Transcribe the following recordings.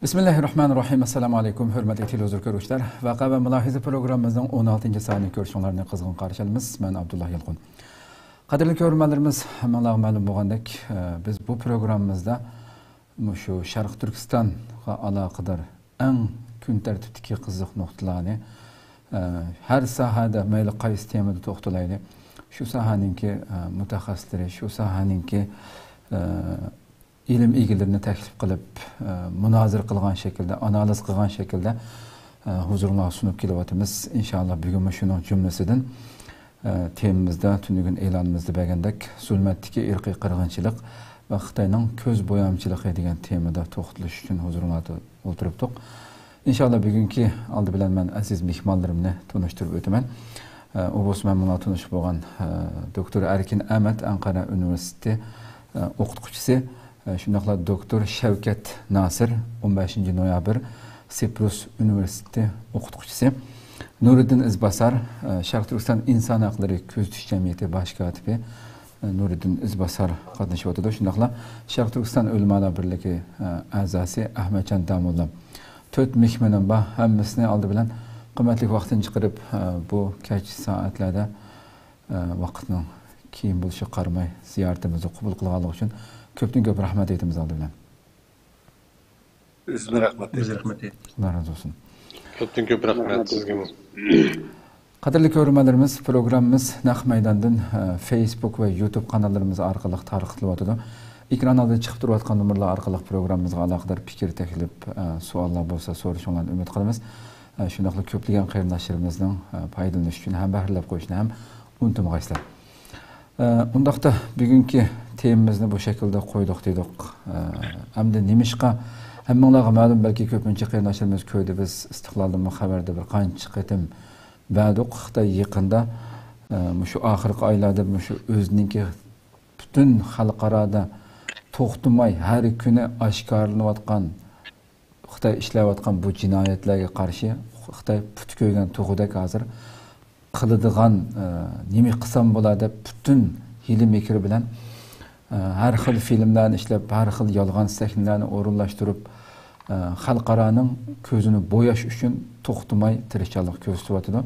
Bismillahirrahmanirrahim. Assalamu alaykum, hörmətli televizor görüşlər. Vaqa və mülahizə proqramımızın 16-cı saniyyə görüşlərini qızğın qarşılayırıq. Mən Abdullah Yılğun. Qadirli görürmənlərimiz, həmənlər məlum bolğandək, biz bu proqramımızda şu Şərq Türkistanğa əlaqədar ən gün tərtibdəki qızıq nöqtələrini hər sahədə məyli qaysı temada toxtalaylı. Şu sahaninki mütəxəssisləri, şu sahaninki ilim ilgilerini təklif qılıb, münazir qılğan şəkildə, analiz qılğan şəkildə huzuruna sunup kilovatımız. İnşallah bugün şunun cümlesidən temimizdə, tünügün elanımızda bəgəndək zulmətdiki irqi qırğınçılıq və Xitayның köz boyamçılıq edilen temada toxtuluş üçün huzuruna oturubduq. İnşallah bugünkü aldı bilən mən əziz mihmanlarımını tanıştırıb ötəmən. O bolsa mən buna tanışıb olğan Doktor Erkin Əhməd Ankara Üniversitesi oxutquçusu. Şundaqla Doktor Şevket Nasir 15 noyabr Siprus Üniversitesi oxutquçusu. Nuruddin İzbasar Şərq Türkistan İnsan Hakları Köztüş Cəmiyyəti Baş katibi Nuruddin İzbasar qatnaşıb oturdu. Şundaqla Şərq Türkistan Ölümələr Birliyi əzası Əhmədcan Damulla. 4 mihmanın bax hamısını aldı bilən qiymetli vaxtını çıxırıb bu keç saatlərdə vaxtının keyin buluşu qarmay ziyaretimizi qəbul qılğanlıq üçün köpdən köp rahmet etimiz aldı bilən. Üzünə rəhmət. Allah razı olsun. Köpdən köp rahmet sizə. Qadirli görürmənlərimiz, programımız Naq Meydandan Facebook və YouTube kanallarımız arqalıq tarqıtılıb atıdı. Ekranlarda çıxıb duruyatqan numaralar arqalıq programımızға alaqadar fikir təklif, suallar bolsa soruşunlarını ümid qılımız. Şundaqla köplügən qarindaşlarımızın paydalanışı üçün həm bəhirləb qoyuşunu həm unutmağayslar. Undaqda bugünkü temimizni bu şekilde koyduk dedik. Hem de nimişqa hemmanlarga ma'lum belki köpünçe qarindaşlarımız köyde biz istiqlaldan xabarda bir qancha qitim ba'duq Xitoy yaqinda şu axirgi oylarda şu o'zininki butun xalqarada to'xtamay har kuni oshkorlanayotgan Xitoy ishlayotgan bu jinoyatlarga qarshi Xitoy put ko'ygan to'g'udak hozir qiladigan nima qilsam bo'ladi deb butun hiyla mekri bilan har xil filmlarni ishlab, har xil yolg'on sahnlarni o'rinlashtirib, xalqaroning ko'zini bo'yash uchun to'xtamay tirishchilik ko'rsatyapti.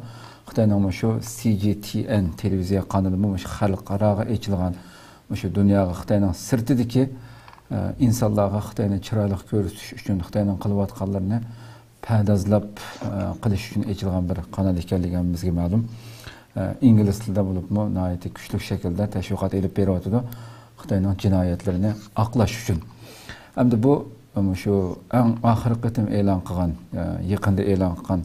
Xitoyning shu CGTN televiziya kanali shu xalqaroga ochilgan, shu dunyoga Xitoyning sirtidagi insonlarga Xitoyni chiroyli ko'rsatish uchun Xitoyning qilayotganlarini pardozlab qilish uchun ochilgan bir kanal ekanligimizga ma'lum. İngliz tilida bo'libmi, nihoyatda kuchli shaklda tashviqot elib beryapti. Xitoyning jinoyatlarini aqlash uchun. Hamda bu şu eng oxirgi qitim e'lon qilgan, yaqinda e'lon qilgan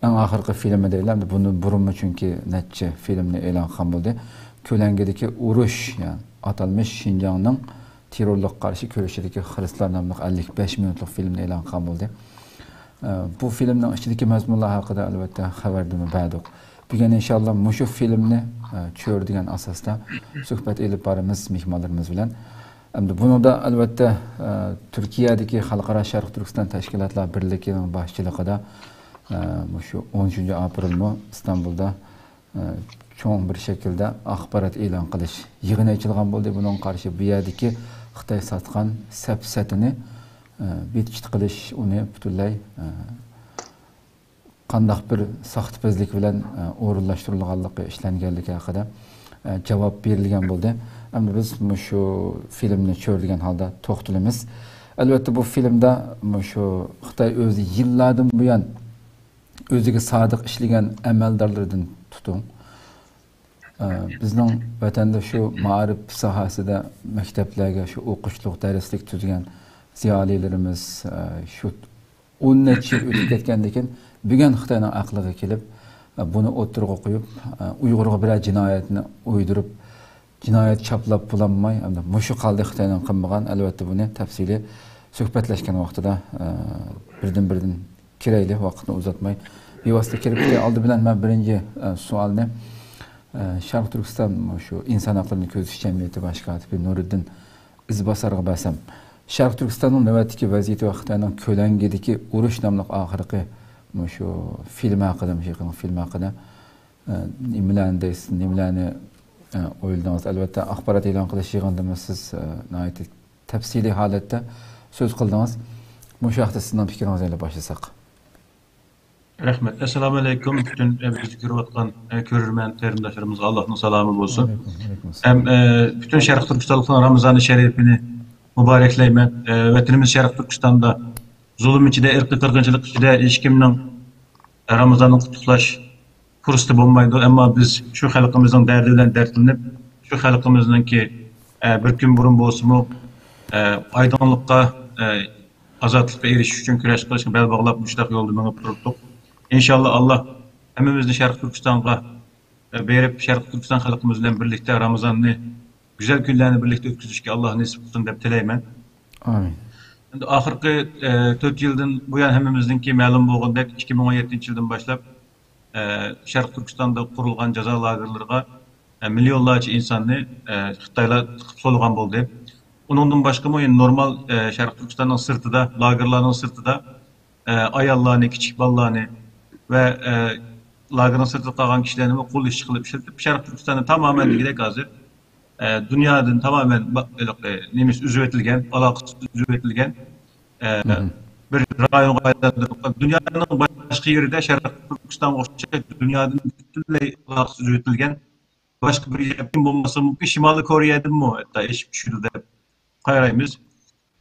eng oxirgi filmi deyiladi. Buni burunmi chunki necha filmni e'lon qilgan bo'ldi. Ko'langidagi urush, ya'ni atalmış Şinjanning terrorga qarshi kurashidagi xristianlar nomli 55 minutlik filmni e'lon qilgan bo'ldi. Bu filmning ichidagi mazmunlar haqida albatta xabardimi ba'duq. Bugün inşallah şu filmni ko'radigan asosda suhbat elib boramiz mehmonlarimiz bilan. Bunu da albatta Turkiyadagi Xalqaro Sharq Turkiston tashkilotlar birligining boshchiligida şu 13 aprel İstanbul'da cho'ng bir shaklda axborot e'lon qilish yig'ini ochilgan bo'ldi. Bunun qarshi bu yerdagi Xitoy sotgan sapsatini betishit qilish, uni butunlay qandaq bir saxtipazlik bilan o'rinlashtirilganligi ishlanganligi haqida javob berilgan bo'ldi. Endi biz şu filmni ko'rgan holda to'xtalamiz. Albatta bu filmda şu Xitoy o'zi yillardan buyon o'ziga sodiq ishlagan amaldorlardan tutun. Bizning vatanda şu ma'rif sohasida maktablarga şu o'qishlik, darslik tuzgan ziyolilarimiz şu 10 necha yil o'tib ketgandan keyin bugün Xitoyning aqliga kelib, bunu o'tirg'a qo'yib, Uyg'urga bir jinoyatni o'ydirib, jinoyat chaplab bulanmay, hamda mushu qaldi Xitoyning qilmagan, albatta buni tafsili suhbatlashgan vaqtida birdan kirayli, vaqtni uzatmay, bevosita kirib oldi bilan men birinchi savolni Şarkı Türkistan şu insan haklarını közüş cemiyeti baş katibi Nuriddin İzbasar'a basam. Şarkı Türkistan'ın nöbetdeki vaziyeti vaqtlarının kölengedeki uruş namlıq ahirki şu film hakkında film hakkında nimelerini deysiz, nimelerini oyladınız. Elbette akbarat ilan qilish yig'indimi siz tafsili holatda söz qildingiz. Mushu haqda sizning fikringiz bilan boshlasak. Rahmet. Esselamu Aleyküm. Bütün bizi görüyorken görürmen terimdaşlarımıza Allah'ın selamı olsun. Hem bütün Şarkı Türkistan'ın Ramazan-ı Şerifini mübarekleymen. Vatanımız Şarkı Türkistan'da zulüm içinde, ırkı kırgınçılık içinde ilişkimden Ramazan'ı kutlaş fırsatı bulmaydı. Ama biz şu halkımızın derdiyle dertlenip, şu halkımızın ki bir gün burun bolsumu aydınlıkta azatlıkta erişiş için küreş kılışın bel bağlap müştak yolda bana tuttuk. İnşallah Allah hemimizin Şarkı Türkistan'a berip Şarkı Türkistan halkımızla birlikte Ramazan'ı güzel günlerini birlikte ötküzüşke Allah nasip etsin dep tileymen. Amin. Endi ahirki 4 yıldan bu yan hemimizdinki ma'lum bo'lgandek 2017 yıldan başlap Şarkı Türkistan'da kurulgan jaza lagerlariga milyonlarca insanı Xitaylar solgan boldu. Onundan başka mı normal Şarkı Türkistan'ın sırtıda, lagerlarının sırtıda ayallarını, küçük ballarını ve lagerin sırtı kalan kişilerini kul iş kılıp işletip Şarkı Türkistan'ı tamamen gidek hazır. Dünyanın tamamen nemiz üzüvetilgen, alakasız üzüvetilgen bir rayon kaydadır. Dünyanın başka yeri de Şarkı Türkistan olacak. Dünyanın bütünle alakasız üzüvetilgen başka bir yapım bulması mümkün. Şimali Kore'yedin mi? Hatta eş bir şurada kayrayımız.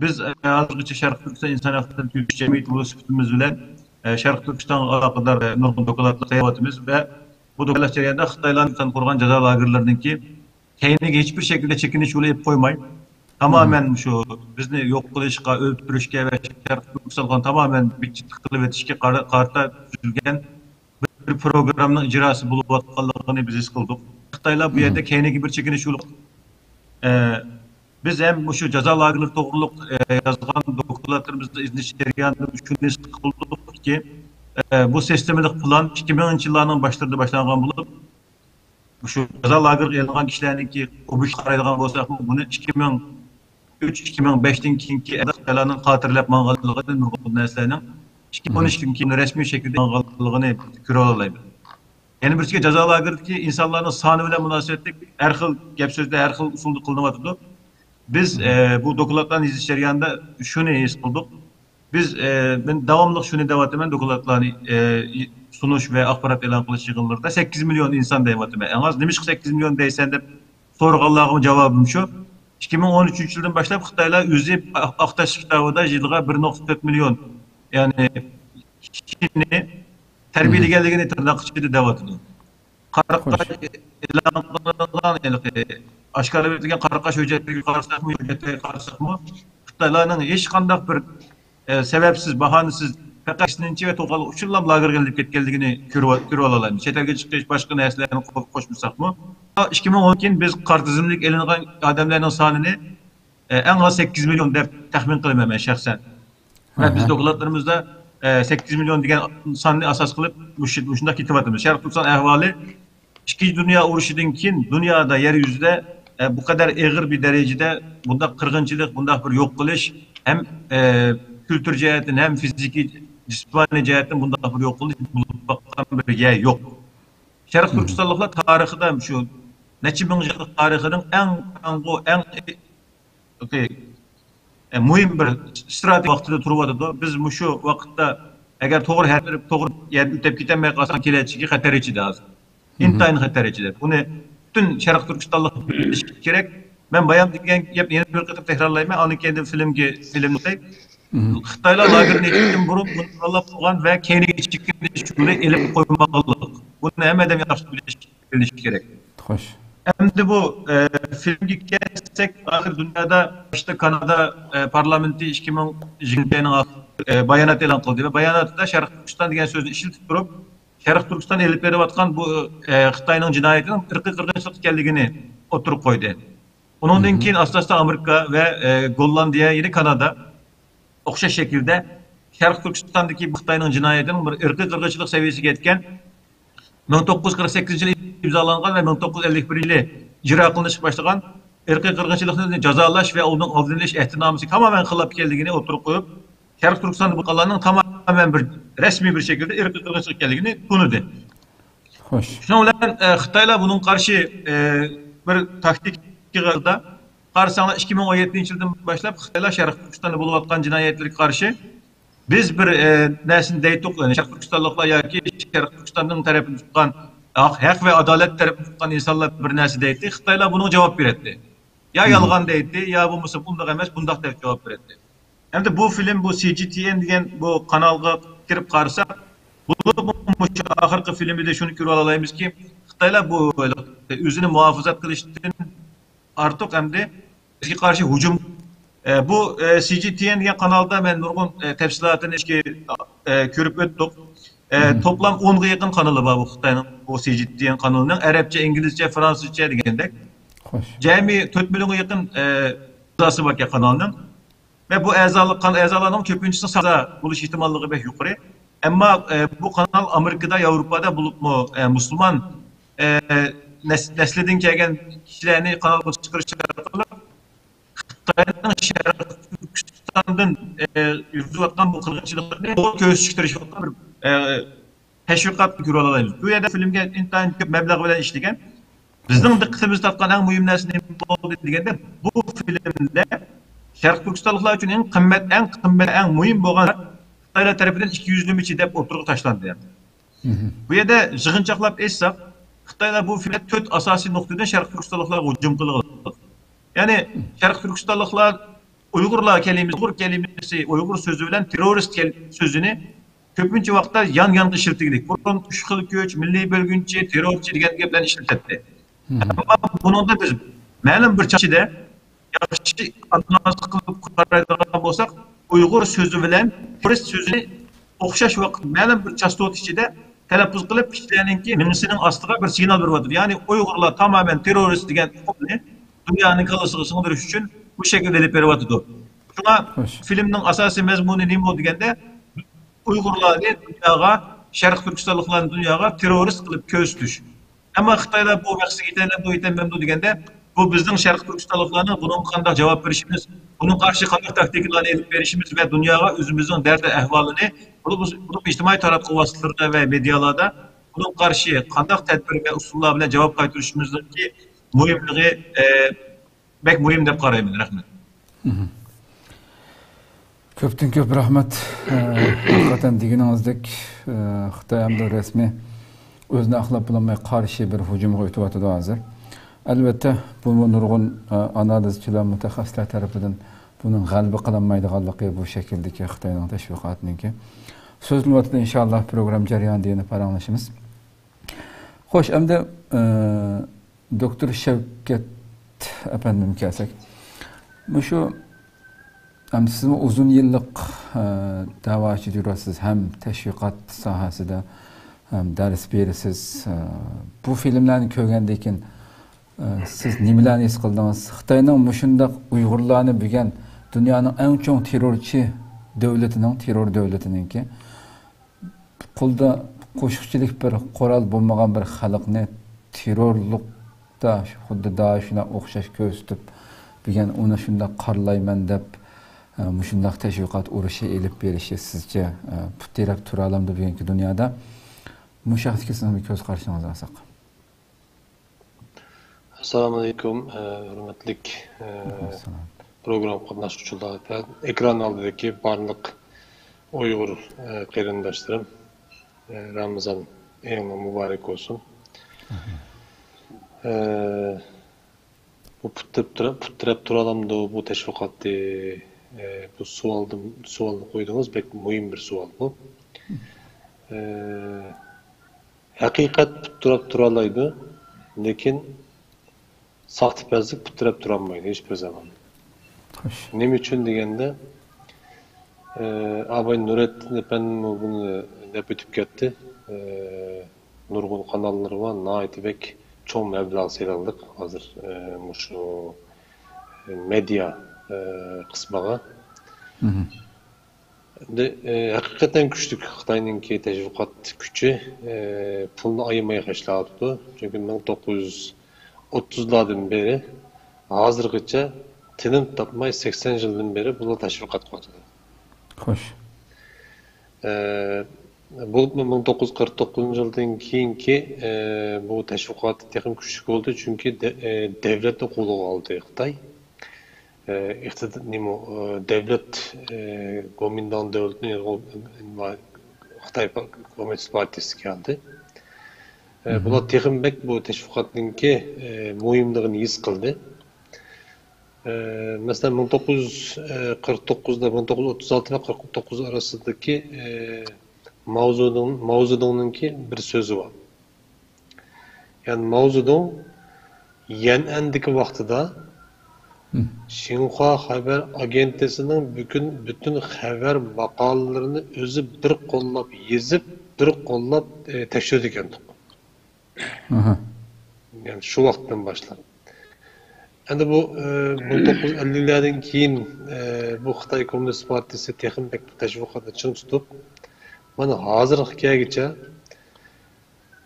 Biz azıcık Şarkı Türkistan İnsan Hakları Türk Cemiyeti Mulusifimiz ile Şarkı Türkistan alakadar nurgun dokulatlı seyahatimiz ve bu dokulat çereyinde Xitaylar'ın kurgan jaza lagerlerindeki kendine hiçbir şekilde çekiniş ulayıp koymayın. Tamamen şu bizni yok kılışka, öldürüşke ve Şarkı Türkistan'ın tamamen bir çıtıklı ve tişke karta düzülgen bir programın icrası bulup atkalığını biz his kıldık. Xitaylar bu yerde kendine bir çekiniş ulayıp biz hem şu jaza lagerleri doğruluk yazgan dokulatlarımızda izni şeriyanda düşünüz kıldık ki bu sistemlik plan 2010 yıllarının başlangan bulup şu jaza lager e'lon kişilerin ki o bir qaraydigan bolsak bunu 2003-2005'ten keyinki Xitaylarning xotirlab manganligi nurg'un narsalarning 2013'ten keyin resmi şekilde manganligini ko'ra olamiz. Yani bir jaza lagerdagi insonlarning soni bilan munosabatlik har xil gap so'zda har xil usulda qilinayotdi. Biz bu dokulatların izi şeriyanda şunu his kıldık. Biz ben devamlı şunu devatımın dokulatlarını sunuş ve akbarat elan kılış yığınlarında 8 milyon insan devatımın. En az demiş ki 8 milyon deysen de soruğallahımın cevabım şu. 2013 yıldan başlayıp Xitaylar yüzü Aktaş kitabıda yılga 1.4 milyon yani kişini terbiyeli geldiğini tırnak içinde devatımın. Karakaş elan kılınan aşkarı verilgen Karakaş hücretleri karşısak mı, hücretleri karşısak mı? Xitaylarning hech qanday bir sebepsiz, bahanesiz faqatninchi ve to'g'ri uçurlam lagerga kelib ketganligini ko'rib olamiz. Chet elga chiqish boshqa narsalarni qo'shmasak mı? 2012 biz qartizmlik elingan odamlarning sonini en az 8 milyon deb taxmin qilaman shaxsan. Ve biz dokulatlarımızda 8 milyon degan sonni asas qilib shunday ketyapmiz. Sharq Turkiston ahvoli İkinci Dünya Urushidan keyin dünyada yeryüzünde bu kadar ağır bir derecede bunda kırgınçılık, bunda bir yok kılış hem kültür cihetin hem fiziki cismani cihetin bunda bir yok kılış bulup bakan bir yer yok. Şarkı Türkistanlıklar tarihi de şu neçe bin yıllık tarihinin en mühim bir strateji vaktinde turvadı. Biz şu vakitte eğer doğru yer ütep gitmeye kalsan kileçki xatar içinde az. İntayın xatar içinde. Bunu bütün Şarkı Türkistanlık gerek. Ben bayan degan yeni bir kıtıp tekrarlayayım. Anı kendim filmde Xitaylar lagerini ettim burun bunu olan ve kendi içikini şunu elip koymalık. Bunu hem edem yaxşı biliş gerek. Hoş. Hem de bu filmge gelsek ahir dünyada işte Kanada parlamenti 2020'nin bayanat elan kıldı ve bayanatda Şarkı Türkistan degan sözü işiltip durup Şarkı Türkistan elip berip atkan bu Xitayning jinoyatinin irqiy qirg'inchilik ekanligini oturup koydu. Ondan keyin aslasda Amerika ve Gollandiya yine Kanada o'xshash şekilde Şarkı Türkistan'daki Xitayning jinoyatinin bir irqiy qirg'inchilik seviyesiga yetgan 1948 yılı imzalangan ve 1951 yılı icra kılınışı başlayan erkek kırgınçılıkını cezalaş ve onun aldırılış alış ehtinamısı tamamen hılap geldiğini oturup koyup Şarkı Türkistan bu kalanın tamamen bir resmi bir şekilde erkek kırgınçılık geldiğini konudu. Hoş. Şuna ulan Xitaylar bunun karşı bir taktik da karşısında 2017 yıldan başlayıp Xitaylar Şarkı Türkistan'da bulup cinayetleri karşı biz bir nesin deytik yani Şarkı Türkistanlıklar ya ki Şarkı Türkistan'ın tarafını tutan hak ve adalet tarafını tutan insanlar bir nesi deydi. Xitaylar bunu cevap verdi. Ya yalgan deydi ya bu musa bundaq emas bundaq deb cevap verdi. Hem de bu film bu CGTN degan bu kanalga kirip qarsak bu ahirki filmde şunu görüp alayımız ki Xitaylar bu özünü muhafazat qilishdan artıq hem de bizga qarshi hücum bu CGTN degan kanalda ben nurgun tafsilotini ko'rib o'tdik. Toplam 10'ga yakın kanalı var bu Xitayning bu CGTN kanalının Arapça, İngilizce, Fransızca degandek. Cemi 4 milyona yakın azası var ki kanalının. Ve bu azalarning ko'pinchisi sağda buluş ihtimalliği pek yukarı. Ama bu kanal Amerika'da, Avrupa'da bulup mu Müslüman nesliden kelgen kişilerini kanalga çıkarışa qilib Xitoyning Sharq Turkistondan yurtayotgan bu qirg'inchiliklarni ko'zlashtirishga bir teşviqat ko'ra olamiz. Bu yerda filmga intayin ko'p mablag' bilan ishlagan. Bizning diqqatimizni tortgan eng muhim narsa nima bo'ldi deganda bu filmda Sharq Turkistonliklar uchun eng qimmat, eng muhim bo'lgan Xitoylar tarafidan 200'lümiçi deb o'tirib tashlandi. Bu yerda yig'inchoqlab aytsak, Xitoylar bu filmda 4 asosiy nuqtadan Sharq Turkistonliklarga hujum qilgan. Ya'ni Sharq Turkistonliklar Uyg'ur kelimesi, Uyg'ur so'zi bilan terrorist so'zini ko'pincha vaqtda yan-yan ishlatdik. Burun uch xil kuch, milliy bo'lgunchi, terrorchi degan gaplarni ishlatdi. Ammo buningda biz ma'lum bir chashida yaxshi analiz qilib qaraydigan bo'lsak, Uyg'ur so'zi bilan terrorist so'zini o'xshash vaqt ma'lum bir chastot ichida talaffuz qilib kishilarningki minisining ostiga bir signal beryapti. Ya'ni Uyg'urlar tamamen terrorist degan huquqni dunyoning kalasiga singdirish uchun bu şekilde elip beryapti. Şuna filmning asosiy mazmuni nima deganda Uyg'urlarni dunyoga, Sharq Turkistonliklarni dunyoga terrorist qilib ko'rsatish. Ammo Xitoylar bu vaqtga yetanmamdu deganda bu bizning Sharq Turkistonliklarni bunun qanday javob berishimiz, bunun qarshi qanday taktikalarni elib berishimiz va dunyoga o'zimizning dard ahvolini bu ijtimoiy taratquv vositalarida va medialarda bunun qarshi qanday tadbir va usullar bilan javob qaytarishimizdagi muhimligi bek muhim deb qarayman. Rahmat. Köpten köp rahmat. Hakikaten degininizdek Xitoy hamda resmi o'zini aqlab bulanmay qarshi bir hujumga o'tyapti hozir. Albatta bu nurg'un analizchilar, mutaxassislar tarafidan bunun g'alaba qilinmaydiganligi bu shakldagi Xitoyning tashviqotiniki. So'zlanmoqda inshaalloh program jarayonida yana paranglashamiz. Xo'sh, endi doktor Shavkat efendim kelsak. Şu siz uzun yıllık davachi yurasiz, hem teşviqat sahasida hem ders berisiz. Bu filmlarni ko'rgandan keyin siz nimalarni his qildingiz? Xitoyning mushundaq Uyg'urlarni bilgan dunyoning eng chong terrorchi terror davlatiningki qo'lda qo'shiqchilik bir qo'ral bo'lmagan bir xalqni terrorlikda xuddi Daesh'ga o'xshash ko'rsatib bilgan uni shunda qarlayman deb mushundaq tashviqot urushi elib berishi sizcha puterak tura olamdi bugungi dunyoda? Mushaxtga sizning ko'z qarashingizni olsak. Assalomu alaykum, hurmatli program qatnashuvchilar va ekran oldidagi barliq Uyg'ur qarindoshlarim, Ramazon eng muborak olsun. Bu puttirab turalamdı bu teşviqatni bu sualni qo'ydingiz, pek muhim bir savol bu. Haqiqat puttirab turalaydi, lekin saxtipazlik puttirab turolmaydi hech bir zaman. Nima uchun deganda Abay Nurettin efendim bunu deb o'tib ketdi. Nurg'un kanallar var, naitibek çoğun meblağ sayılaldık hazır şu medya kısmına. Hakikaten güçlük Xitayninki teşviqat gücü pulunu ayırmaya başladı. Çünkü 1930'lardan beri hazırgıça tinim tapmay 80 yıldan beri buna teşviqat koydu. Xoş. Bu 1949 yıldan keyinki bu teşviqat texim güçlük oldu çünkü devlet de kolu aldı Xitay. Devlet Gomindan devletinin Xitay Komünist Partisi geldi. Bular texim bek bu teşviqatninki muhimligini his qildi. Mesela 1949'da 1936 ve 49 arasındaki Mao Zedong'unki bir sözü var. Yani Mao Zedong Yan'andaki vaxtida Xinhua haber agentesinin bütün haber makallarını özü bir qo'llab yezib, bir qo'llab tekshirdi ekan. Yani şu vaqtdan başlar. Endi bu 1950'lerden keyin bu Xitoy Komünist Partisi texim bek teşviqatni ching tutib, mana hozir hikoyagacha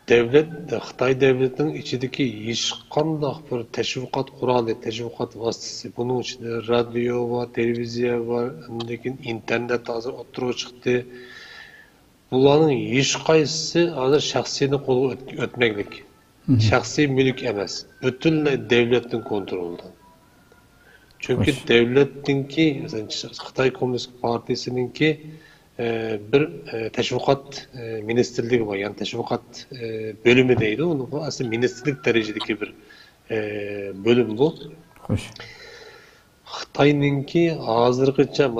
devlet, Xitoy devletinin içindeki hech qanday bir teşviqat quroli, teşviqat vositasi, bunun içinde radyo var, televiziya var, lekin internet hozir o'tirib chiqdi. Bularning hech qaysisi hozir shaxsiyni qo'lga o'tmaklik. Şahsi mülk emas. Bütünle devletin kontrolünde. Çünkü devletinki, mesela Xitay Komünist Partisi'ninki bir teşviqat ministerliği var. Yani teşviqat bölümü değil. Onun aslında ministerlik derecedeki bir bölüm bu. Xoş. Xitayninki hazırgıça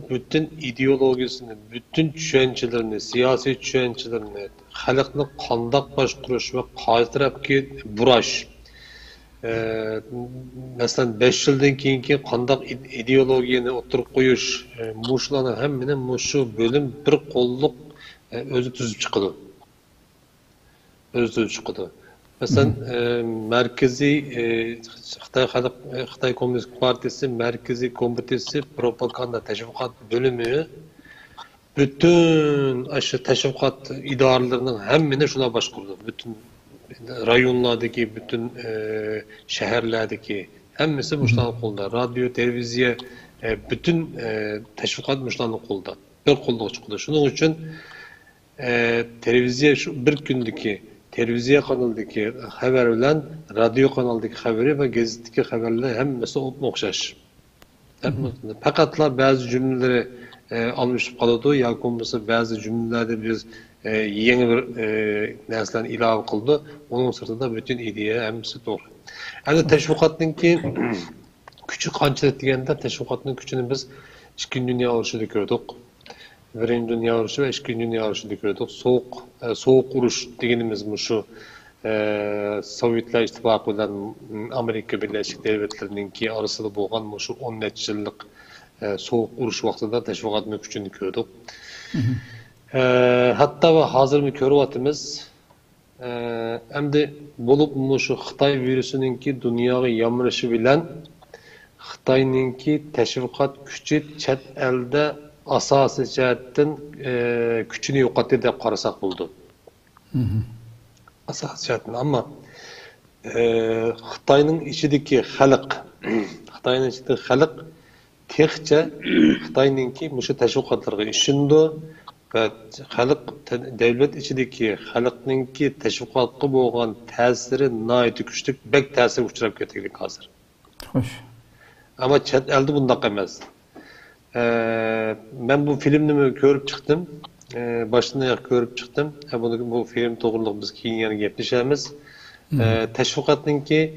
bütün ideologiyasını, bütün düşüncelerini, siyasi düşüncelerini, xalqni qandaq boshqarish va qaysi tarafga burash. Masalan 5 yildan keyingi qandaq ideologiyani o'tirib qo'yish, mushlarni hammani mushu bo'lim bir qo'lliq o'zi tuzib chiqadi. Masalan, Merkezi Xitay Komünist Partisi Merkezi Komitesi Propaganda Teşviqat Bölümü bütün aşı teşviqat idarelerinin hemmini şuna başkurdu. Bütün rayonlardaki, bütün şehirlerdeki hemmisi muşlanın kolda. Radyo, televiziya, bütün teşviqat muşlanın kolda. Bir kolda çıktı. Şunun için televiziya şu bir gündeki televiziya kanalındaki haber bilen radyo kanalındaki haberi ve gazetedeki haberler hemmisi okşaş. Fakatla bazı cümleleri almışıp kaladı. Yakınması bazı cümlelerde biz yeni bir neslen ilave kıldı. Onun sırtında bütün ideya hemmisi doğru. Yani teşviqatninki küçük kançılık degende teşviqatning küçüğünü biz 2. Dünya Uruşu'da gördük. 1. Dünya Uruşu ve 2. Dünya Uruşu'da gördük. Soğuk uruş degenimiz bu şu Sovyetler İttifakı ile Amerika Birleşik Devletleri'ninki arasında boğan şu 10 yıllık soğuk uruş vaxtında teşviqatning küçüğünü gördük. Hatta ve hazır mı körüvatımız hem de bulup şu Xitay virüsününki dünyaya yamırışı bilen Xitayninki teşviqat gücü chet elde asası cihetten gücünü yo'qotdi deb qarasak buldu. Asası cihetten ama Xitayning ichidagi xalq texçe Xitayninki mushu teşviqatlarga ishindi ve xalq devlet içindeki xalqninki teşviqatga bo'lgan ta'siri nihoyat kuchli, bek ta'sir uchrab ketdik hozir. Xoş. Ama chet elde bundaq emas. Ben bu filmni ko'rib chiqdim. Başından ko'rib chiqdim. Bu film to'g'riliq biz keyin yana gaplashamiz. Teşviqatninki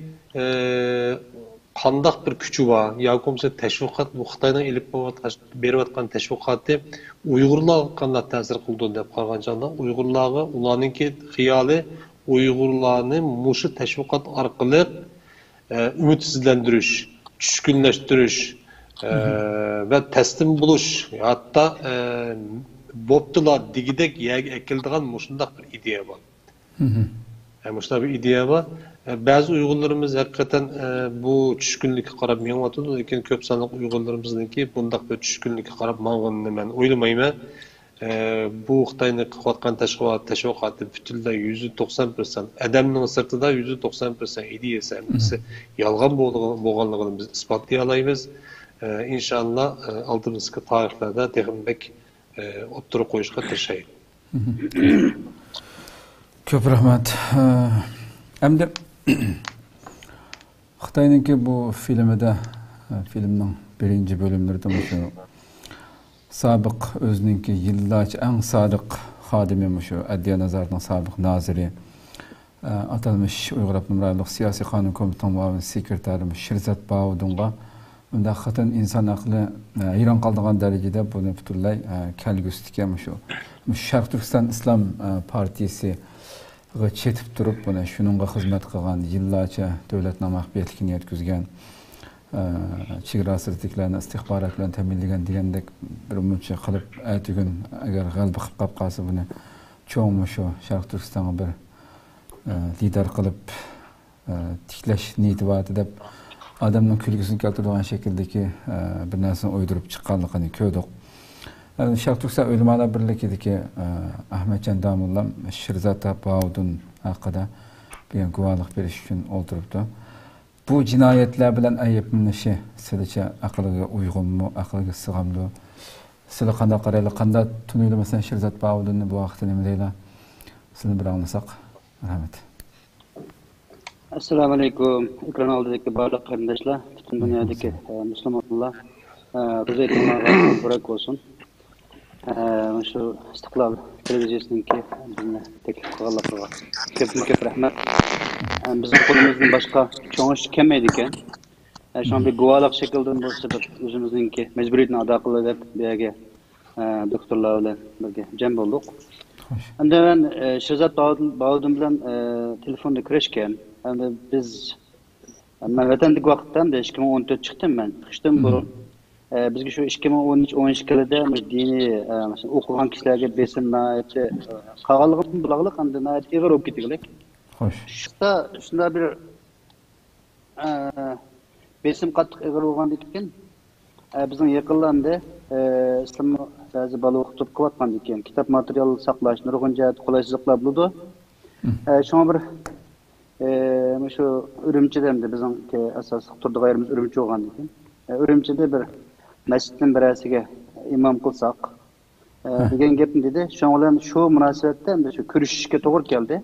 qandaq bir kuchi bor yoki bo'lmasa teşviqat bu Xitoydan ilib berayotgan teşviqatni Uyg'urlarga qanday ta'sir qildi deb qaragan chog'da Uyg'urlarga ularninki xiyoli Uyg'urlarni mushu teşviqat orqali umitsizlantirish, tushkunlashtirish ve teslim buluş hatta boptular digidek ekildiğin muşundak bir ideya var. Muşundak bir ideya var. Bazı Uygurlarımız hakikaten bu düşkünlükü qarab meňatydy, lekin köp sanlyk Uygurlarymyznynki bundaq bir düşkünlükü qarab maňgyny men oylamayman. Bu Xitayny qypatgan teşviqaty bütünlüğü %90%, adamның sırtıda %90% ideyasi hemmisi yalgan bolganlygyny biz isbatlay alaymiz. İnşallah aldymyzky tarixlarda tehmbek otturup koyuşqa tirişeýin. Köp rahmat. Endi Xitaynyňki bu filmide, filmning birinci bölümlerinde şu sabiq özününki yıllarca en sadık hadimi şu Adliya Nazarı'nın sabiq naziri atanmış Uyghur Abdunum Rayonluq Siyasi Kanun Komitesining muavin sekretari Shirzat Baudunga unda xatan insan aqli hayron qoldigan darajada buni butunlay kelgustikam şu Sharq Turkiston Islom partiyasi chetib turib buni shuningga xizmat qilgan yillarcha davlat mahbiyatligini yetkazgan chegara sirtiklarni istixborot bilan ta'minlagan degandek bir muncha qilib aytgan agar g'alaba qilib qolib qolsa buni cho'ngmi shu Sharq Turkistonga bir lider qilib tiklash niyati bor deb odamning kulgisini keltiradigan shakldagi bir narsani o'ydirib chiqqanligini ko'rdik. Sharq Turkiston Ulamolar birligidagi Ahmadjon Damullam Shirzat Baudun haqida bir guvohlik berish uchun o'tiribdi. Bu jinoyatlar bilan ayblanishi sizlarcha aqlga uyg'unmi, aqlga sig'amli? Sizlar qanday qaraylar, qanday tunuylamasdan Shirzat Baudunni bu vaqtda nima deylar? Sizni bir anglasak. Rahmat. Assalomu alaykum. Ekran oldidagi barcha qarindoshlar, butun dunyodagi musulmonlar, ro'za aytganlarga muborak bo'lsin. Şu İstiqlal televiziyasınınki bizni teklif qilganlarga ko'p rahmat. Bizning qo'limizdan boshqa cho'ng ish kelmaydi ekan. Şu an bir guvohlik shaklida bo'lsa bir o'zimizningki majburiyatni ado qilib deb bu yerga doktorlar bilan birga jam bo'ldik. Endi men Shirzat Baudun bilan telefonda kurashgan. Endi biz men vatandagi vaqtdan 2014 chiqdim men. Chiqishdan burun bizga şu 2013-12 yılda dini okugan kişilerge besim naati qağalığın bulağılık anda naati eğer olup gittiğilik. Hoş. Şunda bir besim qattiq eğer olgan diken bizim yakınlarında İslam bazı balı okutup kıvatman diken kitap materyal saklaş, nurgun cihat kolaysızlıklar buludu. Şuna bir şu Ürümçi'de bizim asas turduğu yerimiz Ürümçi olgan diken. Ürümçi'de bir mescidin birisiga imam qilsak degan gapni dedi. Shundan shu munosabatda endi shu ko'rishishga to'g'ri keldi.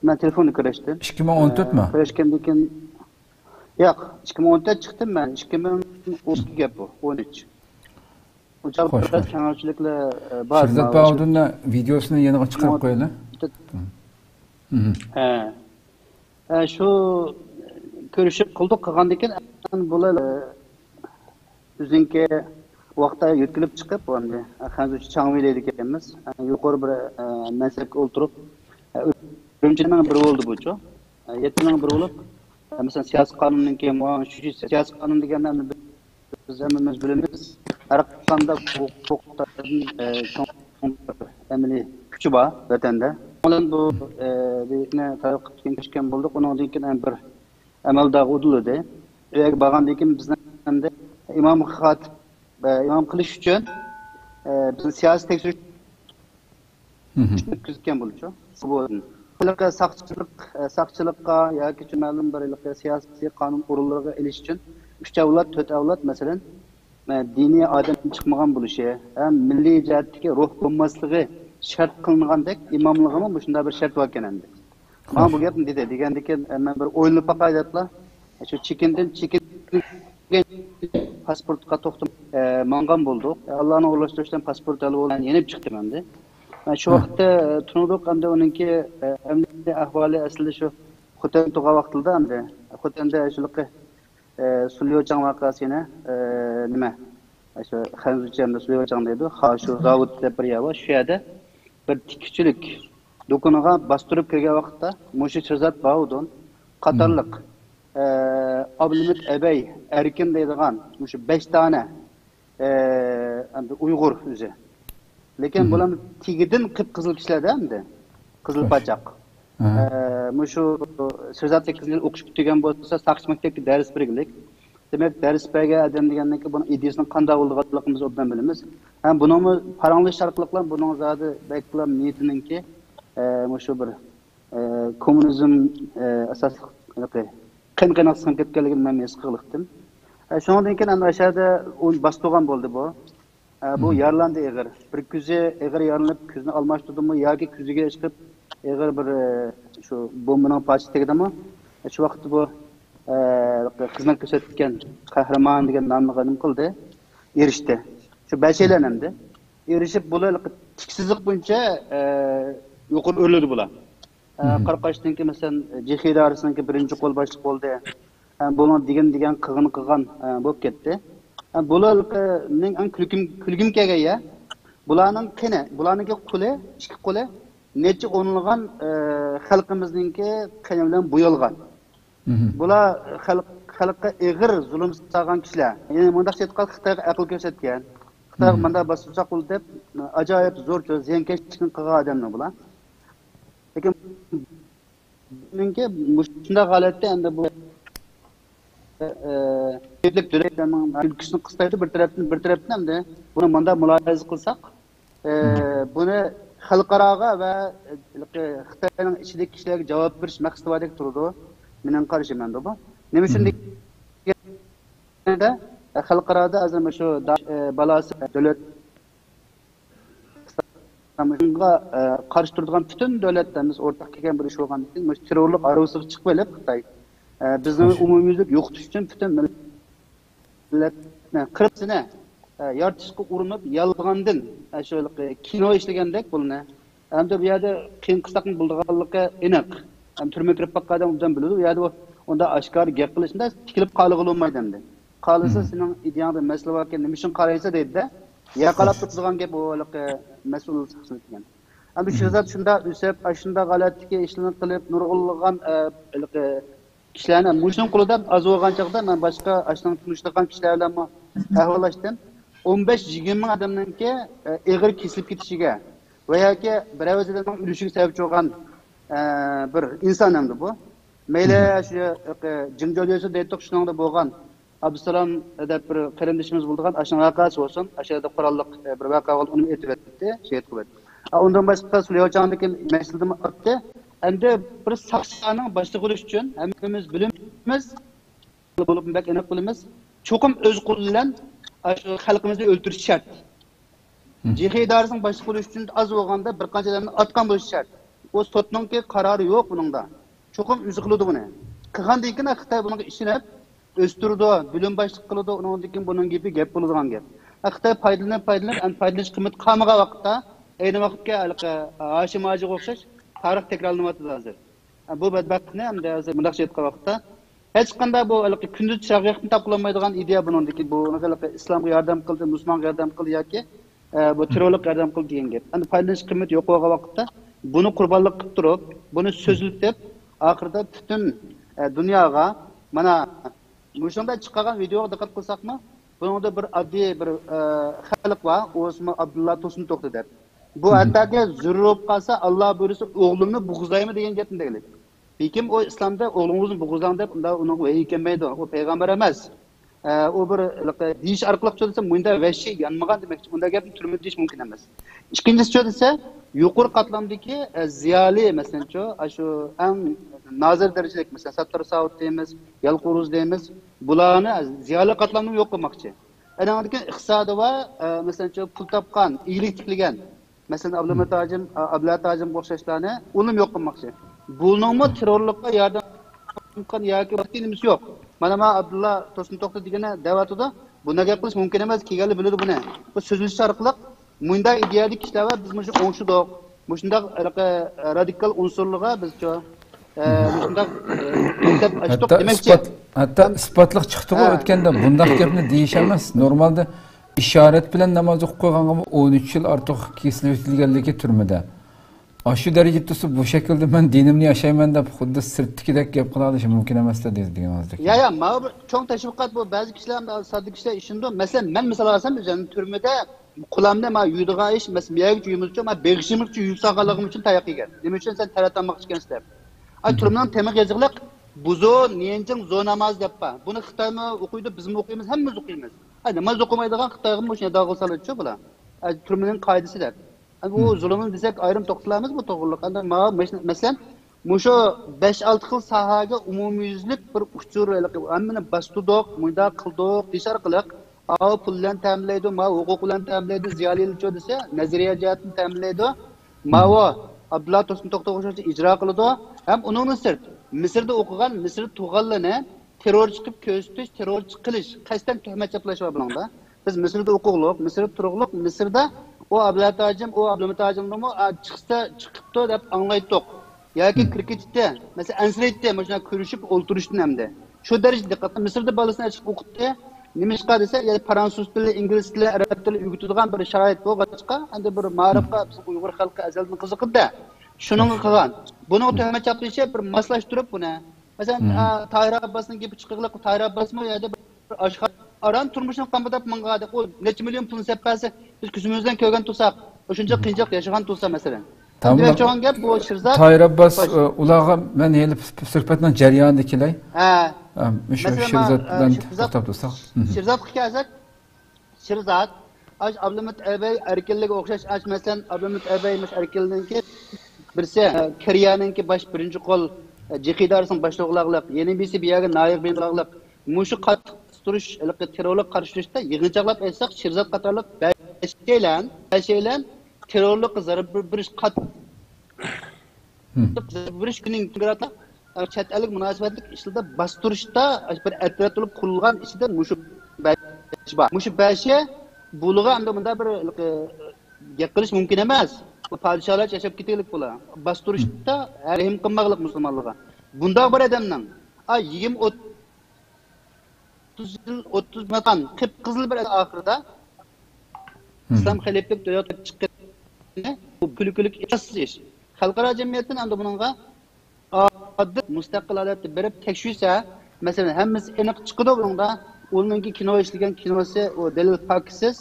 Men telefonni ko'rishdim. 2014 mi? Ko'rishgandan keyin yo'q, 2014 chiqdim men. 2012 gap bu, 13. Uçaklar kanalchiliklar bor. Shirzat Baudunning videosini yana chiqarib qo'yinglar. Shu ko'rishib qildik qilgandan keyin bular bizimki vaqtda yetkilib chiqib, endi hanzuchi changvilaydi ekanmiz. Yuqori bir mansabga o'ltirib, Ürümchining biri bo'ldi bu-chu. 7ning biri bo'lib, masalan siyosiy qonunninki shu siyosiy qonun deganda biz hammamiz bilamiz. Har qanday huquqlarning amaliy kuchi bor vatanda. Ondan bu deyne tarqib ketgan bo'ldik. Undan keyin bir amalda uduldi. Eğer bağandan keyin bizning de imam xatib imam qilish uchun biz siyosiy tekshirish o'tkazgan bo'lichu. Bu saqchilikqa yoki ma'lum bir siyosiy qonun o'rinlariga elish uchun 3 avlod, 4 avlod masalan diniy odam chiqmagan bo'lishi, ham milliy jihatdagi ruh bo'lmasligi shart qilingandek imomligimi bu shunday bir shart bor ekan endi. Mana bu gapni dedi. Degandek men bir o'ylanib qoldim. Shu chekindan pasportga to'xtab mangan bo'ldik. Allohning o'rlashtirishdan pasport olib olgan yenib chiqdim endi. Shu vaqtda tunudik endi uningki amniy ahvoli aslida shu Xotan tug'a vaqtida endi Xotanda shunaqa Sulyochang vaqasini nima? Shu Xanzuchamda Sulyochang deydi. Ha shu zavod deb bir yer bor. Shu yerda bir tikchilik do'koniga bostirib kirgan vaqtda Mushu Shirzat Baudun qatorliq Abdülhamid Ebey Erkin deydigan şu 5 tane Uygur o'zi. Lekin bular tigidin qip-qizil kishilarda endi. Qizil pachaq. Şu Sözat 8 yıl okuş bitigen bolsa Saqchi maktabda ders bergilik. Demek ders berge adam degandan ki bunun ideyasının qanday bo'lganligimizni obdan bilamiz. Ham buningni paranglish sharqliqlar buning zodi beklar niyatininki şu bir kommunizm asosli qanqanaq sınıp ketganligini men his qildim. Şundan keyin ana aşağıda bastırgan bo'ldi bu. Bu yarlandı eğer. Bir küze eğer yarlanıp küzünü almıştırdı mı ya ki küzüge çıkıp eğer bir şu bombanın parçası tegdimi? Şu vakit bu xizmat ko'rsatgan qahramon degan nomni qadim qildi, erishdi. Shu bachelanamdi. Erishib bular tiksizlik bo'yicha yuqori o'rladi bular. Qarqashdanki masalan Jehidarsiniki birinchi qo'l boshliq bo'ldi. Buni degan qilgan bo'lib ketdi. Bularning an kulgim kelgan ya. Bularning qini, bularningki quli, ikki quli necha o'nilgan xalqimizningki qini bilan bo'yalgan. Bular xalqqa eg'ir zulm qilgan kishilar. Ya'ni bundaq aytgan Xitoyga aql ko'rsatgan. Xitoy menda boshqa qil deb ajoyib zo'r ziyonkashlikni qilgan odamlar bular. Lekin menga shunday holatda endi bu birlik dövlətlərin ülkəsini qıstaydı bir tərəfdən hamda bunu manda mülahiza qılsaq, bunu xalqarağa və Xitayның içindəki kişilərə cavab veriş məqsədi var deyə durdu. Mənim qarşım məndə bu. Nə üçün də xalqarada azam şu balası dövlət Bunga qarşı turduğan bütün dövlətlərimiz ortaq kelgan bir iş olğandan keyin bu terrorluq arasıga chiqib olib Xitoy bizni umumiylik yo'qotish uchun bütün millatni qiribsini yoritishga urinib yolg'ondan shu kino ishlagandek buni hamda bu yerda qiyin qisaqni bo'lganligi aniq. Ham turma kirib baqqadan undan biladi. Bu yerda unda oshkor gap qilishda tikilib qolg'ili bo'lmaydi endi. Qolsa sening ideyangda masala bor ekan, nima uchun qaraysa deydi-da. Yaqalab turadigan gap bo'liqi mas'ul hisoblanib ekan. Ham shu zot shunda o'sib, shunda g'alatlikka ishlarni qilib nurg'unlagan kishilarni mushun qo'lida az bo'lgan chaqda men boshqa ashdan tunishtirgan kishilar bilan ahvollashdim. 15-20 ming odamninki eg'ir kesilib ketishiga va yoki birovizdan ulushiga sabab bo'lgan bir inson hamda bu. Mayli shu Jingjo'yesi deydiq shuningda bo'lgan Abdusalom deb bir qarindishimiz bo'lgan ashun vaqasi bo'lsin, ashada qurolliq bir vaqa bo'lib uni aytib o'tdi, shehid qilib. Undan boshqa Suleymanchondagi masjidni otdi. Endi bir saqchining boshliq bo'lish uchun hammamiz bilamiz, bo'lib bak aniq bilamiz. Cho'qim o'z qo'li bilan shu xalqimizni o'ldirish shart. Jihidlarning boshliq bo'lish uchun az bo'lganda bir qanchalarni otgan bo'lish shart. O sotningki qarori yo'q buningda. Cho'qim o'zi qiladi buni. Qilgandan keyin Xitoy bunga ishonib o'stirdi, bilim boshliq qiladi, undan keyin buning gibi gap bo'ladigan gap. Xitoy foydalanib, foydalanish qiymat qilmagan vaqtda, ayni vaqtga Hashim Hojiga o'xshash tarix takrorlanmayapti hozir. Bu badbaxtni hamda hozir bunday aytgan vaqtda hech qanday bu kunduz shag'iyatni topolmaydigan ideya buningdagi bu islomga yordam qildi, musulmonga yordam qildi yoki bu terrorlik yordam qildi degan gap. Endi foydalanish qiymat yo'q bo'lgan vaqtda buni qurbonlik qilib turib, buni so'zlitib, oxirida butun dunyoga mana mushunda chiqqan videoga diqqat qilsakmi, buningda bir oddiy bir xalq bor, u ismi Abdulla To'sin to'xta deb. Bu hattoki zurrub qalsa Alloh buyursa o'g'limni bug'izlaymi degan gapni deylik. Lekin o islomda o'g'lingizni bug'izlang deb unda uni vahiy kelmaydi. U payg'ambar emas. O bir deyish orqali so'zlasa bunda vahshiy yanmagan demakchi. Unda gapni turma deyish mumkin emas. Ikkinchisi so'zlasa yuqori qatlamdagi ziyoli masalan shu eng nozir darajalik masalan Sattar Saud deymiz, Yalquruz deymiz. Bularni ziyoli qatlamni yo'q qilmoqchi. Anaqadagi iqtisodi va masalan pul topgan, iyilik tiklagan Mesela Abdullah Tajim o'xshashlarni unim yo'q qilmoqchi. Buningmi terrorlikqa yordam qilgan yoki vaktimiz yo'q. Mana men Abdullah To'sin to'xta degani da'vatida buni gap qilish mumkin emas, kelganlar biladi buni. Bu so'zlish orqali bunda idealik kishilar va biz shu o'ngshidoq, shunda radikal unsurlarga biz shunda hatto isbotliq chiqdi-ku o'tganda bunday gapni deyish emas. Normalda İşaret bilen namaz o'qib qo'yganga 13 yil ortiq kesilib o'tilganligi turmada. Shu darajada bu shaklda men dinimni yashayman deb xuddi sirtdikidek gap qiladish mumkin emas degan hozir. Ya, mana bu cho'ng tashviqot bu ba'zi kishilar, sodda kishilar ishindi. Masalan, men misol olsam, o'zim turmada Kulağımda ma yuyduğun iş, mesela miyagi yuyumuzca ma beğişimlikçi yuyusakalığım için tayak yiyen. Demek için sen taratanmak için istep. Ay turumdan temek yazıklık buzo niyencin zonamaz yapma. Bunu Xitay mı okuydu, biz mi okuyumuz, hemimiz okuyumuz. Ay namaz okumaydıgan Xitay'ın bu işine dağıl salıcı bula. Ay turumdan kaydesi der. Ay bu zulümün desek ayrım toqtılamız mı toğırlık? Anda ma mesela Muşo 5-6 xil sahaga umumyüzlük bir uçur ammini bastudoq, muyda qildoq, dişar qiliq, ağı pul bilan ta'minlaydi, ma huquq bilan ta'minlaydi, ziyolilik desa, nazariya jihatdan ta'minlaydi. Ma Abdullah To'sin To'xtag'o'sha ijro qiladi. Ham uning sirt Misrda o'qigan, Misr tug'anlarni terrorchi qilib ko'rsatish, terrorchi qilish, qasddan tuhmat chaplash va bilanda. Biz Misrda o'qiqliq, Misrda turug'liq, Misrda o Abdulmutajimni chiqsa chiqibdi deb anglaydiq. Yoki kriketda, masalan, ansiraytda, mana ko'rishib o'ltirishdan hamda. Shu darajada diqqatli Misrda bolasini ochib o'qitdi. Nimishqa desa, ya'ni fransuz tili, ingliz tili, arab tili o'rgatadigan bir sharoit bo'lg'achqa, endi bir ma'rifga biz Uyg'ur xalqi azaldan qiziqdi. Shuning qilgan. Buni tuhmat chaplishi bir moslashtirib buni. Masalan, Tahir Abbasning gapi chiqiqliq, Tahir Abbasmi yo'da bir ashxar aran turmushini qamdab mingadi. O necha million pul sepasi biz ko'zimizdan ko'rgan tursak, o'shuncha qiyinchilik yashagan tursa masalan. Tamam. Tahir Abbas ularga men hali suhbatning jarayonida kelay. Shirzat bilan to'xtab tursak. Shirzat hikoyasi Shirzat Abdulmut Abay erkinligiga o'xshash masalan Abdulmut Abay erkinligiga birisi Kiriyaninki bosh birinchi qo'l jiqidarsing boshliqliq, yana birisi bu yerga noyiq bilanliq. Mushu qattiq turish, terrorlik qarshilashda yig'inchoqlab aytsak Shirzat qatorliq 5 yildan terrorlik zarb bir qat birish kuning gratla chet ellik munosabatlik ishlarda basturishda bir atrofli qurilgan ishida mushu 5 bor. Mushu 5 bulug'a hamda bunda bir gap qilish mumkin emas. Podsholar yashab ketaylik bular. Basturishda rahim qilmoqlik musulmonlarga. Bunda bir odamning 30 matan qip qizil bir oxirida islom xaliflik davlat chiqqan bu kulkulik esassiz ish. Xalqaro jamiyatdan endi buningga oddiy mustaqil holatda berib tekshirsa, masalan, hammasi aniq chiqadi bunda. O'ninki kino ishlagan kinosi o dalil faksiz.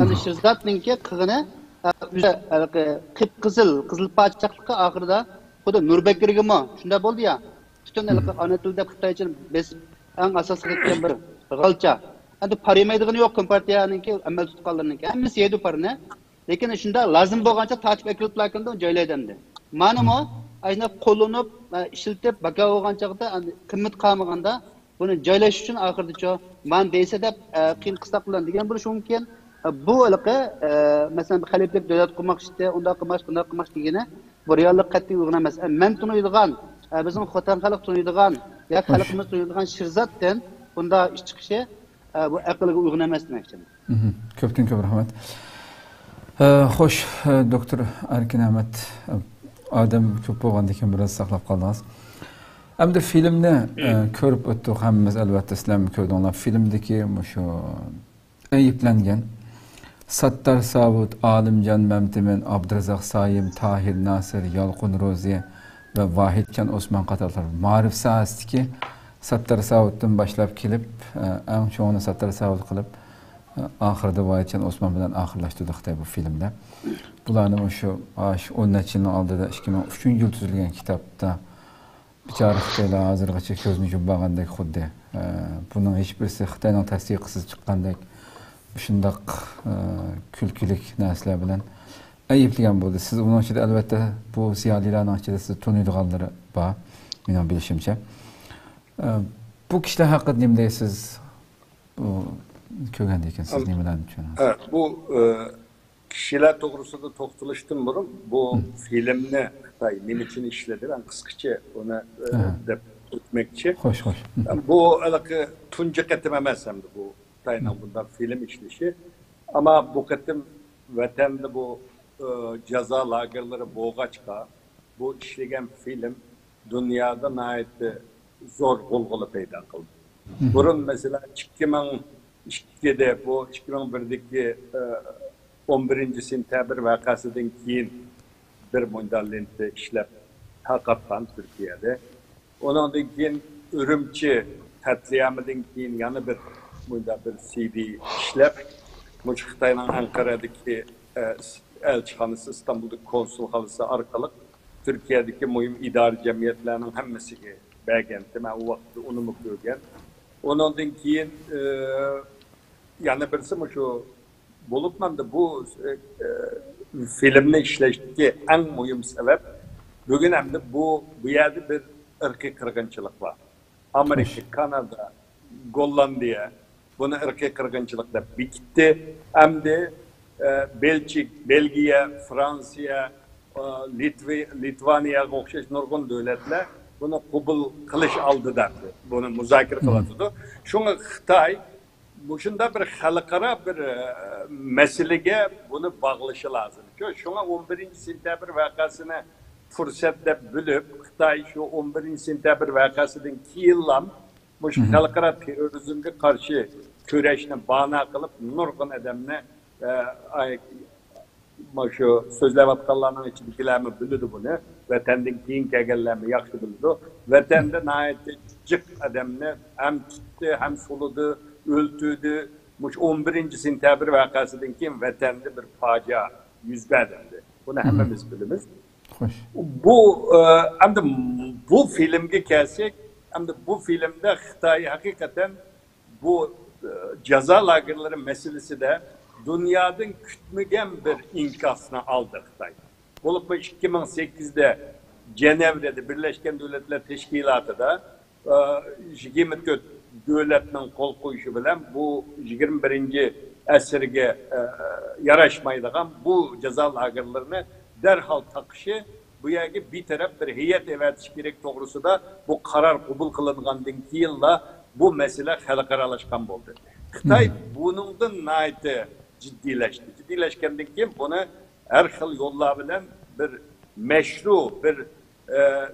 Endi Shirzatninki qig'ini qip-qizil pochchaqlikqa oxirida xuddi Nurbekirgimi shunday bo'ldi ya. Butun ona tilida Xitoycha biz eng asosiy ketgan bir g'alcha. Endi parimaydigani yo'q kompartiyaninki amal tutqanlarninki. Hammasi yeydi parni. Lekin shunda lozim bo'lgancha tatib akiliblarkanda joylaydimdi. Ma'nimi ayna qo'llanib, ishiltib, baka bo'lgan chaqda qimmat qolmaganda buni joylash uchun oxirida men deysa deb qiyin qisqa qilan degan bo'lishi mumkin. Bu iliqi masalan xaliflik davlat qurmoqchi, unda qilmoq degani bu reallik qat'iy uygun emas. Men tunuydigan, bizning xotin xalq tunuydigan, ya xalqimiz tunuydigan Shirzatdan bunda ish chiqishi bu aqlga uygun emas demoqchiman. Ko'pdan ko'p rahmat. Xo'sh, doktor Erkin Ahmad odam ko'p bo'lgandan keyin biroz saqlab qoldingiz. Hamda filmni ko'rib o'tdik hammamiz, albatta sizlar ko'rdinglar. Filmdagi shu ayiblangan Sattar Savut, Alimjon Mamtimin, Abdurazaq Sayim, Tahir Nasir, Yolqin Ro'ziya va Vahidjon Osmon qatorlar ma'rif sohasidagi Sattar Savutdan boshlab kelib, eng cho'ngini Sattar Savut qilib, oxirida Vahidjon Osmon bilan oxirlashtirdik bu filmda. Bularning shu 10 yilning oldida 2003-yil tuzilgan kitobda bichora Xitoylar hozirgacha ko'zni yummagandek xuddi buning hech birisi Xitoyning tasdiqisiz chiqqandek shundoq kulkilik narsalar bilan ayiblagan bo'ldi. Siz uning ichida albatta bu ziyolilarning ichida siz tunuydiganlari bor, mening bilishimcha. Bu kishilar haqida nima deysiz? Bu ko'rgandan keyin siz nimalarni tushunasiz? Bu kişiler to'g'risida to'xtalishdan burun bu filmni Xitoy nima uchun ishladi, ben qisqacha uni deb o'tmoqchi. Xo'sh. Bu iliqi tunji qatim emas hamda bu Xitoyning bunday film ishlashi. Ama bu qatim vatanda bu jazo lagerlari bo'lg'achqa bu ishlagan film dunyoda nihoyatda zo'r g'ulg'ula paydo qildi. Burun mesela 2002'de bu 2001'deki 11. sentabr vakasından keyin bir modelini ishlab taqatgan Türkiye'de. Ondan keyin Ürümçi katliamından keyin yana bir CD ishlab Muş Xitay'ın Ankara'daki elçixanası, İstanbul'daki konsulxanası arkalık Türkiye'deki mühim idari cemiyetlerinin hemmesiga bergenti. Ben o vakti onu mu görgen. Ondan keyin yana birisi şu bulup da bu filmni işleşteki en mühim sebep bugün hem de bu yerde bir ırkı kırgınçılık var. Amerika, Kanada, Gollandiya bunu ırkı kırgınçılıkla bitti. Hem de Belgiya, Fransiya, Litvaniya okşaş nurgun devletler bunu kabul kılış aldılar. Bunu müzakere kıladılar. Şuna Xitay Buşunda bir halkara bir meselege bunu bağlışı lazım. Şuna 11. sentabr vakasını fırsatla bölüp Xitay şu 11. sentabr vakasından 2 yıllam bu halkara terörizmge karşı köreşini bana kılıp nurgun edemne şu sözlev atkallarının içindekilerimi bölüdü bunu. Vatandın keyin kelgenlerimi yaxşı bildi. Vatanda nayeti cık edemne hem tuttu hem soludu öldürdü. 11. sentabr vakasından keyin vatanda bir facia yüz berdi. Bunu hemmemiz biliriz. Bu hem de bu filmge gelsek hem de bu filmde Xitay hakikaten bu ceza lagerleri meselesi de dünyanın kütmegen bir inkasını aldı Xitay. Bolup 2008'de Cenevre'de Birleşken Devletler Teşkilatı'da 24 devletinin kol koyuşu bilen bu 21. əsrge yaraşmaydıgan bu ceza lagerlerini derhal takışı bu yerge bir taraf bir heyet evetiş gerek doğrusu da bu karar kabul kılıngandan 2 yılla bu mesele halkaralaşkan oldu. Xitay bunun naiti ciddileşti. Ciddileşkenden keyin bunu her xil yollar bilen bir meşru bir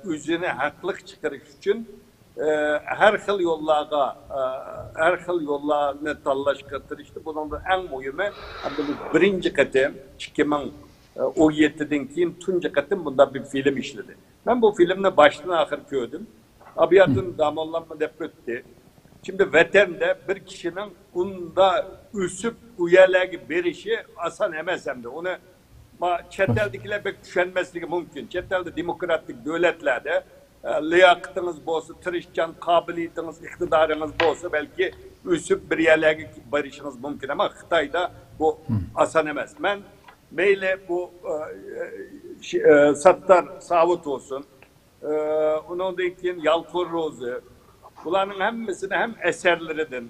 üzerine haklık çıkarış için her xil yollarını tallaştırıştı. Bunun da en mühimi birinci katım 2017'den keyin tunca katım bunda bir film işledi. Ben bu filmini baştan ahir gördüm. Abiyatın damallanma dep öttü. Şimdi vatanda bir kişinin bunda üsüp uyarlarga berişi asan emas hem de. Onu chet eldagilar pek tushunmasligi mumkin. Chet elde demokratik devletlerde liyaqatingiz bo'lsa, tirishchan qobiliyatingiz, iqtidoringiz bo'lsa, balki üsüp bir yerlarga berishingiz mumkin. Ama Xitoyda bu asan emas. Men meyle bu Sattar Savut olsun, onun keyin Yalqur Rozi, bularning hemmisini hem eserlerinden,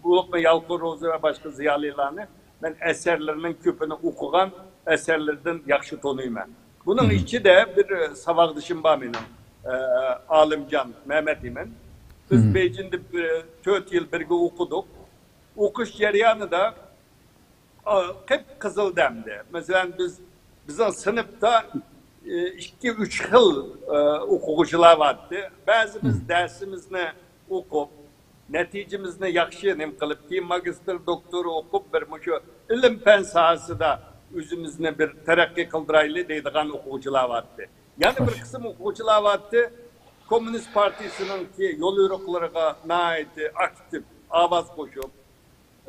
bu Yalqur Rozi ve başka ziyalilarını ben eserlerinin köpünü okugan eserlerden yaxşı tanıyman. Bunun içi de bir savaqdışım var benim. Alimcan Mehmet İmen. Biz Beycin'de 4 yıl birge okuduk. Okuş jarayonu da hep Kızıldem'de. Mesela bizim sınıfta 2-3 yıl okuyucular vardı. Bazımız dersimizni okup, neticemizni yaxşı nem kılıp ki magister doktoru okup bir şu ilim fen sahasında özümüzni bir terakki kıldıraylı deydiğen okuyucular vardı. Yani bir kısım okuyucular vardı. Komünist Partisi'nin ki yol yürüklerine naiti aktif avaz koşup,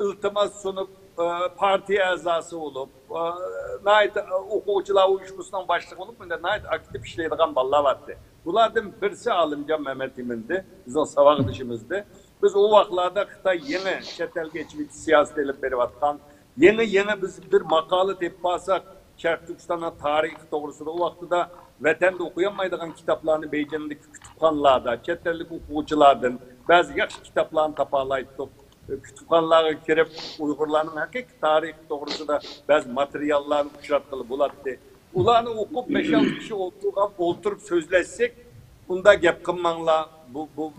iltimas sunup, parti azası olup, naiti okuyucular uyuşmusundan başlık olup, naiti aktif işleydiğen ballar vardı. Bunlardan birisi Alimcan Mehmet İmin'di, bizim savaqdışımızdı. Biz o vaxtlarda Xitay yeni çetel geçmiş siyaset elip beri vatkan, yeni biz bir makalı tep basak, Şərq Türkistan'ın tarihi doğrusu da o vaxtıda vatanda okuyamaydıgan kitaplarını Beycan'daki kütüphanlarda, çetellik okuyuculardan bazı yaxşı kitaplarını taparlaydık. Kütüphanlara girip Uygurların hakiki tarihi doğrusu da bazı materyallarını uçrattılı bulattı. Ulanı okup 5-6 kişi oturup sözleşsek, bunda gep kılmanla,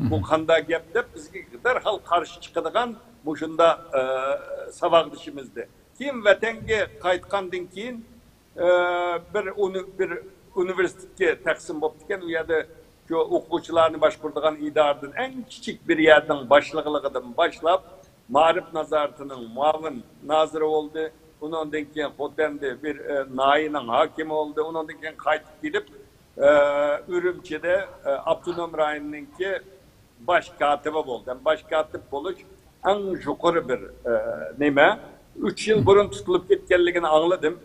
bu kanda gep de bizge derhal karşı çıkıdığan bu şunda savaqdışımızdı. Kim vatanga qaytqandan keyin bir üniversiteye taksim bo'lib ketgan, u yerda shu o'quvchilarni boshqaradigan idoradan eng kichik bir yerdan boshliqligidan boshlab Ma'rif nazoratining muavin noziri bo'ldi. Undan keyin Xotanda bir nayining hokimi bo'ldi. Undan keyin qaytib kelib Ürümçi'de Abdunam rayonininki baş katibi bo'ldi. Baş katip bo'lish eng yuqori bir nima. 3 yıl burun tutulup ketkenligini anladım.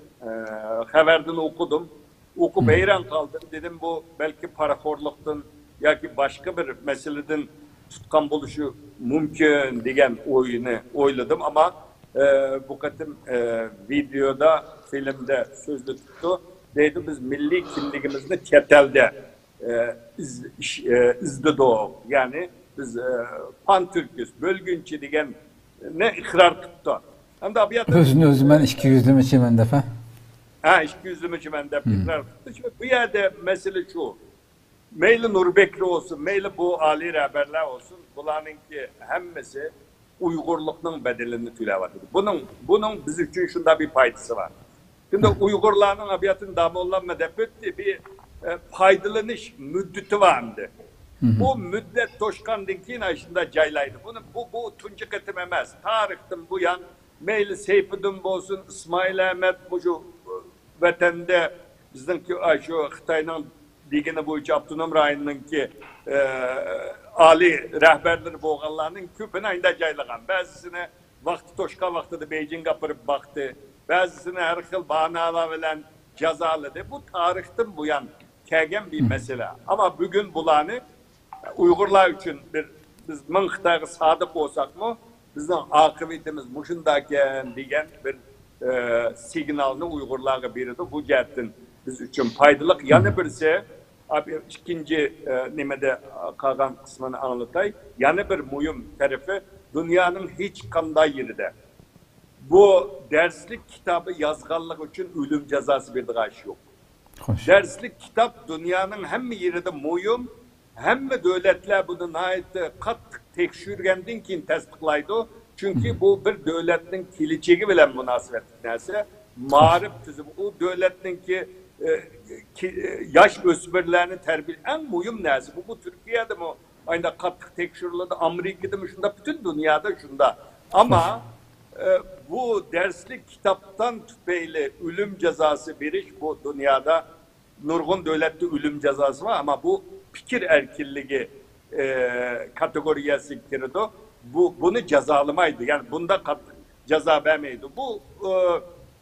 Haberden okudum. Okup heyran kaldım. Dedim bu belki paraxorluqdan yoki başka bir meseleden tutkan buluşu mümkün degan oyunu oyladım ama bu kadın videoda, filmde sözlü tuttu. Deydi biz milli kimligimizni chet-elde izledik. Yani biz pan-Türküz, bölgünçü degan ne ikrar tuttu. Hem de abiyatı... Özünü ben 200'lü mü çimen defa? Ha, 200'lü mü çimen defa ikrar tuttu. Şimdi bu yerde mesele şu. Meyli Nurbekli olsun, meyli bu Ali rehberler olsun, bunlarınki hemmesi Uygurlukның bedelini tülevadı. Bunun biz için şunda bir faydası var. Şimdi Uygurların abiyatın damollanma depötti bir faydalanış müddeti vardı. Bu müddet toşkandınkin aşında caylaydı. Bu tuncu ketim emez. Tarihten bu yan meyli Seyfudin olsun, İsmail Ahmet bu şu vatanda bizdeki şu Xitayның degeni boyunca Abdunum rayonunki Ali rehberleri boğanlarının köpünü aynı caylagan. Bazısını vakti toşka vaktida Beijing'e apırıp baktı. Bazısını her xil banalar bilen cazaladı. Bu tarihten bu yan kelgen bir mesele. Ama bugün bulanı Uygurlar için biz min Xitayga sadık olsak mı bizden akıbetimiz muşundaken degen bir signalını Uygurlarga berdi. Bu cihetten biz için faydalı. Yani birisi abi ikinci nimede kalgan kısmını anlatay. Yani bir mühim tarafı dünyanın hiç kanday yerinde. Bu derslik kitabı yazganlık için ölüm cezası bir dağış yok. Hoş. Derslik kitap dünyanın hem yerinde mühim hem devletler bunu nait kat tekşürgendin ki tasdiklaydı. Çünkü bu bir devletin kiliçegi bilen münasebet neyse marif tüzüm. O devletin ki yaş ösbirlerini terbiye en mühim neyse. Bu Türkiye'de mi? Aynı katlık tekşürlüğü Amerika'da mı? Şunda bütün dünyada şunda. Ama bu derslik kitaptan tüpeyle ölüm cezası veriş bu dünyada nurgun devlette ölüm cezası var ama bu fikir erkilliği kategoriyası girdi. Bunu cezalamaydı. Yani bunda ceza vermeydi. Bu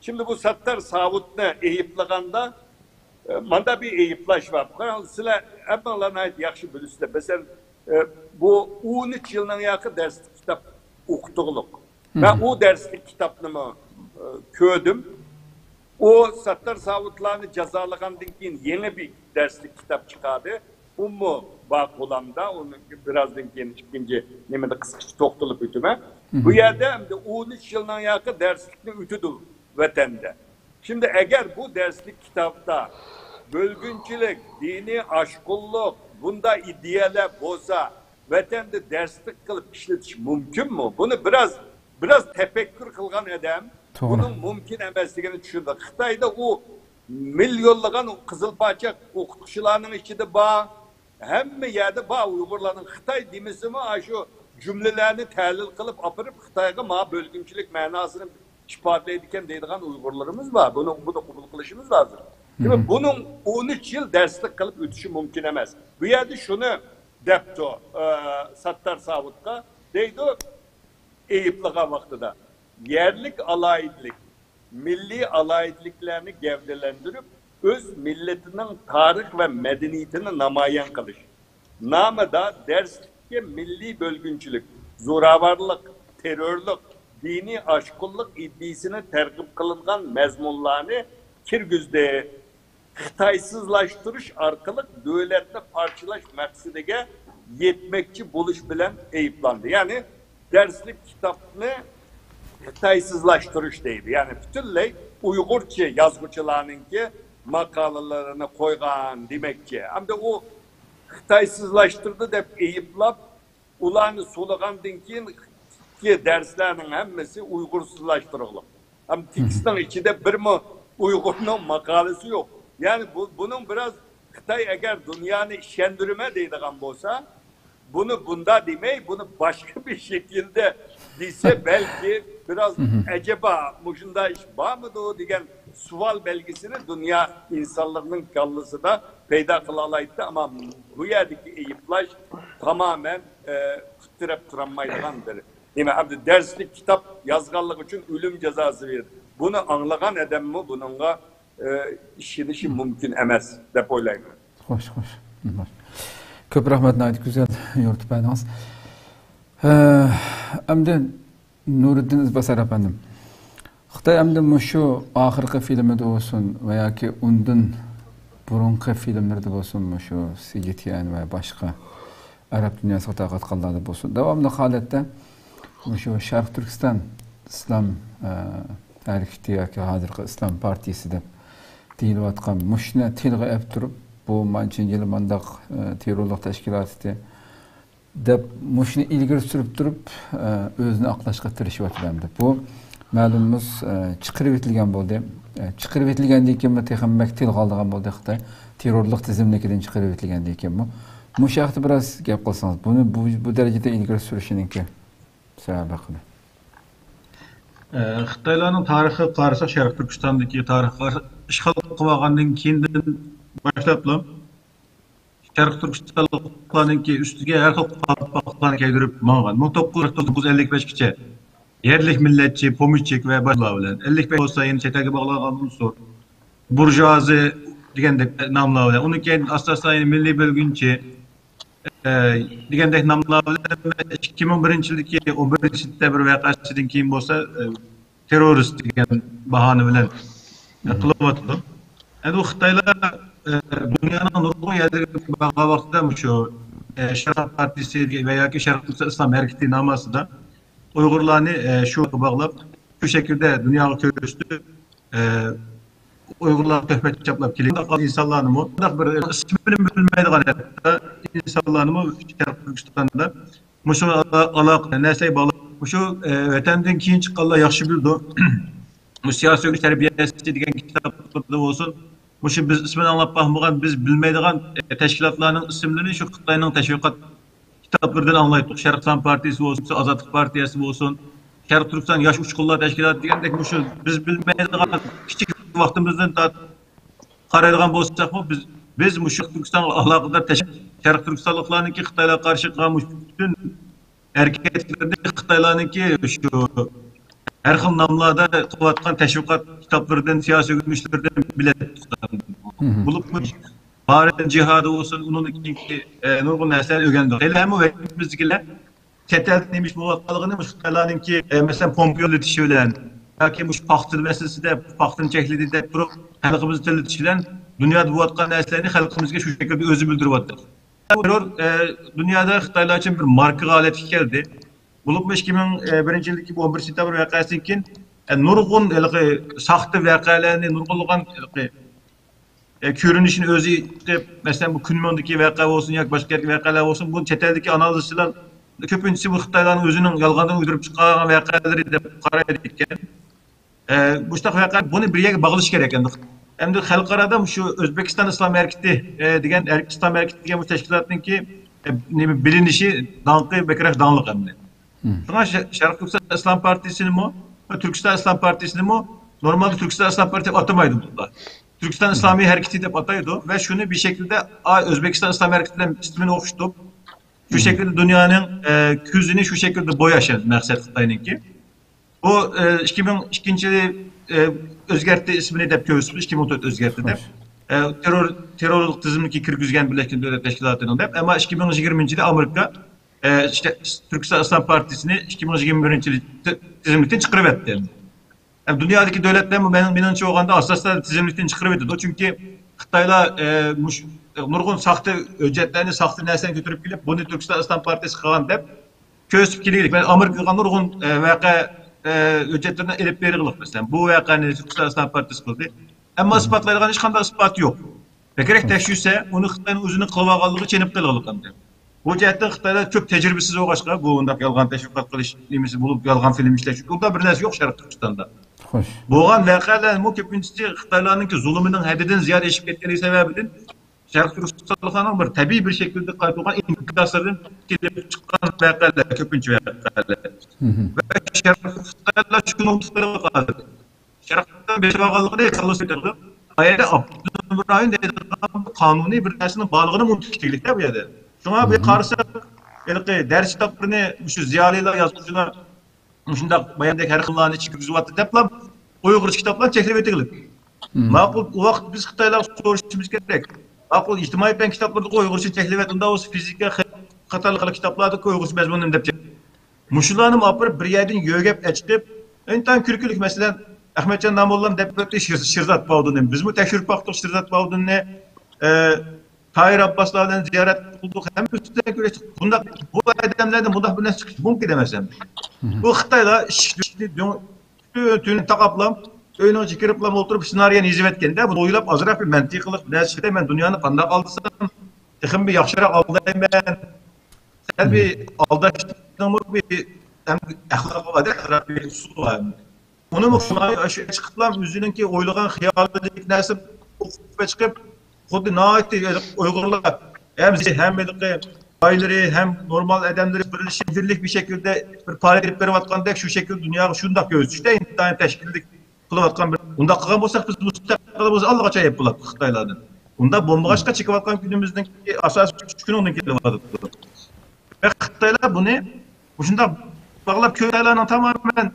şimdi bu Sattar Savut'ne eyiplaganda manda bir eyiplaş var. Sizler hepinlerine ait yakşı bölüsüyle. Mesela bu 13 yıldan yakın derslik kitap okuduğuluk. Ben o derslik kitabını köydüm. O Sattar Savutlarını cezalagandan keyin yeni bir derslik kitap çıkardı. Ummu bak olamda, onu birazdan keyin ikinci nemede kıskıcı toktulup ütüme. Bu yerde hem de 13 yıldan yakın derslikini ütüdü vatanda. Şimdi eğer bu derslik kitapta bölgünçülük, dini aşkulluk, bunda ideale boza, vatanda derslik kılıp işletiş mümkün mü? Bunu biraz tefekkür kılgan adam, bunun mümkün emesliğini düşündü. Xitayda o milyonlagan Kızılpaçak okutuşlarının içinde bağ, hem yerde bağ Uygurların Xitay demesi mi şu cümlelerini tahlil kılıp apırıp Xitayga ma bölgünçülük manasını ifade ediken deydiğen Uygurlarımız var. Bunu kabul kılışımız lazım. Şimdi bunun 13 yıl derslik kalıp ötüşü mümkün emez. Bu yerde şunu depti Sattar Savut'ka deydi Eyüplüğa vaktida. Yerlik alayidlik, milli alayidliklerini gevdelendirip öz milletinin tarih ve medeniyetini namayan kılış. Namıda derslikte milli bölgünçülük, zoravarlık, terörlük, dini aşkulluk iddiasını terkip kılıngan mezmunlarını kirgüzde Xitaysızlaştırış arkalık devletini parçalaş maksidine yetmekçi buluş bilen eyiplandı. Yani derslik kitapını Xitaysızlaştırış deydi. Yani bütünley Uygurca yazgıçılarınki makalalarını koygan demekçi. Hem de o Xitaysızlaştırdı dep eyiplap ulanı soluğandın ki derslerinin hemmesi Uygursuzlaştırılır. Hem tikisinin içinde bir mi Uygur'un makalesi yok. Yani bunun biraz Xitay eğer dünyanı işendirme deydiğen olsa bunu bunda demey, bunu başka bir şekilde dese belki biraz acaba muşunda iş var mıdır o diyen sual belgesini dünya insanlarının kallısı da peyda kılalaydı ama bu yerdeki eyiplaş tamamen tutturap duranmaydıgandır. Yine hem derslik kitap yazganlık için ölüm cezası verir. Bunu anlayan adam mı bununla işi mümkün emez dep oylayım. Hoş. Köp rahmet Naydik güzel yoritip ediniz. Endi Nuriddin İzbasar efendim. Xitay endi şu ahirki filmde olsun veya ki undan burunki filmlerde olsun şu CGTN ve başka Arap dünyası taqat qallarda olsun. Davamlı halatda şu Şarq Türkistan İslam hareketi yoki hozirgi İslam partiyasi deb deyilayotgan mushuni tilga olib turib bu mancha yil mandaq terrorlik tashkiloti deb mushuni ilgari surib turib o'zini oqlashga tirishyapti. Bu ma'lumimiz chiqarib etilgan bo'ldi. Chiqarib etilgandan keyin texnik til qoldigan bo'ldi Xitoy terrorlik tizimligidan chiqarib etilgandan keyin bu haqda biroz gap qilsangiz, buni bu darajada ilgari surishiningki sababi haqida. Xitoylarning tarixi qarasak, Sharq Turkistondagi tarixi ishg'ol qilgandan keyin boshlab Sharq Turkistonliklarningki ustiga har xil qalpoqlarni keltirib mang'an. 1955gacha yerlik millatchi, pomishchik va boshqalar bilan 55 bo'lsa yana chet elga bog'langan unsur burjuazi degandek nomlar bilan, undan keyin asosan milliy bo'lgunchi degandek nomlar bilan 2001-yildagi 11-sentabr voqeasidan keyin bo'lsa terrorist degan bahona bilan qilyapti. Endi u Xitoylar dunyoning nurg'un yerlariga borgan vaqtida shu Sharq partiyasi va yoki Sharq Turkiston islom harakati nomida Uyg'urlarni shu bog'lab, shu shaklda dunyoga ko'rsatdi. Uyg'urlar töhmet chaplab kelgan insonlarni bunday bir ismini bilmaydigan insonlarni Sharq Turkistonda mushu aloqa narsaga bog'lab, mushu vatandan keyin chiqqanlar yaxshi bildi. Bu siyosiy tarbiyasi degan kitoblarda bo'lsin, mushu biz ismini anglab baxmagan, biz bilmaydigan tashkilotlarning ismlarini shu Xitoyning tashviqot kitaplardan anlaydık. Sharq Turkiston partiyasi bo'lsin, Ozodlik partiyasi bo'lsin, Sharq Turkiston yosh uchqunlar tashkiloti degandek mushu biz bilmaydigan kichik vaqtimizdan qaraydigan bo'lsak, biz mushu Turkiston aloqador Sharq Turkistonliklarniki Xitoylarga qarshi qilgan bütün hareketlarni Xitoylarniki shu har xil nomlarda qilayotgan tashviqot kitoblaridan, siyosiy yurishlardan biladi. Bo'lib Barin cihadı olsun, onun ikinci nurgun nesler öğrendik. Hele hem o bizgiler çetel demiş bu vakalığını Xitoylarning ki mesela Pompeo iletişilen, belki bu paxtır meselesi de paxtın çeklidi de durup halkımızı iletişilen dünyada bu vatkan neslerini halkımızga şu şekilde özü bildiriyaptır. Terör dünyada Xitoylar için bir marka aleti geldi. Bulup 2001-yildagi bu 11-sentabr voqeasidan keyin nurgun saxta voqealarni nurg'unlagan görünüşün özü mesela bu Kunmondaki vaka olsun ya başka vakalar olsun bu çeteldeki analizçiler köpüncüsü bu Xitoyların özünün yalgandan uydurup çıkan vakaları da qaraydikken bu işte vaka bunu bir yerге bağlaş gerek endi. Hem de xalqarada şu Özbekistan İslam Hareketi degan İslam Hareketi degan bu teşkilatınki bilinişi danqı bekref danlıq emdi. Şuna Şarq Türkistan İslam Partisi'ni mi, Türkistan İslam Partisi'ni mi normalde Türkistan İslam Partisi atamaydı burada. Türkistan İslami Hareketi de bataydı ve şunu bir şekilde Özbekistan İslam Hareketi'nden ismini okuştup şu şekilde dünyanın küzünü şu şekilde boyaşan məqsəd Xitay'ınki. O 2002 yılı özgertti ismini de köysüz 2014 özgertti de terörlük tizimliği kirgizgen Birleşmiş Devletler Teşkilatı'nın da ama 2020 yılı Amerika işte Türkistan İslam Partisi'ni 2021 yılı tizimlikten çıkarıp etti. Yani dünyadaki devletler benim çoğunda asaslar tizimlikten çıkarıp etti. Çünkü Xitaylar nurgun sahtı öcetlerini, sahtı neslerini götürüp gelip bunu Türkistan İslam Partisi kılan deyip köysüp gelirdik. Ben Amerika'da nurgun vaka öcetlerine elip verirlik mesela. Bu vakanı Türkistan İslam Partisi kıldı. Ama ispatlayılan hiç kanda ispat yok. Bekerek teşhisse onu Xitay'ın özünün kılvağallığı çenip kılığılık. Bu cihetten Xitaylar çok tecrübesiz o başka. Bu ondaki yalgan teşvikat kılış imisi bulup yalgan film işleşik. Onda bir nesi yok Şarkı Türkistan'da. Boğan vakalar bu köpüncüsü Xitaylar'ın ki zulümünün haddinden ziyade eşlik ettiğini sebebidin Şarkı Türkistan'ın bir tabii bir şekilde kaybolgan inkıdaslardan gelip çıkan vakalar, köpüncü vakalar. Ve Şarkı Türkistan'la şunu unuttukları vakalar. Şarkı Türkistan'ın beş vakallığı değil, salı söyledi. Ayette Abdülhamid kanuni bir nesinin bağlılığını unuttukları bu yerde. Şuna bir karşı ders kitaplarını şu ziyaliler yazmışlar Şundaq bayandaki her xillarni ichki kirgizyapti deblam Uyg'urcha kitoblar cheklab etilib. Ma'qul vaqt biz Xitoylar so'rashimiz kerak. Ma'qul ijtimoiy fan kitoblarda Uyg'urcha cheklab etildi, o'zi fizika qatorli kitoblarda Uyg'urcha mazmunini deb. Muşularni apırıp bir yerden yögep çıkıp entan kürkülük mesela Ahmetcan Namollam dep ötü Şirzat Bağdu'nun biz mi tekşürüp baktık Şirzat Bağdu'nun Tahir Abbaslardan ziyaret bulduk hem üstüne güreştik. Bu adamlardan bunda bir çıkış mümkün demesem. Bu Xitayda tüm takaplam öyle çıkırıplam oturup senaryen izlemetken de bu oylap azraf bir mantıklık nesli ben dünyanın kanda kaldısam tekim bir yakşarak aldayım ben sen bir aldaştığımı bir ahlakı var bir usul var. Onu mu şuna çıkıplam yüzünün ki oylagan hiyallık nesli okup çıkıp Xuddi naiti Uygurlar hem belki bayları hem normal adamları birleşik bir şekilde bir faaliyet edip beripatqandek şu şekilde dünya şundaq gözüküşte intihar teşkillik kılıvatqan bir unda qılgan bolsak biz mustaqilimiz allaqaça yap bulat Xitaylardan. Unda bombagaçqa çıkıvatqan günümüzdeki asas gün onun kelyapti. Ve Xitaylar bunu şundaq bağlap köylerle tamamen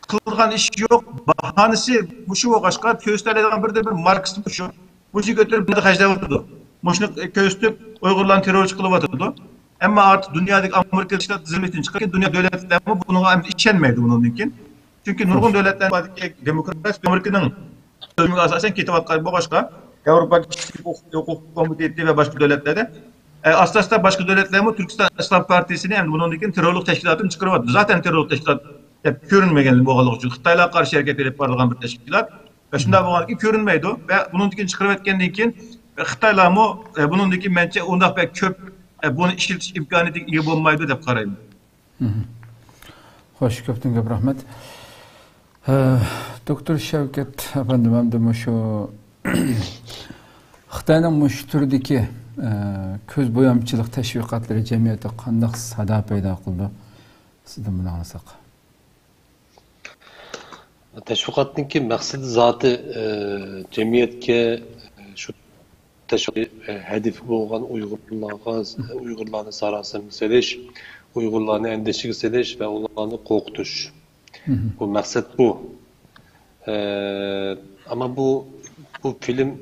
kılgan iş yok. Bahanesi bu şu başka köyslerden bir Marksist şu. Bu işi götürüp bir hacdavatdı. Muşnu köystüp Uygurların terörist kılıp atırdı. Ama artık dünyadaki Amerika Ştat zirvesine çıkarken dünya devletleri buna işenmeydi bunun için. Çünkü nurgun devletler demokrasi Amerika'nın sözümü asasen kitaplar bu başka. Avrupa Hukuk Komitesi ve başka devletlerde asla başka devletler mi Türkistan İslam Partisi'ni hem bunun için terörlük teşkilatını çıkarmadı. Zaten terörlük teşkilat hep görünmegen bu galık için Xitaylar karşı hareket edip barılgan bir teşkilat. Ve şunda bu galık görünmeydi ve bunun için çıkarıp etkenden için Xitaylar mı bunun için bence onda pek köp bunu işletiş imkanı iyi bulmaydı dep qarayım. Hoş köptün köp rahmet. Doktor Şevket efendim hem de şu Xitayning şu türdeki köz boyamçılık teşvikatları cemiyete qandaq sada payda qildi? Sizden bunu anlasak. Teşvikatniki maksidi zatı cemiyetke şu teşvik hedefi bolgan Uygurlarni sarasını seliş, Uygurlarni endeşigi seliş ve onlarni qo'rqitish. Bu maksat bu. Ama bu film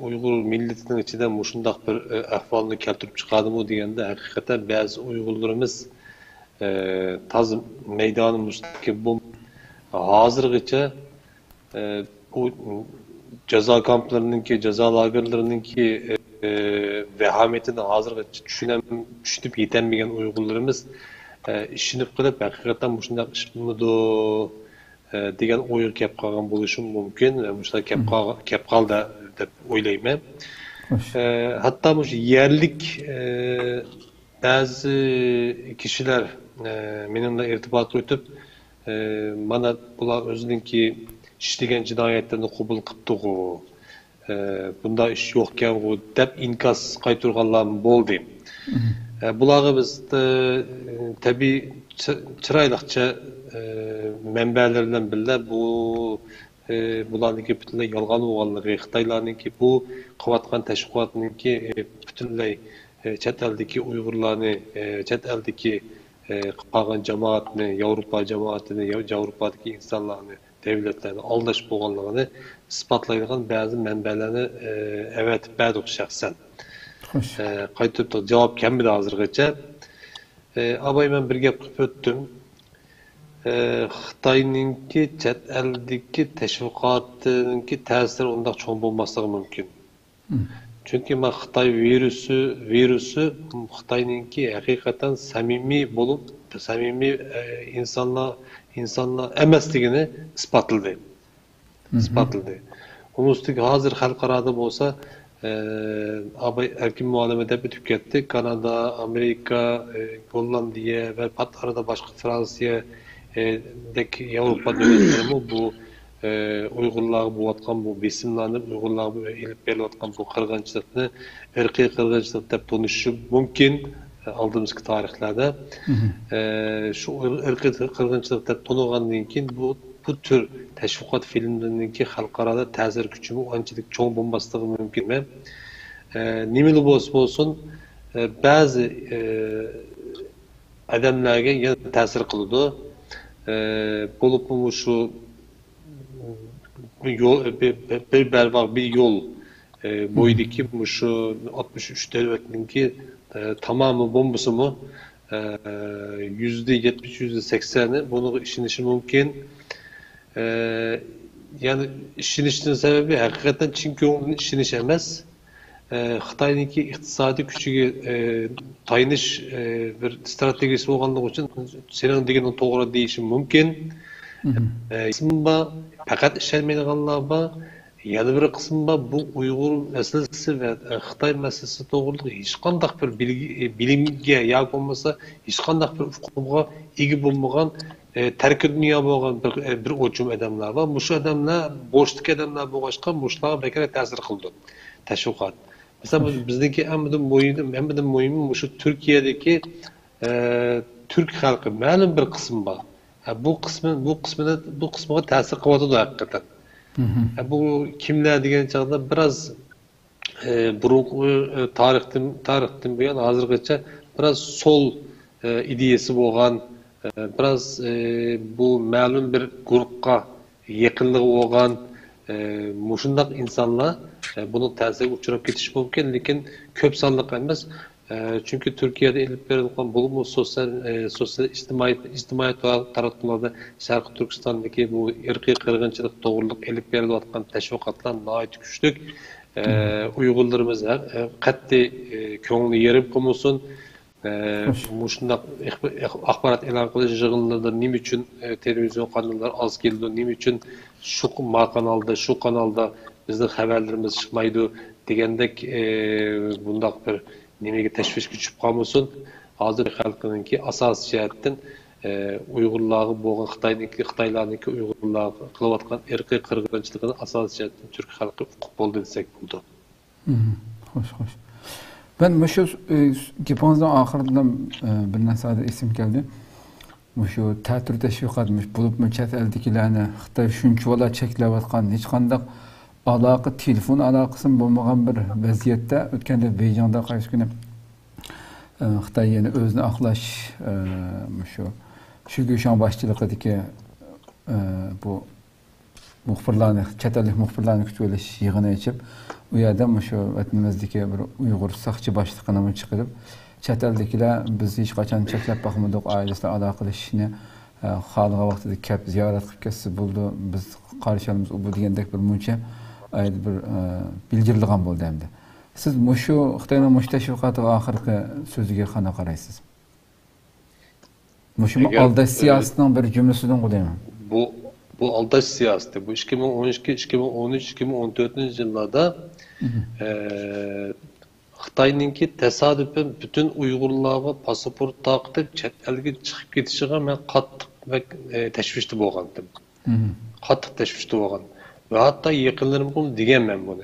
Uygur milletinin içinde muşundaq bir ahvalını keltirip çıkardı degende hakikaten bazı Uygurlarımız taz meydanı müstakil bu hazırgıça bu ceza kamplarınınki, ceza lagerlarınınki vehametini hazırgıça düşünüp yetenmeyen Uygurlarımız işinip kılıp hakikaten bu şundaq iş bulmadı degan o'y kelib qolgan bo'lishi mumkin. Mushlar kelib qoldi deb o'ylayman. Hatta bu yerlik ba'zi kishilar menimle irtibot o'tib mana bular o'zininki ishlagan jinoyatlarni qabul qilibdi-ku, bunda ish yo'q-ku deb inkos qaytarganlar bo'ldi. Bularga biz tabii chiroyliqcha manbalaridan birga bularniki butunlay yolg'on bo'lganligi, Xitoylarniki bu qilayotgan tashviqotniki butunlay chet eldagi Uyg'urlarni, chet eldagi qolgan jamoatni, Yevropa jamoatini, Yevropadagi insonlarni, devletlarni aldash bo'lganligini isbotlaydigan ba'zi manbalarni avatib berdik shaxsan. Qaytib javob kelmadi hozirgacha. Abay men bir gap qilib o'tdim. Xitoyninki chet eldagi tashviqotninki ta'siri undaq cho'ng bo'lmasligi mumkin. Chunki men Xitoy virusi Xitoyninki haqiqatan samimiy bo'lib, samimiy insonlar emasligini isbotladi. Onun üstüne hazır xalqarada bo'lsa erkin muhalemede bitip gitti. Kanada, Amerika, Hollandiya ve pat arada başka Fransiya deki Avrupa devletleri bu Uygurlar bu atkan bu besimlanıp Uygurlar bu elip beriyotgan bu kırgınçılıkni ırkıy kırgınçılık dep tanışı mümkün aldığımız tarihlerde. Şu ırkıy kırgınçılık dep tanıgandan keyin bu tür teşviqat filmlerindeki xalqarada ta'sir kuchi anchalik cho'ng bo'lmasligi mumkin. Nimeli bo'lsa bo'lsin ba'zi adamlarga yana ta'sir qiladi. Bo'libmi shu yo'l bir barvaq bir yo'l bo'yidagi shu 63 davlatninki tamamı bombasımı %70-%80'i bunu işinişi mümkün. Yani işinişinin sebebi hakikaten Çin köğünün işiniş emez. Xitay'daki iktisadi küçüğü tayiniş bir stratejisi olganlığı için senin degenin doğru değişim mümkün. Kısımda fakat işlenmeydiğinler var. Yani bir kısımda bu Uygur meselesi ve Xitay meselesi doğruluğu hiç kandak bir bilimge ya olmasa hiç kandak bir ufkuğa ilgi bulmayan terk dünya boğan bir uçum adamlar var. Muşu adamlar boşluk adamlar boğaşkan muşlara bekara tesir kıldı. Teşvikat. Mesela bizdeki en mühim şu Türkiye'deki Türk halkı malum bir kısım var. Bu kısmına tesir kıvadı da hakikaten. Bu kimler diyen çağda biraz burunqu tarixten bu yan hazırgacha biraz sol ideyasi bo'lgan biraz bu ma'lum bir guruhga yaqinligi bo'lgan mushundaq insonlar bunun ta'siriga uchrab ketishi mumkin, lekin ko'p sonliq emas. Çünkü Türkiye'de elip verilgan bu sosyal ijtimoiy taratqularda Sharqi Turkistondagi bu irqiy qirg'inchilik to'g'riliq elip verilayotgan tashviqotlar nihoyat kuchli. Uyg'urlarimiz qat'iy ko'ngli yerim qilmasin. Mushundaq axborot e'lon qilish yig'inlarida nima uchun televizyon kanallar az keldi, nima uchun shu kanalda bizning xabarlarimiz chiqmaydi degandek bundaq bir nimaga tashvish kuchib qolmasin. Hozir xalqiningki asosiy jihatdan Uyg'urlarga bo'lgan Xitoylarniki Uyg'urlarga qilayotgan irqiy qirg'inchilikni asosiy jihatdan Turk xalqi uquq bo'ldi desak bo'ldi. Xo'sh. Ben şu gapingizdan oxiridan bir narsada esim keldi. Şu ta'til tashviqotmish bo'libmi chet eldagilarni Xitoy shunchalar cheklayotgan hech qanday aloqa, telefon aloqasi bo'lmagan bir vaziyatda o'tganda Beijingda qaysi kuni Xitoy yana o'zini oqlash shu Gushan boshchiligidagi bu muxbirlarni, chet ellik muxbirlarni kutib olish yig'ini ochib, u yerda shu vatnimizdagi bir Uyg'ur soqchi boshlig'ini chiqarib, chet eldagilar biz hech qachon cheklab boqmadik, oilasida aloqa qilishni xohlagan vaqtida kelib ziyorat qilib ketsa bo'ldi, biz qarshi olamiz u degandek bir muncha bir bildirilgan bo'ldi endi. Siz shu Xitoyning tashviqoti oxirgi so'ziga qana qaraysiz? Shu aldash siyosatining bir jumlasidan qo'yayman. Bu aldash siyosati. Bu 2012, 2013, 2014 yıllarda Xitoyninki tesadüfen bütün Uyg'urlarga pasaport taqib chet elga chiqib ketishiga men qattiq tashvishda bo'lgandim. Qattiq tashvishda bo'lgan. Ve hatta yakınlarım bunu diyemem bunu.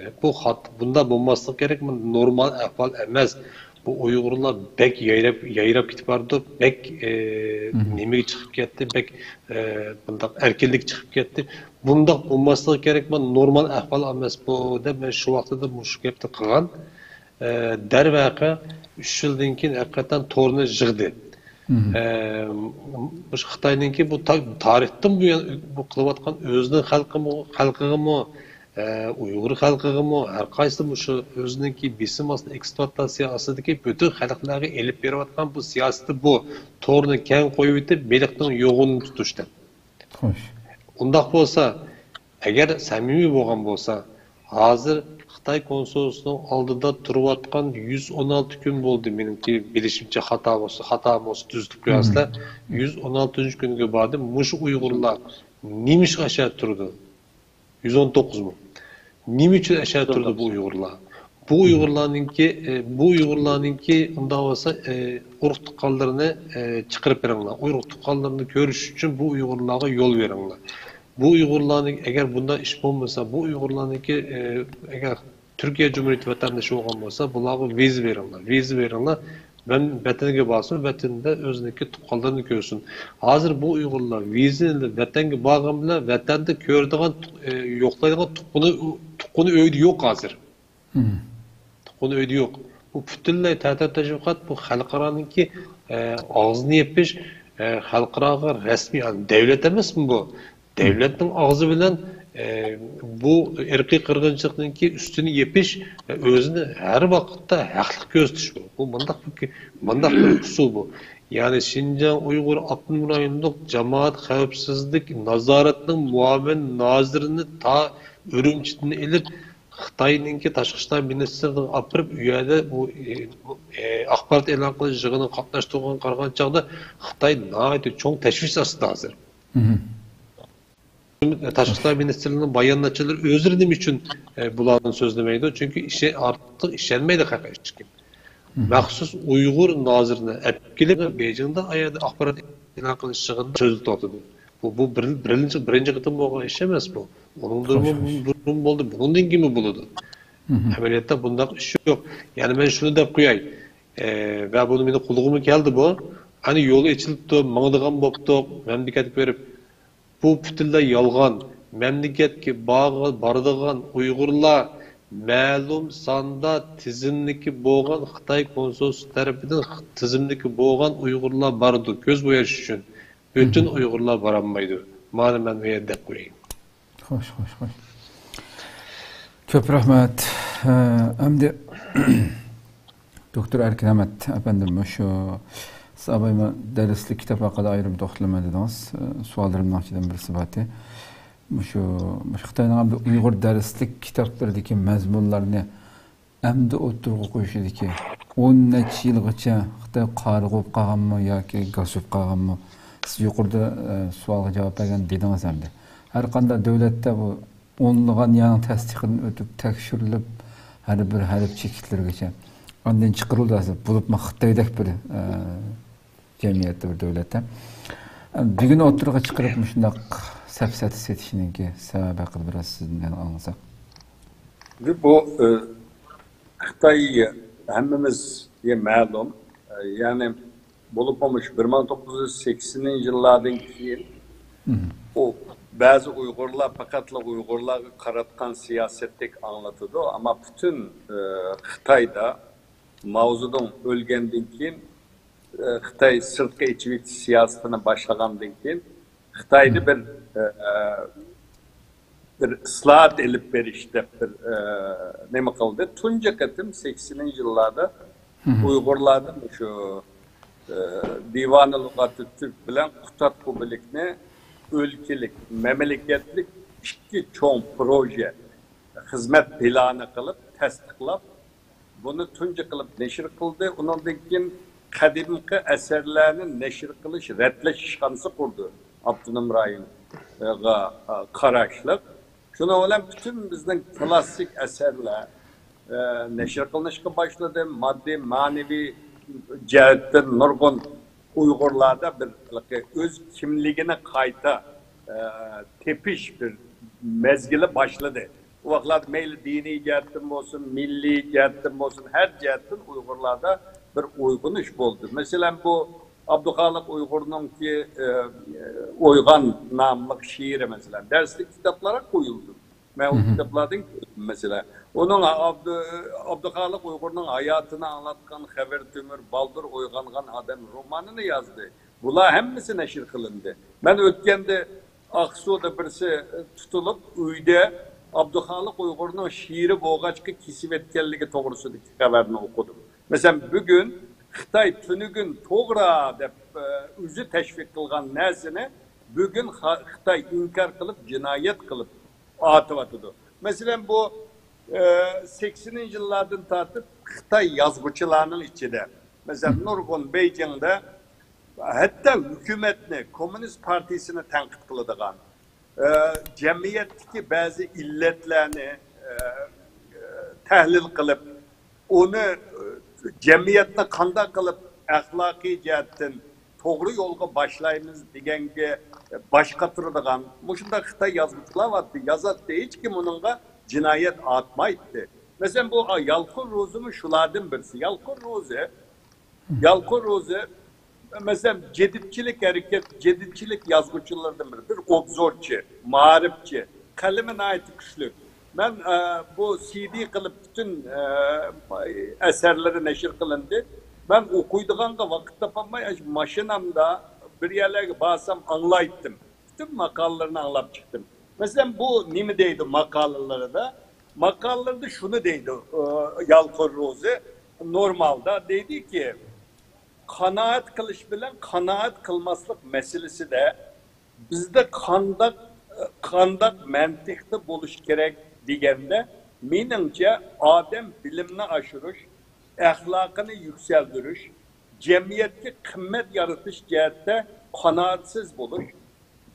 Bunda bulmaslık gerek mi? Normal ahval emez. Bu Uygurlar bek yayrap gitip vardı. Bek nemi çıkıp gitti. Bek bunda erkeklik çıkıp gitti. Bunda bulmaslık gerek mi? Normal ahval emez. Bu da ben şu vakti de muşuk yaptı kılan. Dervaka 3 yıldan keyin hakikaten torunu jığdı. Xitoyninki bu tarixdan bu qilayotgan o'zining xalqigimi Uyg'ur xalqigimi har qaysi shu o'zininki besim ostida eksploatatsiya ostidagi butun xalqlarga elib berayotgan bu siyosati bu to'g'rini keng qo'yib o'tib beliqning yo'g'ini tutishdi. Xo'sh. Undaq bo'lsa, agar samimiy bo'lgan bo'lsa, hozir Xitoy konsolosluğunun aldığında turvatkan 116 gün oldu benimki bilişimçe hata olsa düzlük kıyasla 116. günü badım muş Uygurlar nimiş aşağı turdu 119 mu? Nimiş aşağı turdu bu Uygurlar? Bu Uygurlarınki onda olsa uruk tukallarını çıkarıp verenler. Uruk tukallarını görüş için bu Uygurlara yol verenler. Bu Uygurların eğer bunda iş olmasa bu Uygurlarınki eğer Türkiye Cumhuriyeti vatandaşı olan olsa bunlara vize verirler. Vize verirler. Ben vatanga basın, vatanda özündeki tukallarını görsün. Hazır bu Uygurlar vizeyle vatanga bağım bilen vatanda gördüğün yoklaydığı tukkunu öydü yok hazır. Tukkunu öydü yok. bu bütünlüğü ta'til teşvikat bu halkaranınki ağzını yepiş halkaraga resmi yani devlet emas mı bu? Devletin ağzı bilen bu irqiy qirg'inchilikninki üstünü yepish o'zini har vaqtda haqli ko'z tutish bu mundaq bir usul bu. Yani Şinjan Uygur Abdunum rayonluq jamoat xavfsizlik nazoratining muavin nozirini ta Ürümchidan elib Xitoyninki tashqi ishlar ministrligiga olib kirib u yerda bu axborot e'lon qilish yig'inida qatnashtirgan qaragan chog'da Xitoy nihoyatda cho'ng tashvish ostida hozir. Tashqi ishlar ministrligining bayonotchilari o'zlari nima uchun bularni so'zlamaydi? Chunki ortiq ishonmaydi hech kim. Maxsus Uyg'ur nozirini olib kelib Beijingda ayada axborot e'lon qilish yig'inida so'z tortdi. Bu birinchi qitim bo'lgan ish emas bu. Bundan burun bo'ldi. Bundan keyin bo'ladi. Amaliyotda bunday ish yo'q. Ya'ni men shuni deb qo'yay. Va buni meni qulog'imga keldi bu. Hani yo'li ochilibdi, mangdigan bo'pti, mamlakatga berib bu butunlay yolg'on. Mamlakatga boradigan Uyg'urlar ma'lum sonda tizimniki bo'lgan Xitoy konsuliyati tarafidan tizimniki bo'lgan Uyg'urlar bordi. Ko'z bo'yash uchun. Bütün Uyg'urlar boramaydı. Mana men bu yerda qo'yayım. Xo'sh. Ko'p rahmat. Endi Doktor Erkin Ahmet efendim şu sabayma derslik kitap haqida ayrim to'xtalma dedingiz. Savollarimdan birisi bati. Şu Xitoyning Uyg'ur derslik kitaplardagi mazmunlarni endi o'tirg'i qo'yishidagi 10 necha yilgacha Xitoy qari bo'lib qolganmi yoki g'asib qolganmi? Siz yuqorida savolga javob bergan dedingiz endi. Har qanday davlatda bu o'nlagan yangi tasdiqdan o'tib tekshirilib har bir harf chekitlargacha ondan chiqariladi. Bo'libmi Xitoydek bir jamiyatda bir davlatda. Bugun o'tirg'i chiqarib shunday safsata setishiningki sababi haqida biroz sizdan anlasak. Bu Xitoy hammamizga ma'lum. Yani bulup olmuş 1980 yıllardan keyin o bazı Uygurlar fakatla Uygurlar karatkan siyasetlik anlatıdı ama bütün Xitay'da Mao Zedong ölgenden keyin Xitay sırtqa içivik siyasetine başlagandan keyin Xitay'da bir ıslahat elip berişte bir neme kaldı. Tunca katım 80 yıllarda Uygurlardan şu Divan-ı Lugat-ı Türk bilen Kutat Kubilik'ne ülkelik, memleketlik iki çoğun proje hizmet planı kılıp, tasdiqlab, bunu tunca kılıp neşir kıldı. Onundan kadimki eserlerinin neşir kılış, retleş işhansı kurdu. Abdunum Rayon'a karşılık. Şuna olan bütün bizden klasik eserler neşir kılınışka başladı. Maddi, manevi cihetten nurgun Uygurlarda bir öz kimliğine kayta tepiş bir mezgili başladı. O vakit meyli dini cihetten olsun, milli cihetten olsun her cihetten Uygurlarda bir uygunuş oldu. Mesela bu Abdülhalik Uygur'un ki Uygan namlık şiiri mesela derslik kitaplara koyuldu. Ben kitaplardan mesela. Onun Abdülhalik Uygur'un hayatını anlatkan Haber Tümür, Baldır Uygangan Adam romanını yazdı. Bunlar hemmisi neşir kılındı. Ben ötkende Aksu'da birisi tutulup uyda Abdülhalik Uygur'un şiiri boğaçkı kisivetkelliği doğrusundaki haberini okudum. Mesela bugün Xitay tünügün toğra dep üzü teşvik kılgan nesini bugün Xitay inkar kılıp cinayet kılıp atıvatıdı. Mesela bu 80. yıllardan tartıp Xitay yazgıçılarının içinde. Mesela Nurgun Beijing'de hatta hükümetini, Komünist Partisini tenkit kılıdığan, cemiyetteki bazı illetlerini tahlil kılıp, onu cemiyetine kanda kılıp ahlaki cihetten doğru yolga başlayımız degenge başkatırdıgan, bu şunda Xitay yazgıçılar vardı, yazatdı, hiç kim onunla cinayet atmaydı. Mesela bu Yalqur Rozu'nun şulardan birisi. Yalqur Rozu mesela cedidçilik hareket, cedidçilik yazgıçılardan biri. Bir obzorçu, marifçi, kaleme ait güçlü. Ben bu CD kılıp bütün eserleri neşir kılındı. Ben okuyduğumda vakit tapamay maşinamda bir yerlere basam anlayttım. Bütün makallarını anlap çıktım. Mesela bu nimi deydi makalaları da? Makalalarda şunu deydi Yalkor Roze. Normalde dedi ki kanaat kılış bilen kanaat kılmaslık meselesi de bizde kandak mentikte buluş gerek degende menimce adem bilimini aşırış, ahlakını yükseltiriş, cemiyetki kıymet yaratış cihette kanaatsiz buluş,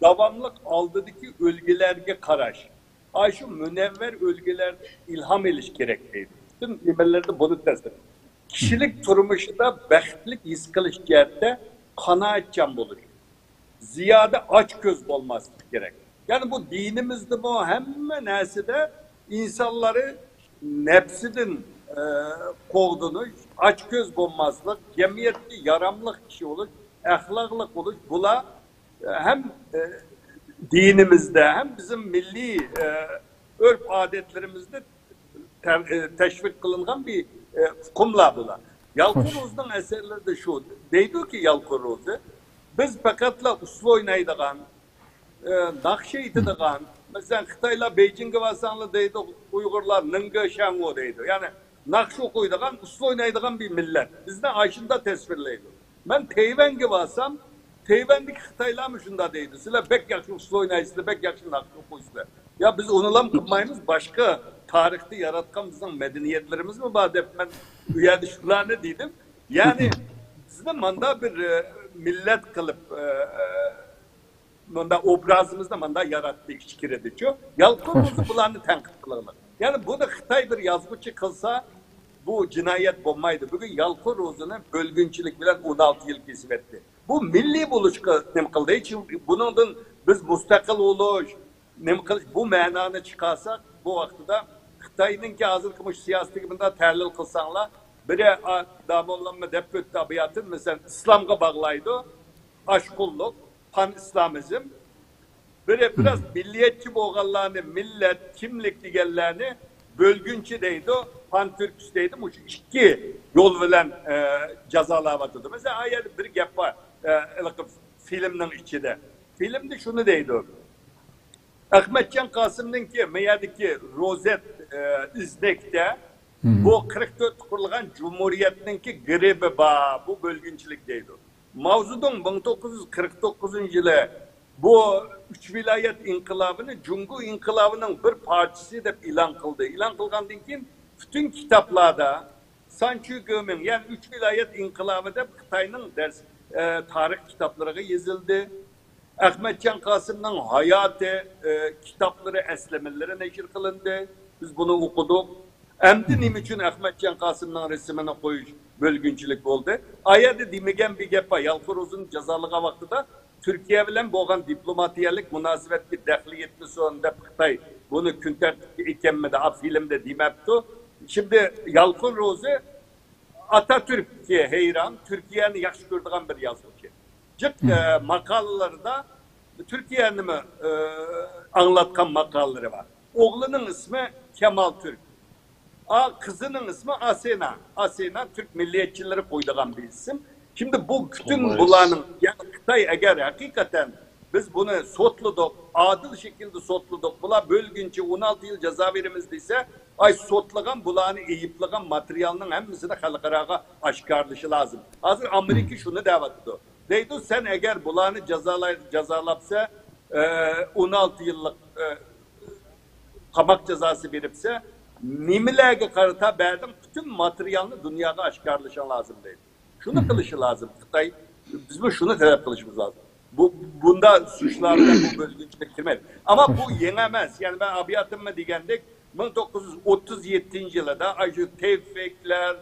davamlık aldıdaki ölgelerge karaş. Şu münevver ölgelerde ilham eliş gerekliydi. Bütün limelerde bunu tezdir. Kişilik turmuşu da bəxtlik his kılış cihette kanaatcan buluş. Ziyade aç göz olması gerek. Yani bu dinimizde bu hemen neside insanları nefsidin kovduğunu, aç göz olmazlık, cemiyetli yaramlık kişi olur, ahlaklık olur. Bula hem dinimizde hem bizim milli örf adetlerimizde teşvik kılınan bir kumla bula. Yalkor Roz'dan eserleri de şu. Deydi ki Yalkor Roz'u, biz fakatla uslu oynaydıgan, nakşe itidigan, mesela Xitayla Beijing'e vasanlı deydi, Uygurlar Nıngı Şango deydi. Yani nakşe okuyduğun, uslu oynaydıgan bir millet. Bizde aşında tesvirleydi. Ben Teyven'e vasam, Teyven'deki Xitayla mı şunda deydi. Sile bek yakşı uslu oynayısıyla, bek yakşı nakşe okuyusuyla. Ya biz onulam kılmayınız başka tarihte yaratkan bizim medeniyetlerimiz mi var deyip ben üyede şularını dedim. Yani bizde manda bir millet kılıp manda obrazımızda manda yarattık şikir edici. Yalkor Roz'u bulanı tenkit kılırlar. Yani bu da Xitay bir yazgıcı kılsa bu cinayet olmaydı. Bugün Yalkor Roz'unu bölgünçülük bilen 16 yıl kesip etti. Bu milli buluşka nem kıldığı için bunun biz müstakil oluş, bu mənanı çıkarsak bu vaxtda Xitay'nın ki hazır kılmış siyaseti gibi terlil kılsanlar biri damoğlanma depöt tabiatın mesela İslam'a bağlaydı aşkulluk, pan-İslamizm biri biraz milliyetçi boğallarını, millet, kimlik digerlerini bölgünçü deydi, pan-Türküs deydi. Bu iki yol veren cezalar vardı. Mesela ayet bir gap var filminin içinde. Filmde şunu deydi. Ahmetcan Kasım'ın ki meyadaki rozet izdekte bu 44 kurulgan Cumhuriyet'in ki gribi ba bu bölgünçülük deydi. Mavzudun 1949 yılı bu üç vilayet inkılabını Cungu inkılabının bir parçası da ilan kıldı. İlan kılgandan keyin bütün kitaplarda Sançu Gömün yani üç vilayet inkılabı da Xitay'nın ders tarih kitapları yazıldı. Ahmetcan Kasım'ın hayatı kitapları, eslemeleri neşir kılındı. Biz bunu okuduk. Emdi için Ahmetcan Kasım'ın resimini koyuş bölgünçülük oldu. Ayada demegen bir gepa Yalkor Roz'un cezalığa vaxtıda Türkiye bilen boğan diplomatiyelik münasebetli dahli etme sonunda Xitay bunu künter ikemmede filmde demepti. Şimdi Yalkor Roz'u Atatürk'e heyran, Türkiye'ni yaxşı gördüğün bir yazıcı. Makalalarda Türkiye'ni mi anlatkan makalaları var. Oğlunun ismi Kemal Türk. Kızının ismi Asena. Asena Türk milliyetçileri koyduğun bir isim. Şimdi bu bütün bulanın yani Xitay eğer hakikaten biz bunu sotluduk, adil şekilde sotluduk, bula bölgünce 16 yıl ceza verimizde ay sotlagan bulanı eyiplagan materyalının hemmisini halkarağa aşkarlışı lazım. Hazır Amerika şunu davet ediyor. Deydi sen eğer bulanı cezalapsa 16 yıllık kamak cezası veripse nimilerge karıta verdim bütün materyalını dünyaya aşkarlaşan lazım deydi. Şunu kılışı lazım. Xitay biz şunu talep kılışımız lazım. Bunda suçlarda bu bölgünçülük kirmedi. Ama bu yenemez. Yani ben abiyatımı digendik 1937 yılında Acı Tevfikler,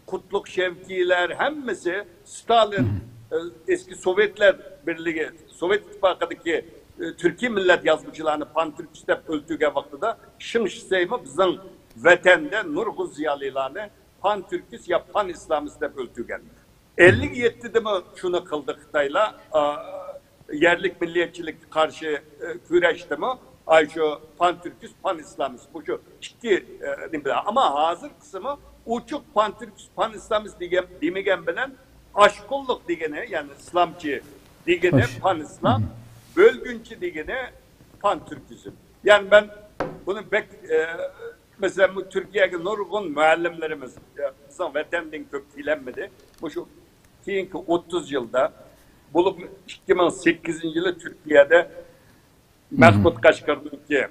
Kutluk Şevkiler hemmisi Stalin eski Sovyetler Birliği, Sovyet İttifakı'ndaki Türkiye millet yazgıcılarını pan-Türkistep öldüğü vaxtıda şınşseymi bizim vatanda nurgu ziyalilarını pan-Türkist ya pan-İslamistep öldüğü. 57'de mi şunu kıldı Xitay'la yerlik milliyetçilik karşı güreşti mi? Ay şu pan-Türküs, pan-İslamist. Bu şu iki ama hazır kısmı uçuk pan-Türküs, pan-İslamist demegen bilen aşkulluk degene yani İslamçı degene pan-İslam, bölgünçü degene pan-Türküsüm. Yani ben bunu mesela bu Türkiye'de nurgun müellimlerimiz bizim vatandan köp dilenmedi. Bu şu keyinki 30 yılda bulup 2008 yılı Türkiye'de Mahmut Kaşgar'daki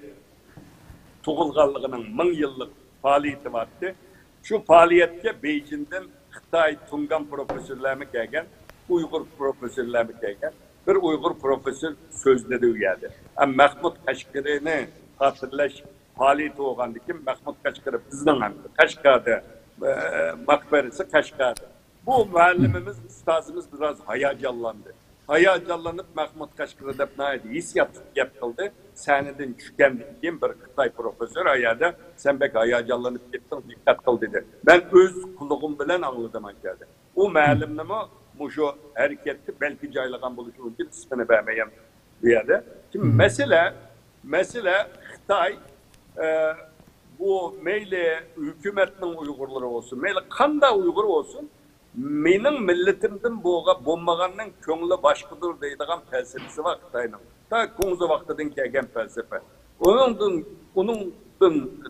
tuğulganlığının 1000 yıllık faaliyeti vardı. Şu faaliyette Beijing'den Xitay Tungan profesörlerine gelgen, Uygur profesörlerine gelgen, bir Uygur profesör sözleri geldi. Ama Mahmut Kaşgar'ını hatırlaş faaliyeti olgandı ki Mahmut Kaşgar bizden hem Kaşgar'da makberisi Kaşgar'da. Bu müellimimiz, ustazımız biraz hayacanlandı. Hayacanlanıp Mahmut Kaşgar'a dep neydi? His yapıldı. Senedin tükendiğim bir Xitay profesör ayada sen bek hayacanlanıp gittin, dikkat kıl dedi. Ben öz kulluğum bilen anladım geldi. O müellimimi bu şu hareketi belki caylagan buluşu için ismini vermeyeyim bir yerde. Şimdi mesele Xitay bu meyle hükümetin Uygurları olsun, meyle kanda Uygur olsun, menin milletimden boğa bombaganın köngülü başkadır deydiğen felsefesi var Xitay'nın. Ta Kongzu vaktidan kelgen felsefe. Onun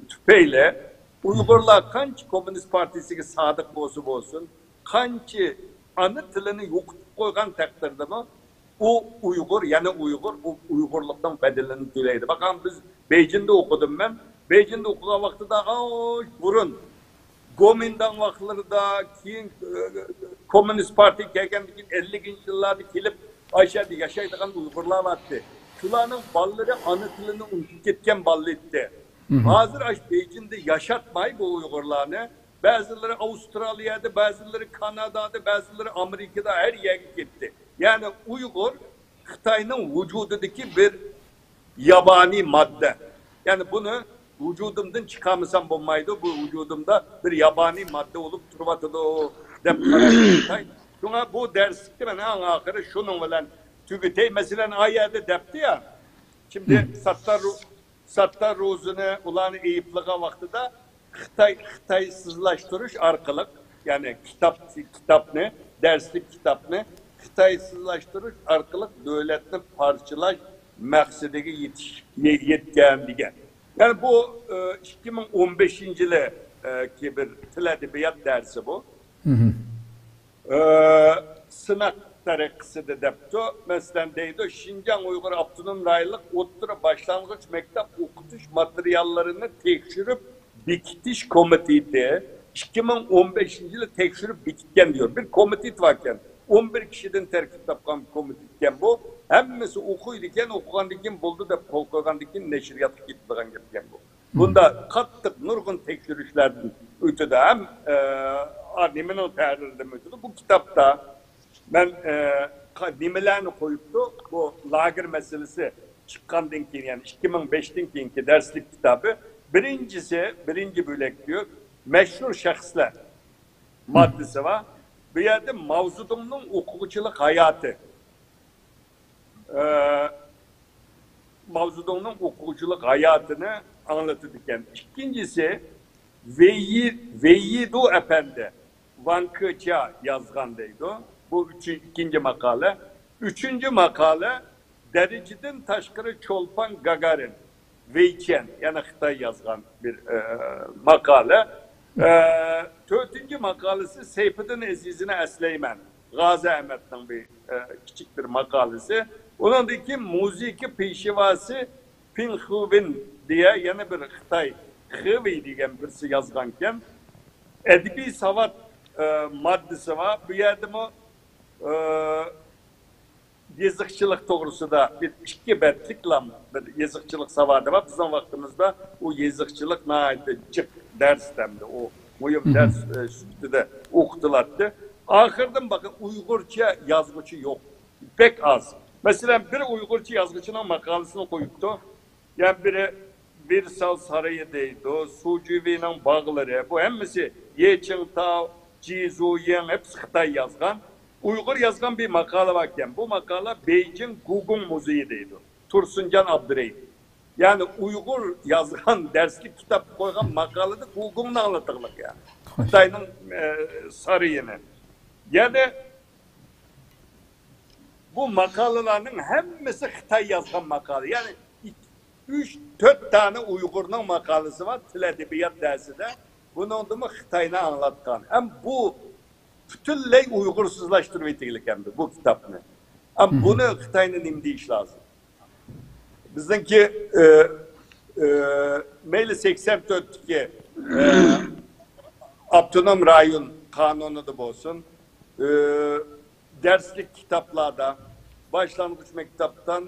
tüpeyle Uygurlar kançı Komünist Partisi'ne sadık olsun, kançı anı tilini yok koygan takdirde mi o Uygur, yani Uygur, o Uygurluktan bedelini tüleydi. Bakalım biz Beijing'de okudum ben. Beijing'de okuduğu vakti da burun. Gomindan vaktlarda keyin Komünist Parti kelgendikin 50. yıllarda kelip aşağıda yaşaydıgan Uygurlar vardı. Şularning balları anı tilini unutip ketken ballıydı. Hazır Beijing'de yaşatmay bu Uygurlarını. Bazıları Avustralya'da, bazıları Kanada'da, bazıları Amerika'da her yere gitti. Yani Uygur, Xitay'ın vücudundaki bir yabani madde. Yani bunu vücudumdan çıkarmasam bulmaydı. Bu vücudumda bir yabani madde olup durmadı o dep. Şuna bu derslikte ben en ahırı şunun bilen tügütey mesela ayette depti ya. Şimdi Sattar Rozunu ulan eyipliğe vaktida Xitaysızlaştırış arkalık yani kitap ne? Derslik kitap ne? Xitaysızlaştırış arkalık devletini parçalaş maksadına yetken diye. Yani bu 2015 yılı ki bir til edebiyat dersi bu. Sınak tarikhisi de depto. Mesela deydi Şincan Uygur Abdunum Raylık Ottura Başlangıç Mektep okutuş materyallerini tekşürüp bikitiş komiteydi. 2015 yılı tekşürüp bikitken diyor. Bir komitet varken 11 kişiden terkip yapkan komiteyken bu. Hemmesi okuydiken okugandikin buldu da kol koygandikin neşriyatı gittiğen gitken bu. Bunda kattık nurgun tekşürüşlerden ötede hem animinin terörden ötede bu kitapta ben nimelerini koyuptu bu lager meselesi çıkkandan ki yani 2005'ten ki derslik kitabı birinci bölek diyor meşhur şahslar maddesi var. Bir yerde Mavzudum'un hukukçuluk hayatı. Mavzudum'un hukukçuluk hayatını anlatırken. İkincisi Veyyidu Efendi Vankıça yazgandaydı. Bu ikinci makale. Üçüncü makale Dericiden Taşkırı Çolpan Gagarin Veyçen yani Xitay yazgan bir makale. Dördüncü makalesi Seyfettin Ezizine Esleymen Gazi Ahmet'in bir küçük bir makalesi. Onun da ki müziki peşivası Pinhuvin diye yeni bir Xitay Xıvi diyen birisi yazganken edebi savat maddesi var. Bu yerde mi yazıkçılık doğrusu da bir iki betlikle bir yazıkçılık savadı var. Bizim vaktimizde o yazıkçılık neydi? Çık ders demdi. O mühim ders sütüde okutulardı. Ahırdan bakın Uygurca yazgıcı yok. Pek az. Mesela bir Uygurca yazgıcının makalesini koyuptu. Yani biri Virsal Sarayı deydi. Sucuvi'nin bağları. Bu hemmisi Yeçintao, Jizuyen hepsi Xitay yazgan. Uygur yazgan bir makale varken bu makale Beijing Gugun Müziği deydi. Tursuncan Abdurrahim. Yani Uygur yazgan derslik kitap koygan makalede Uygun'u anlatırlık yani. Xitay'nın sarıyını. Yani bu makalelerin hemmesi Xitay yazgan makale. Yani 3-4 tane Uygur'un makalesi var Til Edebiyat dersinde. Bunu da mı Xitay'na anlatkan. Hem bu bütünley Uygursuzlaştırma itilik hem de bu kitapını. Ama bunu Xitay'nın imdi iş lazım. Bizdenki meyli 84'teki Abdunum Rayon kanunu da olsun. Derslik kitaplarda başlangıç mektaptan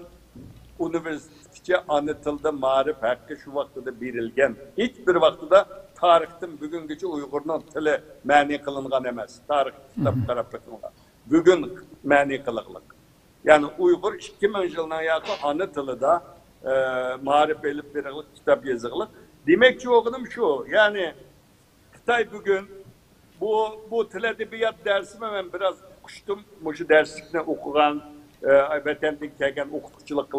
üniversitece anıtıldı marif hakkı şu vaxtıda birilgen. Hiçbir vaxtıda tarihtin bugünkü Uygur'un tili mani kılıngan emez. Tarih kitap karab bakılgan. Bugün mani kılıngan. Yani Uygur 2000 yılına yakın anıtılı da marif elip verilip kitap yazılık. Demek ki okudum şu. Yani Xitay bugün bu Til Edebiyat dersime ben biraz kuştum. Bu derslikne okugan vatandaki kelgen okutuvchilik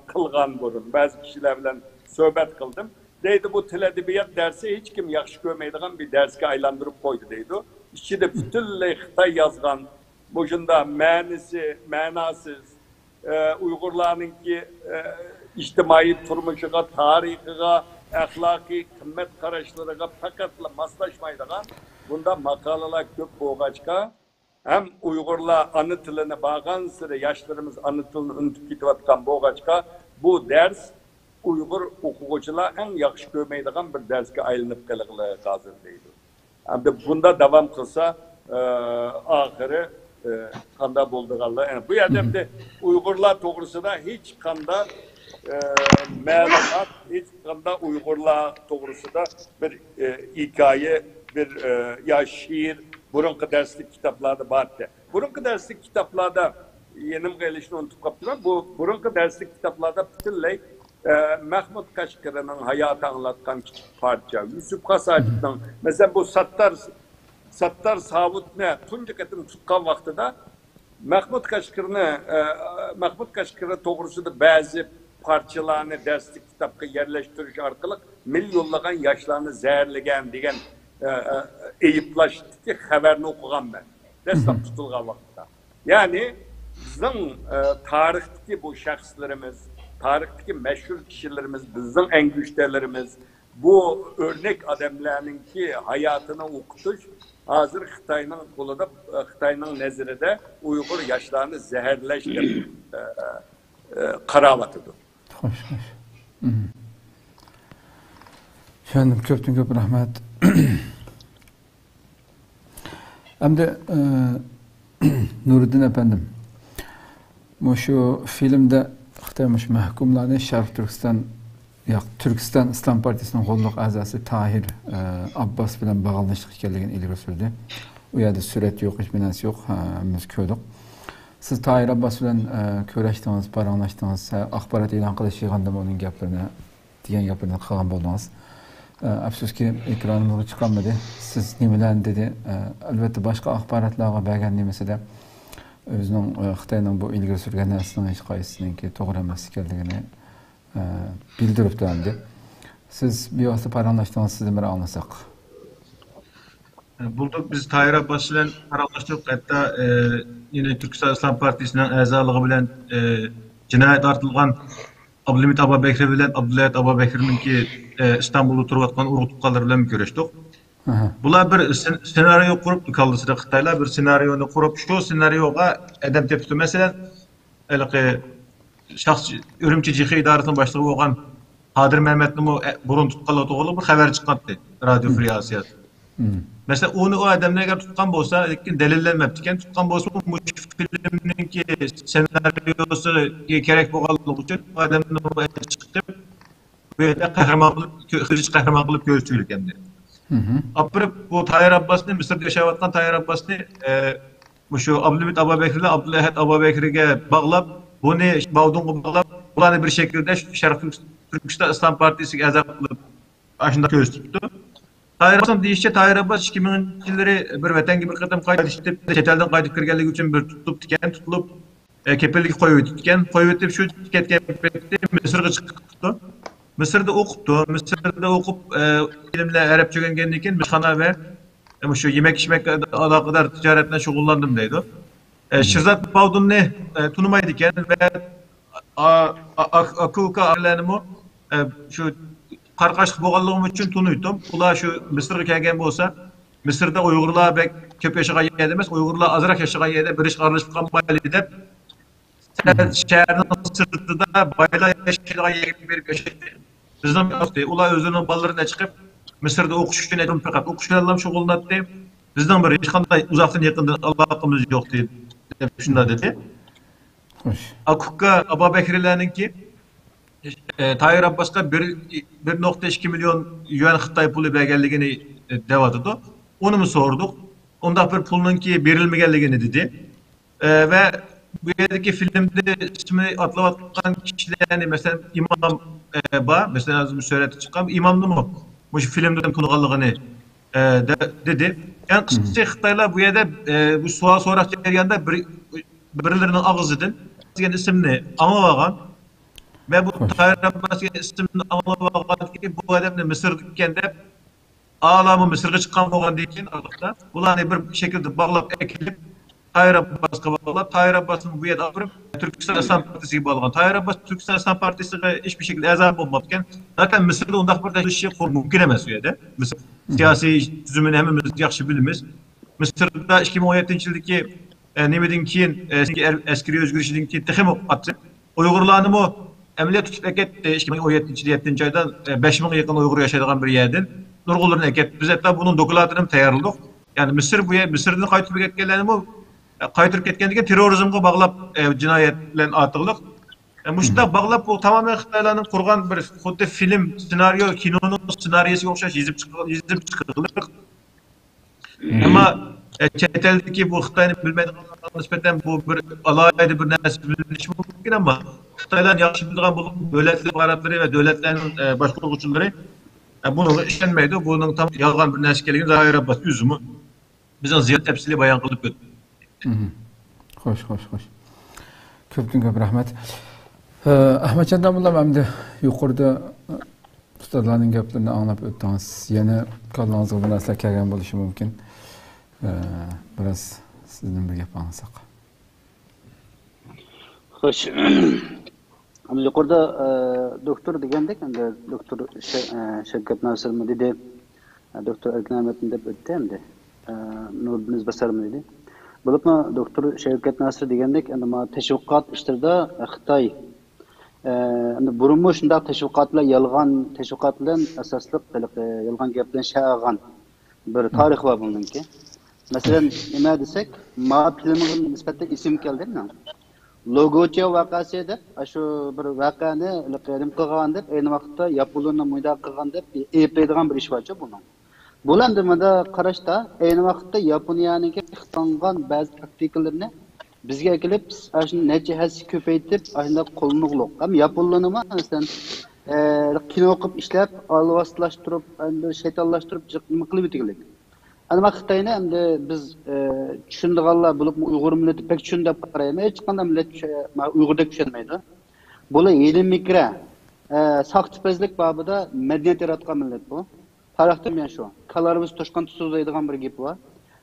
kılgan burun. Bazı kişiler bilen sohbet kıldım. Deydi bu Til Edebiyat dersi hiç kim yaxşı görmeydiğin bir dersge aylandırıp koydu deydi. İçinde bütünley Xitay yazgan bu junda manasız Uygurların ki ictimai turmuşuga, tarihiga, ahlaki kıymet karışlarına fakatla maslaşmaydigan bunda makalalar köp boğaçka hem Uygurlar anı tilini bağan sıra yaşlarımız anı tilini unutup gitiyotgan boğaçka bu ders Uygur okugucular en yaxşı görmeydigan bir dersge aylanıp kalıqlığı hazır deydi. Hem de bunda devam kılsa ahırı kanda bulduğallah. Yani bu yerdemde Uygurlar doğrusunda hiç kanda məlumat, hiç kanda Uygurlar doğrusunda bir hikaye, bir ya şiir, burunki derslik kitaplarda vardı. Burunki derslik kitaplarda yenim gelişini unutup kaptılar. Bu burunki derslik kitaplarda bütünley Mahmud Kaşkır'ın hayatı anlatkan küçük parça. Yusuf Kasacı'nın mesela bu Sattar Savut ne? Tunca ketim tutkan vaxtıda Mahmud Kaşkır'ı doğrusunda bazı parçalarını derslik kitapka yerleştiriş arkalık milyonlagan yaşlarını zehirlegen degen eyiplaştı ki haberini okugan ben. Destek tutulgan vaxtıda. Yani bizim tarihteki bu şahslarımız, tarihteki meşhur kişilerimiz, bizim en güçlerimiz, bu örnek adamlarının ki hayatını okutuş, hazır Xitay'nın kolunda, Xitay'nın nezirinde Uygur yaşlarını zehirleştirip karavatıdır. Hoş. Efendim köptün köp rahmet. Hem de Nuruddin efendim, şu filmde Xitaymış mahkumlarını Şarkı Türkistan İslam Partisi'nin qo'lliq a'zosi Tahir Abbas bilan bağlanışlıq ekanligini ilgari surdi. U yerda surat yo'q, hech narsa yo'q, biz ko'rdik. Siz Tahir Abbas bilan ko'rashdingiz, paranlashdingiz, axborot e'lon qilish yig'inida uning gaplarini degan gaplarni qilgan bo'ldingiz. Afsuski ekranimizga chiqolmadi. Siz nimalarni dedi? Albatta boshqa axborotlarga bergan nimasida o'zining Xitoyning bu ilgari surgan narsaning hech qaysisiniki to'g'ri emas ekanligini bildiribdi endi. Siz bevosita paranlashdingiz, sizni bir anglasak. Bulduk biz Tahir Abbas bilan paranlaştık. Hatta yine Türkistan İslam Partisi'nin a'zaligi bilan jinoyat artilgan Abdülhamit Ababekir bilan Abdullayat Ababekir'nin ki İstanbul'da turayotgan urg'utqanlar bilan görüşdük. Bular bir senaryo kurup kaldısı Xitaylar bir senaryonu kurup şu senaryoga adam tepdi. Mesela şahs Ürümçi Cixi idaresinin başlığı olan Hadir Mehmet'nin burun tutqanlığı to'g'ri bir xabar chiqqandı radyo friyasiyat. Mesela onu o adamlarga tutgan bo'lsa, lekin dalillanmabdi ekan. Tutgan bo'lsa, bu filmninki senaryosi kerak bo'lganligi uchun o adamni chiqib bu yerda qahramon qilib ko'rsatishlik endi. Apırıp bu Tahir Abbas'ni Mısır'da yaşayotgan Tahir Abbas'ni şu Abdülhamit Ababekir'le Abdullah Ababekir'e bağlap bunu bağdığını bağlap bularni bir şekilde Şarkı Türkistan İslam Partisi'ne a'zo qilib aşında ko'rsatibdi. Tahir Abbas'ın deyişçe Tahir Abbas 2000'lileri bir vatanga bir qadam qaytib chet eldan qaytib kirganligi uchun bir tutulib kepillik qo'yib o'tgan. Qo'yib o'tib shu ketgan paytda Misrga chiqibdi. Mısır'da okuptu. Mısır'da okup ilimle Arapça öğrengenken keyin mishxona ve şu yemek içmek alakadar ticaretle şug'ullandim deydi. Shirzat Bavdunni tunimaydi ekan ve aka-uka alanimni shu qarqashliq bo'lganligim uchun tunuydim. Ular shu Misrga kelgan bo'lsa, Misrda Uyg'urlar bek ko'p yashagan yerda emas, Uyg'urlar azroq yashagan yerda bir ish qaralashib qolmaydi deb shaharning sirtida boylar yashaydigan yerga berib yashaydi. Bizning ular o'zining bolalarına chiqib Misrda o'qish uchun aytdim faqat o'qish bilan shug'ullanadi. Bizning bir hech qanday uzoqdan yaqindan aloqamiz yo'q deb shunday dedi. Akukka Abubakirlarninki Tahir Abbasqa 1.2 milyon yuan Xitoy puli berganligini devatidi. Onu mu sorduk? Onda bir pulunki berilmegenligini dedi. Ve bu yerdeki filmde ismini atlavatkan kişiler mesela imam mesela az bir söyledi çıkan imamdı mı? Bu filmden konuğallığını dedi. Yani kısaca Xitaylar bu yerde bu sual sorak geldiğinde birilerinin ağzıdın isimini anlamagan ve bu Tahir Abbas'ın isimini anlamagan ki bu adamla Mısır'dayken de ağlamı Mısır'a çıkan olan için aldıkta bunları bir şekilde bağlap ekilip Tahir Abbas'a bağlap Tahir Abbas'ın bu yerde alıp Türkistan İslam Partisi gibi bağlanan Tahir Abbas Türkistan İslam Partisi'ne hiçbir şekilde azam olmadıkken zaten Mısır'da ondan bir şey mümkün emez bu yerde. Mısır siyasi düzümünü hemimiz yaxşı bilimiz. Mısır'da 2017 yıldaki nemedin kiyin askeri özgürlükçülüğün ki texim atı Uygurlarını mı emniyet tutup eket 2017 aydan 5.000 yakın Uygur yaşadığın bir yerden nurgullarını eket. Biz hatta bunun dokulatını tayarladık. Yani Mısır'ın kayıtırıp etkenlerini mi kayıtırıp etkenliği terörizmge bağlap cinayetlerini atıldık. Muşta bağlap o tamamen Xitaylarning kurgan bir xuddi film, senaryo, kinonun senaryosu okşaş yazıp çıkıldık. Ama chet eldeki bu Xitoyni bilmaydiganlarga nisbatan bu bir alayda bir narsa bilinishi mumkin ama Xitoylar yaxshi bilgan bu davlatlar qaratlari va davlatlarning boshqaruvchilari buni ishonmaydi. Buning tam yolg'on bir narsa ekanligini Tahir Abbas o'zimi bizning ziyorat tafsili bayon qilib o'tdi. Xo'sh. Ko'pdan-ko'p rahmat. Ahmadjon domla endi yuqorida ustozlarning gaplarini anglab o'tdingiz. Yana qo'lingizga bir narsa kelgan bo'lishi mumkin. Biraz sizden bir gap anlasak. Xo'sh. Yuqorida doktor degandek, endi doktor Shavkat Nasirmi dedi, doktor Erkin deb o'tdi endi. Nuriddin Izbasarmi dedi. Bo'libmi doktor Shavkat Nasir degandek, endi ma tashviqot ishlarida Xitoy endi burunmi shunday tashviqotlar yolg'on tashviqot bilan asosli yolg'on gap bilan shag'an bir tarix var bununki. Mesela nima desek, ma filmga nisbatan isim keldi mi? Logocha vakası deb, şu bir vakani qilim qilgan deb, ayni vaqtda Yaponiyaning muyda qilgan deb epeydigan bir ish borcha buning. Bulandimada qarashda ayni vaqtda Yaponiyaning ixtangan ba'zi taktikalarni bizga kelib, shuni necha hasi ko'paytib, shunda qo'lnuqliq. Ham Yaponiyaning masalan kino qilib ishlab, alvaslashtirib, endi shaytonlashtirib nima qilib o'tganlik. Ana Xitoyni endi biz tushundiganlar bo'lib Uyg'ur millati pek tushundib qaraymiz. Hech qanday millat Uyg'urdek tushunmaydi. Bular yelim mikra saqchipazlik babida madaniyat yaratgan millat bu. Tarixda men shu. Kalarimiz to'shqan so'zlaydigan bir gap bor.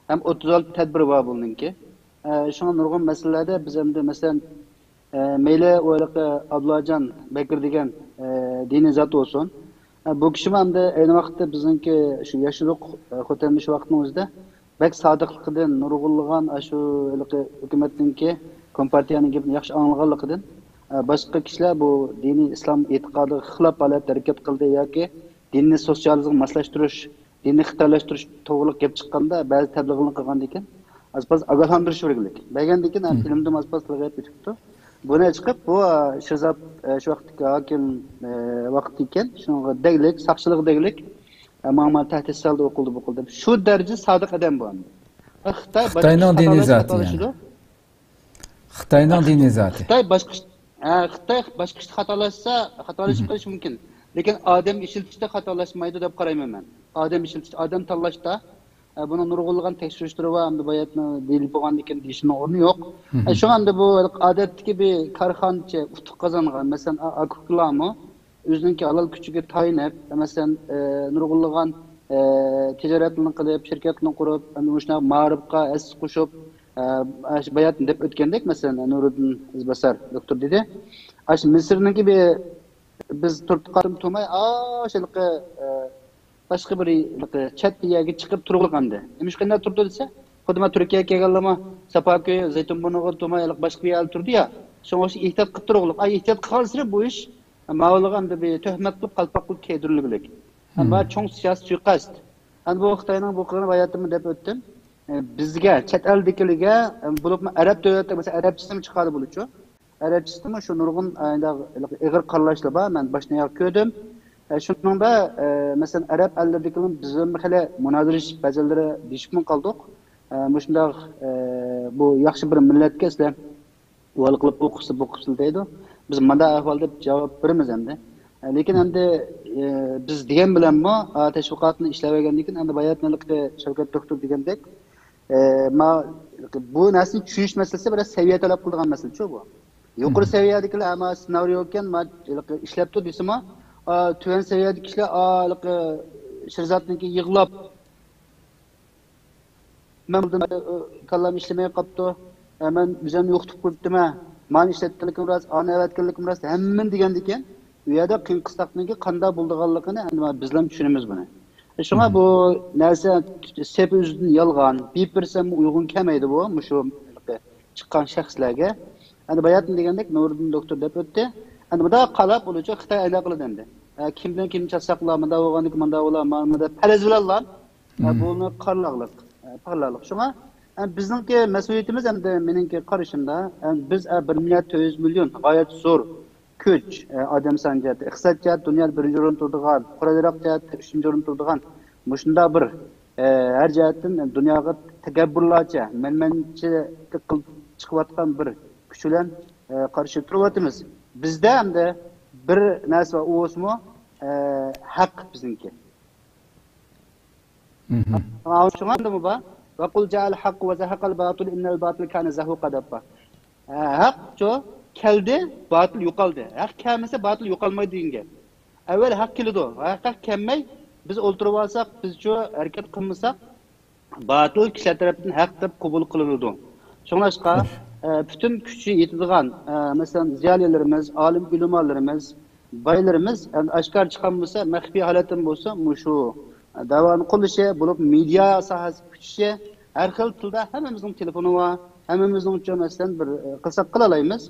Ham 36 tadbir bor buningki. Shunga nurg'un masalalarda biz endi masalan mayli o'yliqi Abdullajon Bakir degan diniy zot bo'lsin. Bu kişi endi ayni vaqtda bizningki shu yashiruq xo'tanmish vaqtning o'zida bak sodiqligidan nurg'unlagan shu hukumatninki kompartiyaning gapini yaxshi anglaganligidan boshqa kishilar bu diniy islom e'tiqodiga xilof holatda harakat qildi yoki dinni sotsializmga moslashtirish, dinni xitoylashtirish to'g'riliq gap chiqqanda ba'zi tabliğini qilgan ekan. Azbaz ogohlantirish kerak. Bergandan keyin filmda azbazlar gap o'tibdi. Buna chiqib bu Shirzat shu vaqtdagi hokim vaqt ekan, shunga deglik, saqchilik deglik ma'mur tahtissalda o'qildi bu qildi. Shu darajada sodiq odam bu endi. Xitoyning diniy zoti yani. Xitoyning diniy zoti. Xitoy boshqa xatolashsa, xatolashib qolishi mumkin. Lekin odam ishiltishda xatolashmaydi deb qarayman men. Odam ishiltish, odam tanlashda buni nurg'unlagan tekshirishlar va endi boyatni deyilib bo'lgan ekan deyishning o'rni yo'q. Shu anda bu odatdagi bir korxonchi utuq qozongan, masalan, Akuklarmi özününki halal küçüge tayinib, mesela nurgulluğun ticaretini qilib, şirketini kurup, şuna ma'rifqa es qo'shib, bayat deb o'tgandek, mesela Nuriddin Izbasar doktor dedi. Aş Misrniki bir biz turtqatim tomay, şılqı başqa bir chat yerga chiqib turg'ilgandi. Nima qanday turdi desa, xuddi Turkiyaga kelganlarma Sapaköy, Zaytunburnuga tomay boshqa bir yer turdi ya. Şoňa ehtiyot qilib turg'ilib, ehtiyot qilsa bu ish ma'lumotga bir tuhmat qilib qalpaqlik keydirilgilik. Ama çok siyasi suikast. Yani bu Xitoyning bu qilgan bayatımı deb o'tdim. Bizga chet eldagilarga bo'lib arab davlatda mesela arabchasini chiqadi bo'luchi. Arabchasini shu nurg'un ig'ir qarlashlar bor. Men boshdan ko'rdim. Shuningda mesela arab ellardagilar bizim hali munozirish bajalari dishmin qoldik. Shunday bu yaxshi bir millatga sizlar uvol qilib o'qisa deydi. Biz mana ahvolda javob beramiz endi. Lekin endi biz degan bilanmi tashviqotni ishlavergandan keyin endi bayatnilikda Shavkat doktor degandek bu narsani tushunish masalasi bir saviya talab qiladigan masala bu. Yuqori saviyadagilar ama ssenariy ekan ishlab tur desimi tuvan saviyadagi kishilar Shirzatniki yig'lab men kallam ishlamay qolibdi. Men bizam yo'qitib qo'ydimmi? Men ishlatganligim rost, ana avatganligim rost, hamman degandan keyin bu yerda qiyin qisqaqniki qanday bo'lganligini endi bizlar tushunamiz buni. Shunga bu narsa sep o'zidan yolg'on, bepirsam uyg'un kelmaydi bu, shu chiqqan shaxslarga. Endi bayatni degandek Nuriddin doktor deb o'tdi. Endi bunda qalab bo'luvchi Xitoy ayla qiladi endi. Kimdan kim chaqsaqlar, menda bo'lgandiki menda bo'lar, faraz bilanlar. Buni qarlaqlik. Shunga bizningki mas'uliyatimiz endi meningki qarashimda biz 1,4 million g'oyat zo'r kuch odam soni jihatda iqtisod jihat dunyoda birinchi o'rinda turadigan, qurolliroq jihatda uchinchi o'rinda turadigan shunda bir har jihatdan dunyoga takabburlarcha manmanchilik qilib chiqayotgan bir kuch bilan qarshi turyapmiz. Bizda endi bir narsa u o'smi haq bizniki. Shunga bu va qul ja'al haqq va zahaqal batil innal batil kana zahuqa dabba. Haq cho keldi, batil yo'qoldi. Haq kelmasa batil yo'qolmaydi degan. Avval haq keldi. Haq kelmay biz o'ltirib olsak, biz cho harakat qilmasak, batil kishilar tomonidan haq deb qabul qilinadi. Shunlashqa bütün kuchi yetadigan, masalan, ziyolilarimiz, olim ulamolarimiz, baylarimiz oshkor chiqqan bo'lsa, maxfiy holatim bo'lsa, shu davoni qilishi bo'lib media sohasi kuchishi har xil tilda hammamizning telefoni va hammamizning uchun masalan bir qilsak qila olamiz.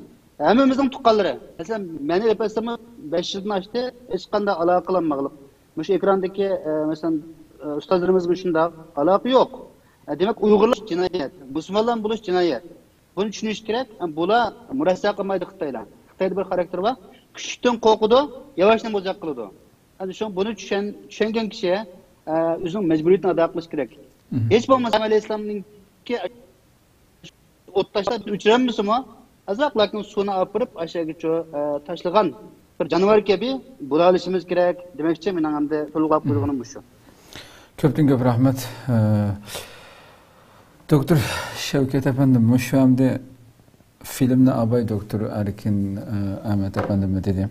Hammamizning tuqqanlari. Masalan, meni epasam 5 yildan oshdi, hech qanday aloqa qilinmaganlik. Shu ekrandagi masalan ustozlarimizga shunda aloqa yo'q. Demak, Uyg'urlar jinoyat, musulmonlar bo'lish jinoyat. Buni tushunish kerak. Bular murassa qilmaydi Xitoylar. Xitoyda bir xarakter bor. Kuchdan qo'rqidi, yavaşdan bo'zaq qiladi. Endi shu buni tushungan kishi o'zining majburiyatini ado qilish kerak. Hech bo'lmasa Alayhissalomningki o't tashlab o'chiramizmi? Azaq lakin suvni olib kirib aşağıgacha tashlagan bir jonivor kabi bo'la olishimiz kerak. Demakchi, mening endi to'lg'ab qo'yganim shu. Ko'pdan ko'p rahmat. Doktor Shavkat efendim, shu hamda filmni Abay doktor Erkin Ahmet efendim dedi.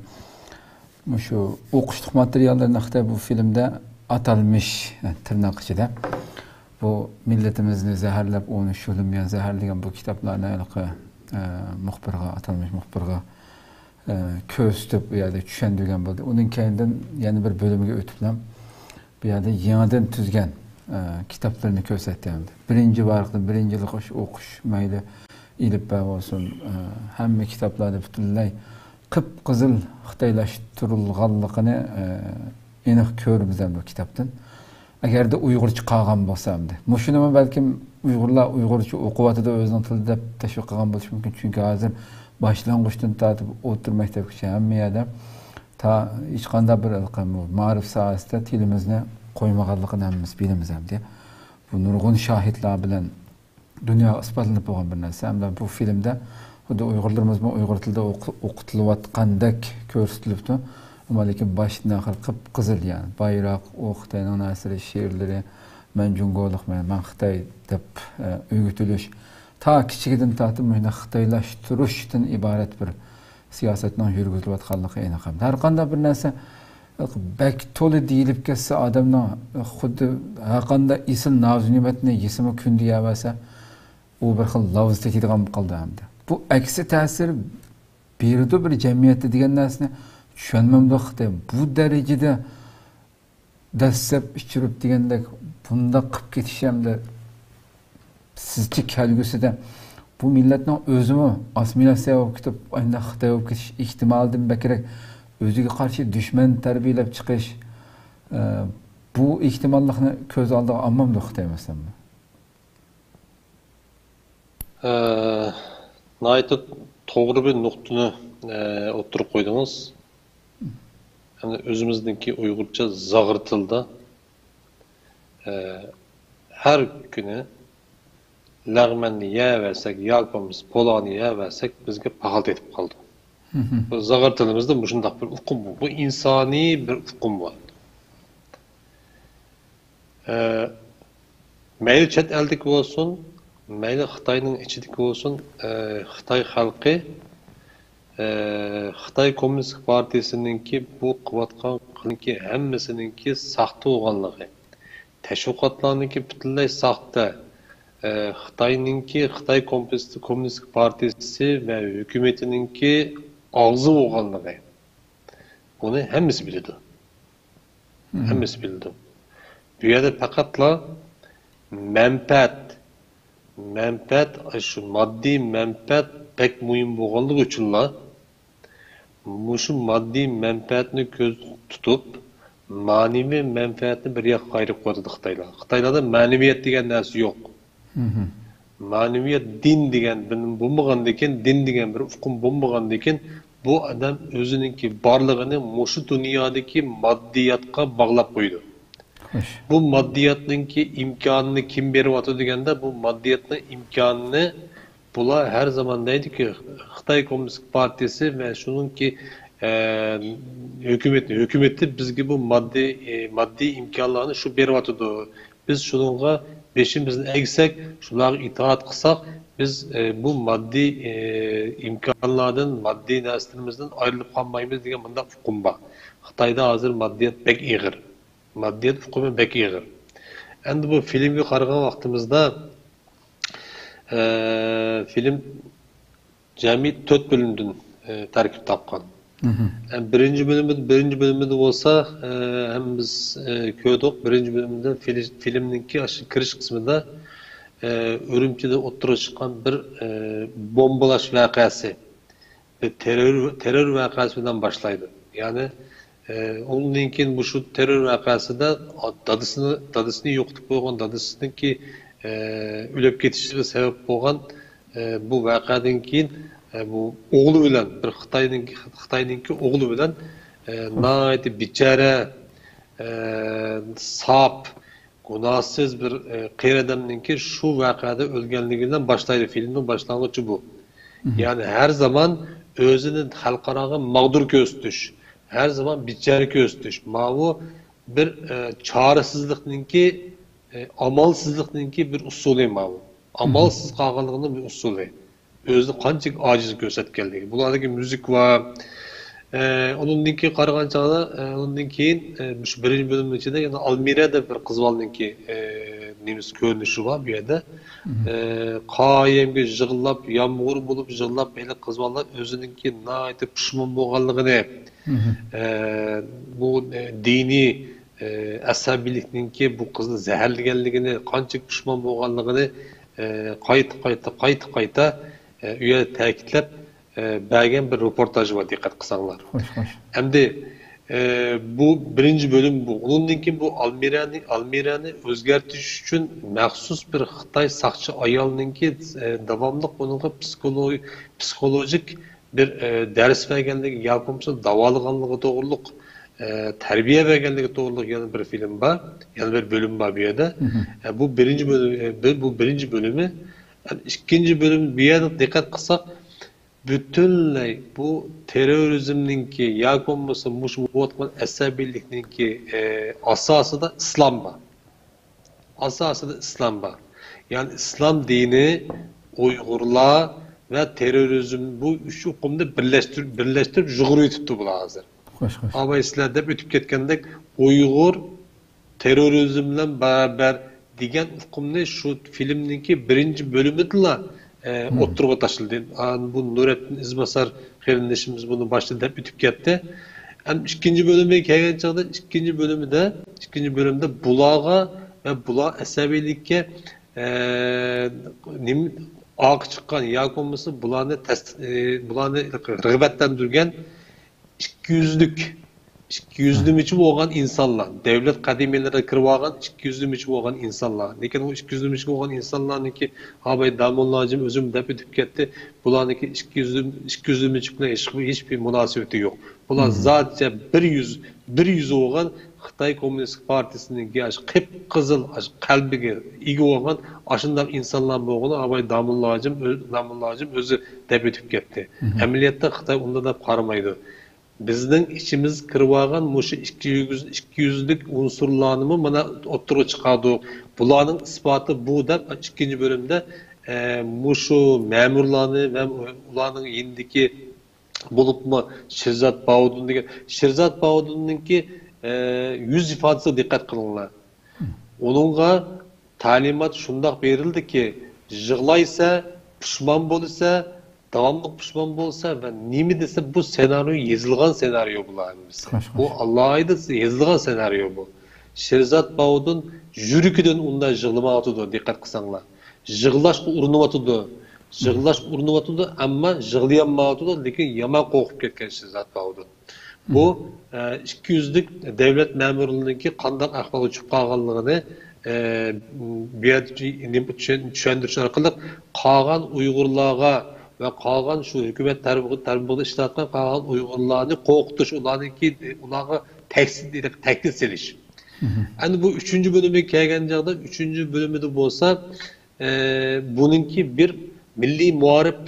Shu o'qishlik materiallarni Xitoy bu filmda atalmış tırnak içinde. Bu milletimizni zehirlep onu şulumyan zehirleyen bu kitaplarına muhbirga atalmış muhbirga köstüp bu yerde düşendügen buldu. Onun kendinden yeni bir bölümüge ötüplem bir yerde yeniden tüzgen kitaplarını kösettiğimdi. Birinci varlıkta birincilik okuş meyli ilip olsun hem kitaplarda bütünley kıpkızıl Xitoylaştırılganlığını aniq ko'ramiz bu kitaptan. Agar da Uyg'urcha qolgan bo'lsa-da. Mushuni balkim Uyg'urlar Uyg'urcha o'qiyotida o'zining tilida tashviq qilgan bo'lishi mumkin. Chunki hozir boshlang'ichdan tortib o'rta maktabgacha hamma yerda ta hech qanday bir ma'rif sohasida tilimizni qo'ymaganligini hammamiz bilamiz hamda. Bu nurg'un shohidlar bilan dunyo isbotlanib bo'lgan bir narsa. Hamda bu filmda xuddi Uyg'urlarimiz Uyg'ur tilida o'qitilayotgandek ko'rsatilibdi. Ama lekin başdan ahir qıp-qızıl yani. Bayrak, o Xitayning nasiri, şiirleri, men Jungo'liq, men Xitay deb öğütülüş. Ta kichigidan tortib Xitoylashtirishdan iborat bir siyosetning yurgizilayotganligi aniq. Har qanday bir narsa bak to'la deyilib ketsa odamning xuddi har qanday isil navzunimatni yesimi kun deyavasa u bir xil lavz tekadigan qildi hamda. Bu aksi ta'sir berdi bir jamiyatda degan narsani tushunmamdiq. Bu darajada dastlab ichirib degandek bunda qilib ketish hamda sizcha kelgusida bu millatning o'zimi assimilyatsiya bo'lib ketib, aynan Xitoy bo'lib ketish ehtimolidan bakrak o'ziga qarshi dushman tarbiyalab chiqish bu ehtimollikni ko'z oldiga olmamdi Xitoy masalan. Naytı to'g'ri bir nuqtani o'tirib qo'ydingiz. Yani özümüzdeki Uygurca zağır tilda her günü lağmenni ye versek, yalpamız, polani ye versek bizge pahalt etip kaldı. Bu zağır tilimizde şundak bir ukum bu. Bu insani bir ukum var. Meyli çet eldeki olsun, meyli Xitay'nın içindeki olsun, Xitay halkı Xitay Komünist Partisininki bu qıvatqan qılınki hemmesininki saxta olğanlığı. Təşviqatlarınınki bütünlüy saxta. Xitayninki Xitay Komünist Partisi ve hükümetininki ağzı olğanlığı. Bunu hemmesi bildi. Hemmesi bildi. Bu yerde faqatla menfaat, şu maddi menfaat pek mühim bolğanlığı üçünla muşu maddi menfaatini göz tutup manevi menfaatini bir yak gayrıp koydu Xitaylar. Xitaylarda maneviyat degen narsa yok. Maneviyat din degen benim bulmagandeken, din degen bir ufkum bulmagandeken bu adam özününki barlığını muşu dünyadaki maddiyatga bağlap koydu. Bu maddiyatınki imkanını kim berip degende bu maddiyatın imkanını bula her zaman neydi ki Xitay Komünist Partisi ve şununki hükümeti bizge bu maddi imkanlarını şu bervatıdı. Biz şununla beşimizin eksek, şunlara itaat kısak, biz bu maddi imkanlardan, maddi neslimizden ayrılıp kalmayımız diye bunda hukum var. Xitayda hazır maddiyat pek iğir. Maddiyat hukumu pek iğir. Endi bu filmga qaragan vaqtimizda film cami 4 bölümden tarkib tapqan. Birinci bölümde olsa hem biz köydük. Birinci bölümde filmninki aşı kiriş kısmında Ürümçi'de oturup çıkan bir bombalaş vakası ve terör vakasından başlaydı. Yani onun linkin bu şu terör vakası da dadısını yoktu koygan, dadısının ki ölüp ketişine sebep olan bu vakadan keyin bu oğlu bilen bir Xitayninki oğlu bilen naiti biçare sap günahsız bir qeyr adamninki şu vakada ölgenliginden başlaydı. Filmin başlangıcı bu. Yani her zaman özünün halkarağı mağdur göstüş. Her zaman biçare göstüş. Mavu bir çaresizlikninki amalsızlıkninki bir usulü mavu. Amalsız qalğanlığının bir usulü. Özü qançık aciz göstərib geldi. Bulardaki müzik var. Onunki qaragan çağda, ondan keyin şu birinci bölümün içinde yani Almira'da bir qız balınki nemiz görünüşü var bu yerdə. Qayemge jığıllap, yağmur bulup jığıllap belə qız ballar özününki naiti pişman bolğanlığını bu dini asabilikninki bu qızı zəhərligenligini, qançık pişman bolğanlığını qayta üye ta'kidlab bergen bir röportaj var dikkat kısanlar. Hem de bu birinci bölüm bu. Ondan keyin bu Almira'ni özgertiş için məxsus bir Xitay saqçı ayalınki davamlıq onunla psikolojik bir ders vergenligi, yapımsız davalıganlığı doğruluk, terbiye vergenligi doğruluk yani bir film var, yani bir bölüm var bir yerde. Bu birinci bölümü yani ikinci bölüm bir yerde dikkat kılsak bütünley bu terörizmninki ya olmasa muşmuvatman esabilikninki asası da İslam var. Asası da İslam var. Yani İslam dini Uygurlar ve terörizm bu üç hukumda birleştirip juguru tuttu bu hazır. Hoş. Ama sizlerde ötüp ketgendek Uygur terörizmle beraber digen hukumni şu filmdeki birinci bölümüdüla oturuğa taşıldı. Bu Nurettin İzbasar kardeşimiz bunu başladı hep ötüp ketti. Hem ikinci bölüme gelgen çağda ikinci bölümde bulağa ve bulağa esabilikке ağ çıkan yakomması bulağını rıgıbetlendirgen 200'lük için olan insanlar, devlet kadimelere kırvagan 200'lük için olan insanlar. Lekin o 200'lük için olan insanların ki habay damollacım özüm de bitip gitti. Buların ki 200'lük için hiçbir münasebeti yok. Bular sadece 100 olan Xitay Komünist Partisi'nin kıpkızıl kalbiga ega olan aşından insanlar boğunu habay damollacım özü de bitip gitti. Emeliyatta Xitay onda da qaramaydı. Bizning içimiz kırvagan muşu 200'lük unsurlarını bana oturuğa çıkardı. Bularning ispatı bu da ikinci bölümde muşu memurlarını ve ularning yendiki bulupma Şirzat Bağudun degan Şirzat Bağudun'unki yüz ifadesi dikkat kılınlar. Onunla talimat şundak verildi ki jığlaysa, pişman bolsa davamlıq pişman bolsa ve nimi dese bu senaryo yazılgan senaryo bularımız. Bu Allah'a ait yazılgan senaryo bu. Şerzat Bağudun jürüküden onda jığlama atıdı dikkat kısanlar. Jığlaş urunu atıdı ama jığlayanma atıdı lekin yama korkup ketken Şerzat Bağudun. Bu 200'lük devlet memurluğundaki kandak ahval uçup kalganlığını bir düşündürüşün arkalık kalan Uygurlarga ve kalan şu hükümet tarafından iştihatkan kalan Uygurlarını korkutuş, ularga tehdit seliş. Yani bu 3. bölüme gelgen çağda 3. bölümü de olsa bununki bir milli muharip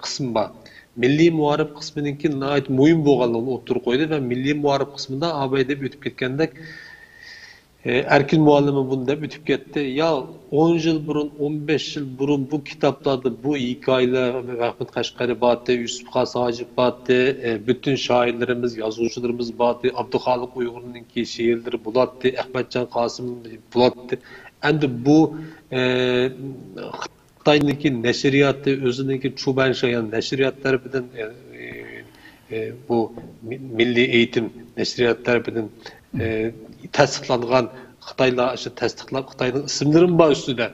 kısmı var. Milli muharip kısmınınki nait muhim boğanlığını oturup koydu ve milli muharip kısmında AB'de ötüp ketkendek Erkin Muallimi bunu da bütüp gitti. Ya 10 yıl burun, 15 yıl burun bu kitaplarda bu hikayeler Rahmet Kaşgari battı, Yusuf Has Hacı battı, bütün şairlerimiz, yazıcılarımız battı, Abdülhalik Uygur'unki şiirleri bulattı, Ahmetcan Kasım'ın bulattı. Endi bu Xitay'daki neşriyatı, özündeki Çuban Şayan neşriyatları bilen bu milli eğitim neşriyatları bilen tasdiqlangan Xitaylar işte tasdiqlab Xitayning isimleri var üstüde.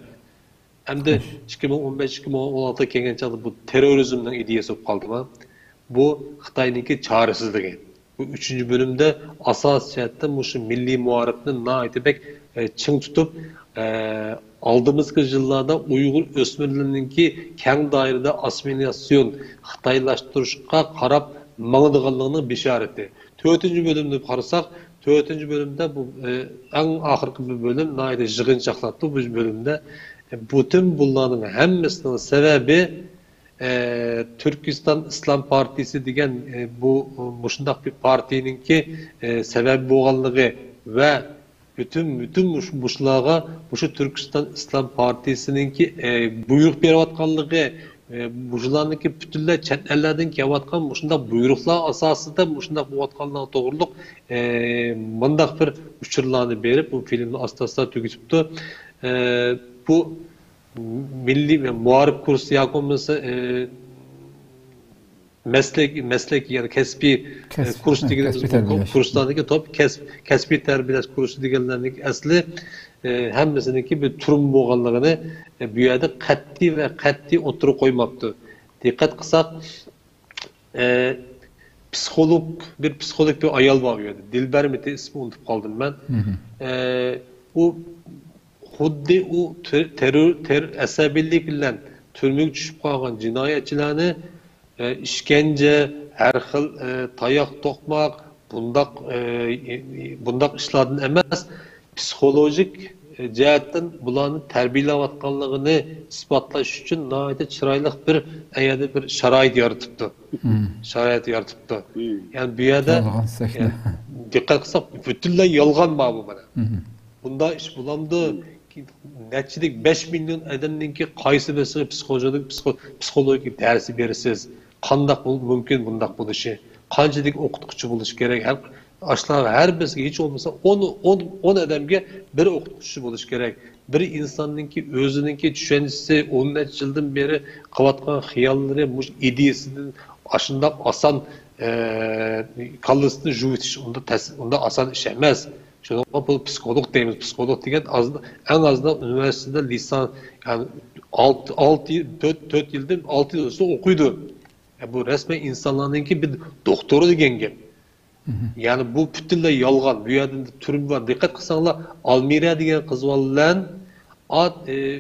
Hem de 2015-2016 kelgan çağda bu terörizmning ideyasi bo'lib qoldi. Bu Xitayninki çaresizligi. Bu 3. bölümde asas jihatda mushu milliy muharibni naitibek çing tutup aldığımızki yıllarda Uygur ösmürlerinki keng dairede asimilasyon Xitaylaştırışqa qarab mağdıqanlığının bişareti. 4. bölümde qarasak 4. bölümde bu en ahırkı bir bölüm naide jığınçaqlatdı bu bölümde bütün bunların hemmesinin sebebi Türkistan İslam Partisi degen bu muşundaq bir partininki sebebi boğanlığı ve bütün muşlağa muşu Türkistan İslam Partisininki buyruk beriyotganlığı muşularniki bütünle çet ellerden kevatkan muşundaq buyruklar asasında muşundaq boğatkanlığa doğruluk mındaq bir uçurlarını berip bu filmni astasla tüketipti. Bu milli ve muharip kursu yakomması meslek yani kesbi kurs degan kurslardaki top kesbi terbiyelash kursu deganlarning asli hemmesininki bir turum boğanlığını bu yerda qat'iy o'tirib qo'ymabdi. Diqqat qilsak psixolog bir ayol var bu yerda. Dilber mi ismi unutib qoldim men. U xuddi u terör asabiylik bilan turmaga tushib qolgan jinoyatchilarni işkence, her xil tayoq to'qmoq, bundaq ishlardan emas, psixolojik jihatdan bularni tarbiyalayotganligini isbotlash uchun nihoyatda chiroyli bir sharoit yaratibdi. Yani bu yerda diqqat qilsak butunlay yolg'on bu mana. Bunda ish bulamdi neçilik 5 milyon adamninki qaysi birisi psixologik dersi berisiz. Qandaq mümkün bundaq bo'lishi? Qanchalik o'qituvchi bo'lish kerak? Her birisiga hiç olmasa 10 adamga bir o'qituvchi bo'lish kerak. Bir insonninki o'zininki tushunchasi 10 yildan beri qilayotgan xayollari, ideyasidan aşındaq asan kallasını juvitish unda asan ish emas. Şununla bu psikolog deymiz. Psikolog degan en azından üniversitede lisan yani 4 yıldan 6 yıl sonra okuydu. Bu resmen insanlarınki bir doktoru degan gap. Yani bu bütünlüğü yalgan. Bu yerden türüm var. Dikkat kısanlar Almira degan qizvalan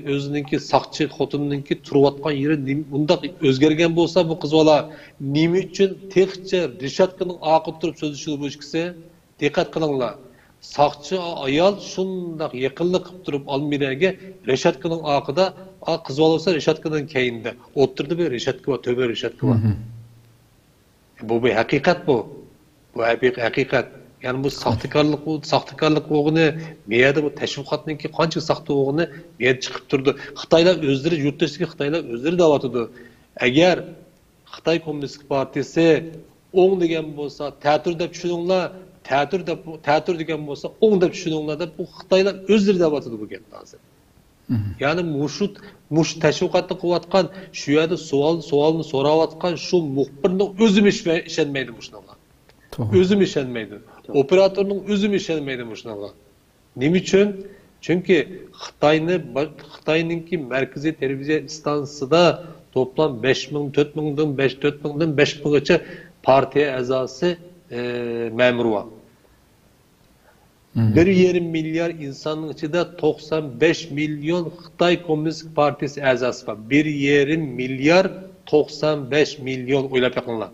özününki saqchi xotinninki turayotgan yeri bunda o'zgargan bo'lsa bu qizvalar nima uchun texcha Rishotkaning oqib turib so'zishib bo'lishkisi diqqat qilinglar. Saqchi ayol shundoq yaqinlik qilib turib Almiraga Rishotkaning oqida qizvalar bo'lsa Rishotkadan keyinda o'tirdi bir Rishotka va to'ba Rishotka va. Bu bir haqiqat bu. Bu haqiqat. Yani bu sahtekarlık oğunu meyada bu teşvikatınki qancha saxta oğunu meyada çıkıp durdu. Xitaylar özleri yurtdagi Xitaylar özleri davatıdı. Eğer Xitay Komünist Partisi oğun degan bolsa, ta'tir deb tushuninglar, ta'tir degan bolsa, oğun deb tushuninglar deb bu Xitaylar özleri davatıdı bu gapni hozir. Yani muş teşvikatni qilayotgan, shu yerda savolni so'rayotgan shu muxbirning o'zi ishonmaydi mushunga. Özüm işenmeydi. Operatörünün özüm işenmeydi muşnağa. Nim için? Çünkü Xitay'nınki merkezi televizyon istansıda toplam 4.000'dan 5.000'gacha partiye azası memuru var. 1,5 milyar insanın içinde 95 milyon Xitay Komünist Partisi azası var. 1,5 milyar 95 milyon oylap yakınlar.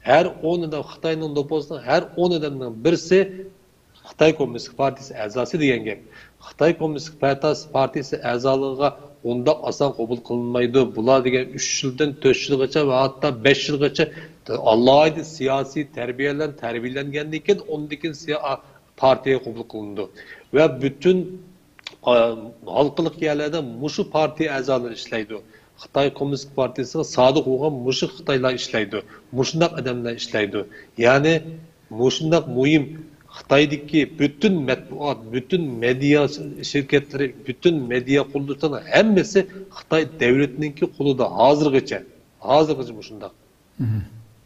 Her 10 adam Xitayning doposida her 10 adamdan birisi Xitay Komünist Partisi a'zosi degan gap. Xitay Komünist Partisi a'zoligiga unda asan qabul qilinmaydi. Bular degan 3 yildan 4 yilgacha va hatto 5 yilgacha Allohning siyosiy tarbiyalangandan keyin ondikin partiye qabul qilindi. Va bütün halqılık yerlerde mushu partiya a'zolari ishlaydi. Xitay Komünist Partisi sadiq bo'lgan mushu Xitoylar ishlaydi. Mushundaq odamlar ishlaydi. Ya'ni mushundaq muhim Xitoydagi bütün matbuot, bütün media şirketleri, bütün media quruluşlari hammasi Xitoy davlatininki qo'lida hozirgacha mushundaq.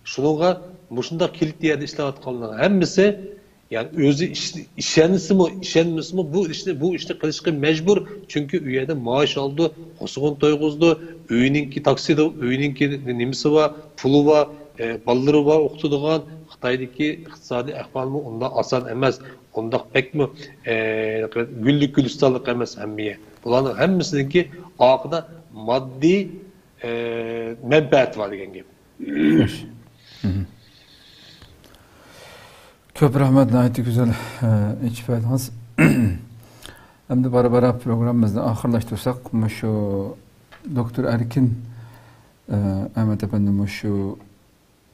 Shunga mushundaq kilit yerda ishlayotganlar hammasi yani özü işenmesi mi bu işte qilishga mecbur çünkü üyede maaş aldı, hosuğun toyguzdu, üyeninki taksidi, üyeninki nimisi var, pulu var, balları var, okutuduğun Xitoydagi iqtisodiy ahvolmi unda asan emas, unda pekmi güllük gülistanlık emas hammiye. Bularning hammasiniki oxirida moddiy menfaat var degan gap. Çok rahmet, nayeti güzel içfadınız. Hem de bara programımızda ahırlaştırsak, şu Doktor Erkin Ahmet Efendim şu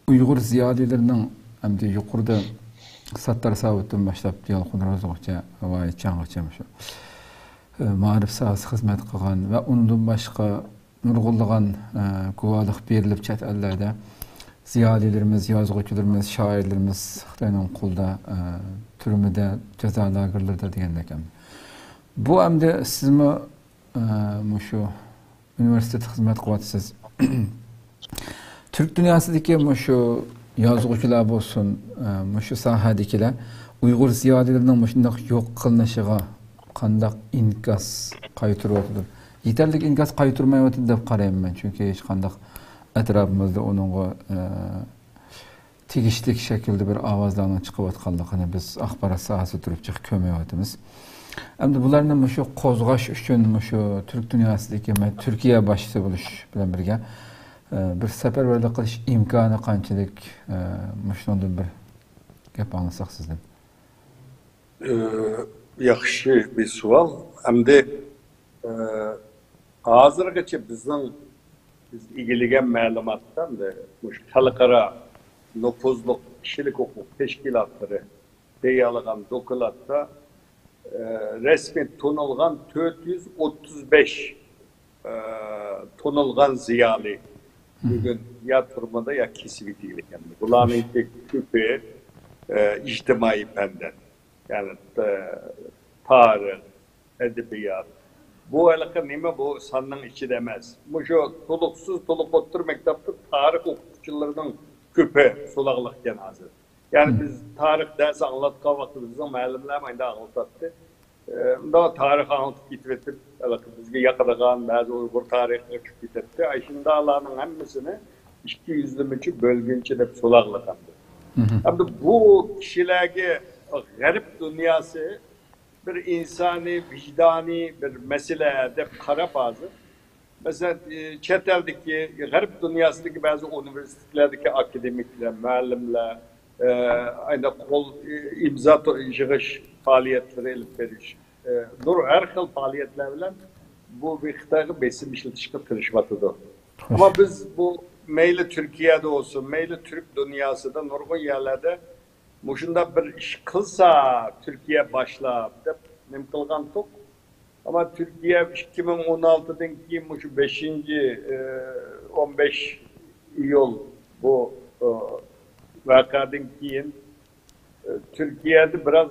Uygur ziyadilerinin hem de yukarıda Sattar Savut'tan başlap Diyalqun Rozokça ve Çangırça şu marif sahası hizmet kılgan ve ondan başka nurgulluğun kuvalık berilip çat ellerde ziyalilerimiz, yazgıcılarımız, şairlerimiz Xitayning qo'lida türmede ceza lagerlarda degandek. Bu hamda sizmi şu üniversitede hizmet qilyapsiz. Türk dunyosidagi şu yazgıcılar bo'lsin, şu sahadagilar Uyg'ur ziyolilarining shunday yo'q qilinishiga qanday inkas qaytaryapti. Yetarli inkas qaytarmayapti deb qarayman, chunki hech qanday etrafımızda onunla tegishli şekilde bir avazlarning chiqayotganligini biz axborot sahasida turib chiqib ko'mayapmiz. Endi bularni shu qo'zg'ash uchun shu Türk dunyosidagi Turkiya boshchisi bo'lish bilan birga bir safarbarlik qilish imkoni qanchalik shunday bir gap anglasak sizdan. Yaxshi bir savol. Endi hozirgacha bizning biz ilgiligen məlumatdan da bu xalqara nüfuzluq kişilik hukuk teşkilatları deyilgan dokumentda resmi tonulgan 435 tonulgan ziyalı bugün ya turmada ya kesip ekan. Bularning ko'pi ijtimoiy fandan. Yani tarix, edebiyat. Bu alaka nima bu sanның içi emas. Bu toluksuz tolup otur mektepte tarih okutuvchilarının köpü sulaqlıqken hazır. Yani biz tarih dersi anlatkan vaxtımızda müəllimlər məndə anlatdı. Da tarih anlatıp gitvetip, bizge yakalagan bazı Uygur tarihine çıkıp gitvetti. Şimdi Allah'ın hemmisini 200'lümüçü bölgünçü de sulaqlıqandı. Ama bu kişilerge garip dünyası bir insani, vicdani bir mesele de karap azı. Mesela chet eldeki, garip dünyasındaki bazı üniversitelerdeki akademikler, müəllimler, aynı kol imza yığış faaliyetleri elip veriş. Her xil faaliyetler bilen bu bir Xitayga besim işletişke tırışmatıdır. Ama biz bu meyli Türkiye'de olsun, meyli Türk dünyasında, nurgun yerlerde muşunda bir iş kılsa Türkiye başlayıp dep nem kılgan tok. Ama Türkiye 2016'dan ki muşu 5. 15 yıl bu vakadan keyin Türkiye'de biraz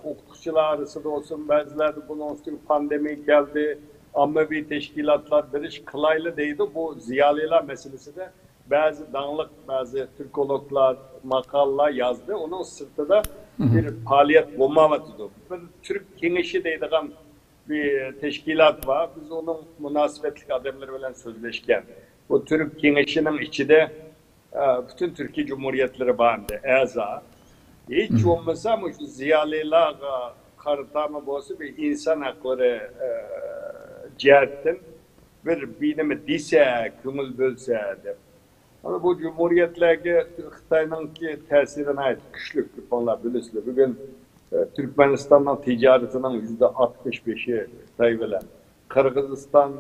okutuşçular arasında olsun, bazıları bunun üstüne pandemi geldi, ammavi teşkilatlar bir iş kılaylı değildi. Bu ziyaliler meselesi de bazı dağınık, bazı Türkologlar makallar yazdı. Onun sırtında bir faaliyet bulmamadıdır. Bir Türk Kenişi deydiğim bir teşkilat var. Biz onun münasebetlik adamları bilen sözleşken. Bu Türk Kenişi'nin içinde bütün Türkiye Cumhuriyetleri vardı. Eza. Hiç olmasa mı şu ziyaliler karıtama bozu bir insan hakları cihetten bir binimi dise, kımıl bölse de. Ama bu Cumhuriyetlerge Xitay'nın ki tesirine ait güçlük onlar bilirsiz. Bugün Türkmenistan'ın ticaretinin %65'i Xitay bilen. Kırgızistan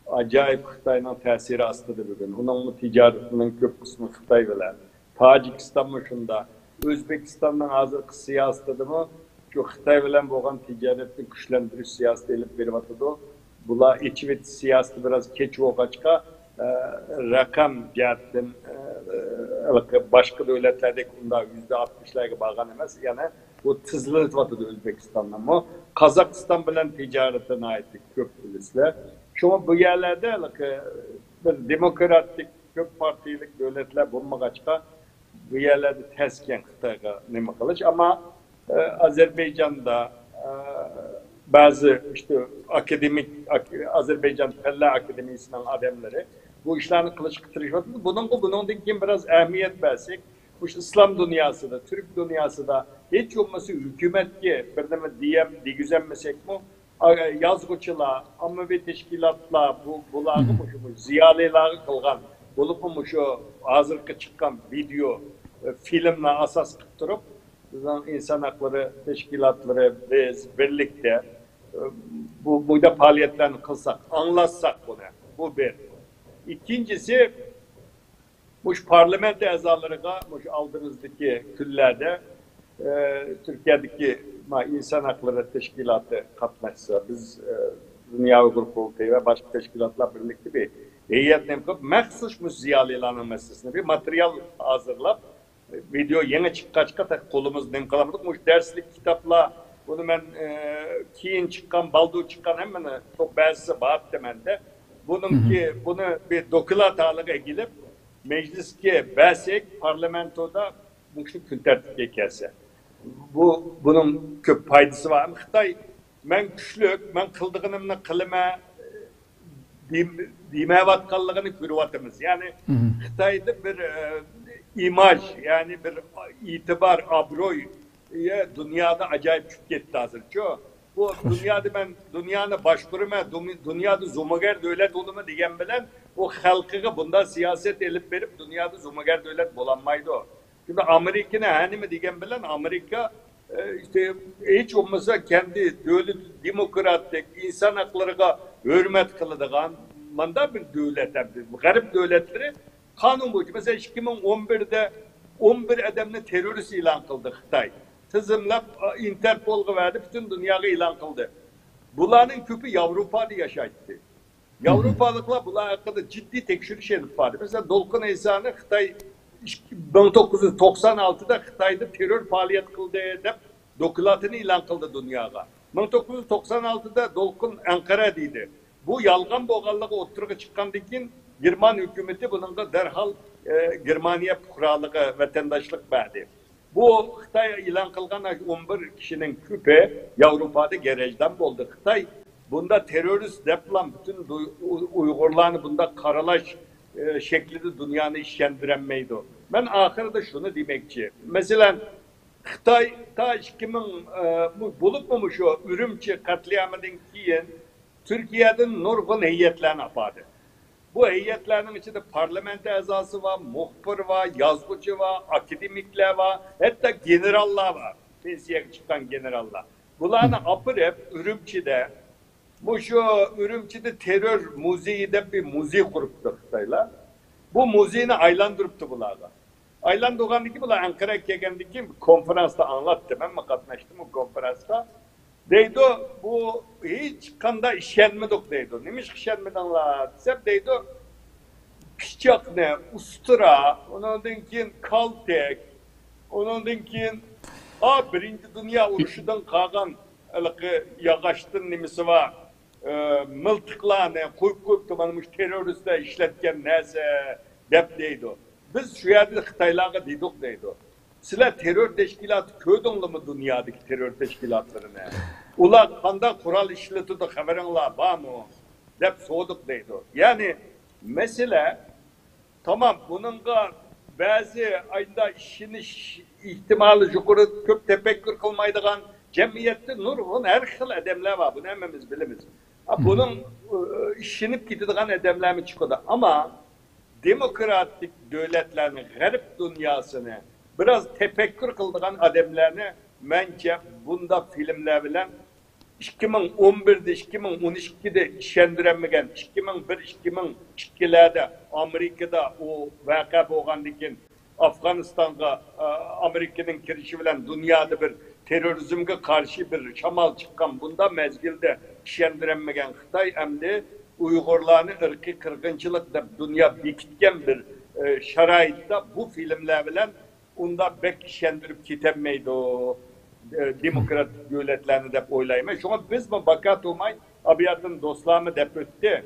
acayip Xitay'ın tesiri astıdır bugün. Onun ticaretinin köp kısmı Xitay bilen. Tacikistan şunda. Özbekistan'dan hazırkı siyaseti mi? Şu Xitay bilen boğan ticaretini güçlendiriş siyaseti elip verip atıdı. Bula içi siyaseti biraz keç oğaçka rakam cihetten başka devletlerdeki bunda %60'lara bağlan emez. Yani bu tızlı vatıdı Özbekistan'dan mı? Kazakistan bilen ticaretine ait köp polisler. Şu bu yerlerde bir demokratik kök partilik devletler bulmakaçka bu yerlerde tesken Xitayga nima qilish ama Azerbaycan'da bazı işte akademik Azerbaycan Fella Akademisi'nin adamları bu işlerini kılıç kıtırışmadı. Bunun kim biraz ehemmiyet versek bu işte İslam dünyasında, Türk dünyasında hiç olması hükümetki bir deme digüzenmesek mi? Yazgıçılar, ammavi teşkilatlar bularga ziyalileri kılgan bulup mu şu hazırkı çıkan video filmle asas kıttırıp insan hakları teşkilatları biz birlikte bu da faaliyetlerini kılsak, anlatsak bunu. Bu bir. İkincisi bu parlamento azalarına bu aldığınızdaki küllerde Türkiye'deki insan hakları teşkilatı katlaşsa biz Dünya Uygur Kurultayı ve başka teşkilatlar birlikte bir heyet nemkop məxsus bu ziyalilerin meselesine bir materyal hazırlap video yeni çıkkaçka tek kolumuz nem kalamadık. Bu derslik kitapla bunu ben kiyin çıkan, balduğu çıkan hemen çok bazısı bağıp demende bunu bir dokulat haline gelip mecliske bəsek parlamentoda bu kişi küntertike kelse. Bunun köp faydası var. Xitay ben güçlük, ben kıldığınımla kılıma dimevatkallıgını görüvatımız. Yani Xitay'da bir imaj, yani bir itibar, abroy dünyada acayip çık hazır. Bu dünyada ben dünyanın başkuruma, dünyada zumager devlet olma diyen bilen o halkıga bunda siyaset elip verip dünyada zumager devlet bulanmaydı o. Şimdi Amerika'nın hani mi diyen bilen Amerika işte hiç olmasa kendi devlet demokratik insan haklarına hürmet kılıdığan manda bir devlet yaptı. Garip devletleri kanun boyunca mesela 2011'de 11 adamını terörist ilan kıldı Xitay. tizimlep Interpol'a verdi, bütün dünyaya ilan kıldı. Bunların küpü Avrupa'da yaşattı. Avrupalıklar bunlar hakkında ciddi tekşiriş edip vardı. Mesela Dolkun Eysan'ı Xitay 1996'da Xitay'da terör faaliyet kıldı edip dokulatını ilan kıldı dünyaya. 1996'da Dolkun Ankara'daydı. Bu yalgan boğallığı oturuğa çıkandan keyin German hükümeti bununla derhal Germaniya fuqarolığı vatandaşlık verdi. Bu Xitay ilan kılgan 11 kişinin küpe Avrupa'da gerejden oldu. Xitay bunda terörist deplam bütün Uygurlarını bunda karalaş şeklinde dünyanı işlendirenmeydi. Ben ahirde şunu demekçi. Mesela Xitay ta 2000 bulup mu şu Ürümçi katliamından keyin Türkiye'den nurgun heyetlerini apardı. Bu heyetlerin içinde parlamento azası var, muhbir var, yazgıcı var, akademikler var, hatta generallar var. Pensiyeye çıkan generallar. Bunlarını apırıp Ürümçi'de Ürümçi'de terör müziği de bir müzik kuruptu Xitaylar. Bu müziğini aylandırıptı bunlarla. Aylandırıp bunlar Ankara'ya gelgendeki konferansta anlattı. Ben mi katlaştım o konferansta? Deydi bu hiç kanda işlenmedik deydi. Neymiş işlenmedenler? Hep deydi pişçak ne, ustura, ondan keyin kaltek, ondan keyin birinci dünya uruşudan kalgan yağaçtın nimisi var. Mıltıklarını koyup tumanmış teröristler işletken neyse dep deydi. Biz şu yerde Xitaylarga dedik deydi. Sizler terör teşkilatı köydünlü mü dünyadaki terör teşkilatlarını? Ular kanda kural işletiyordu haberiniz var mı? Dep sorduk deydi. Yani mesele tamam bununla bazı ayında işini ihtimali yukarı köp tefekkür kılmaydıgan cemiyette nurgun her xil adamlar var. Bunu hemmemiz biliriz. Bunun işinip gididigan adamlar mı çıkıyordu? Ama demokratik devletlerin garip dünyasını biraz tefekkür kıldıgan adamlarını bence bunda filmler bilen 2011'de 2012'de işlendirenmegen 2001-2002'lerde Amerika'da o vaka boğandıkken Afganistan'a Amerika'nın girişi bilen dünyada bir terörizmge karşı bir şamal çıkan bunda mezgilde işlendirenmegen Xitay emdi Uygurlarını ırkı kırgınçılık da dünya bekitken bir şaraitte bu filmler bilen onda bek işlendirip kitemeydi o demokratik devletlerini de oylayma. Şuna biz mi bakat olmay abiyatın dostlarımı dep öttü.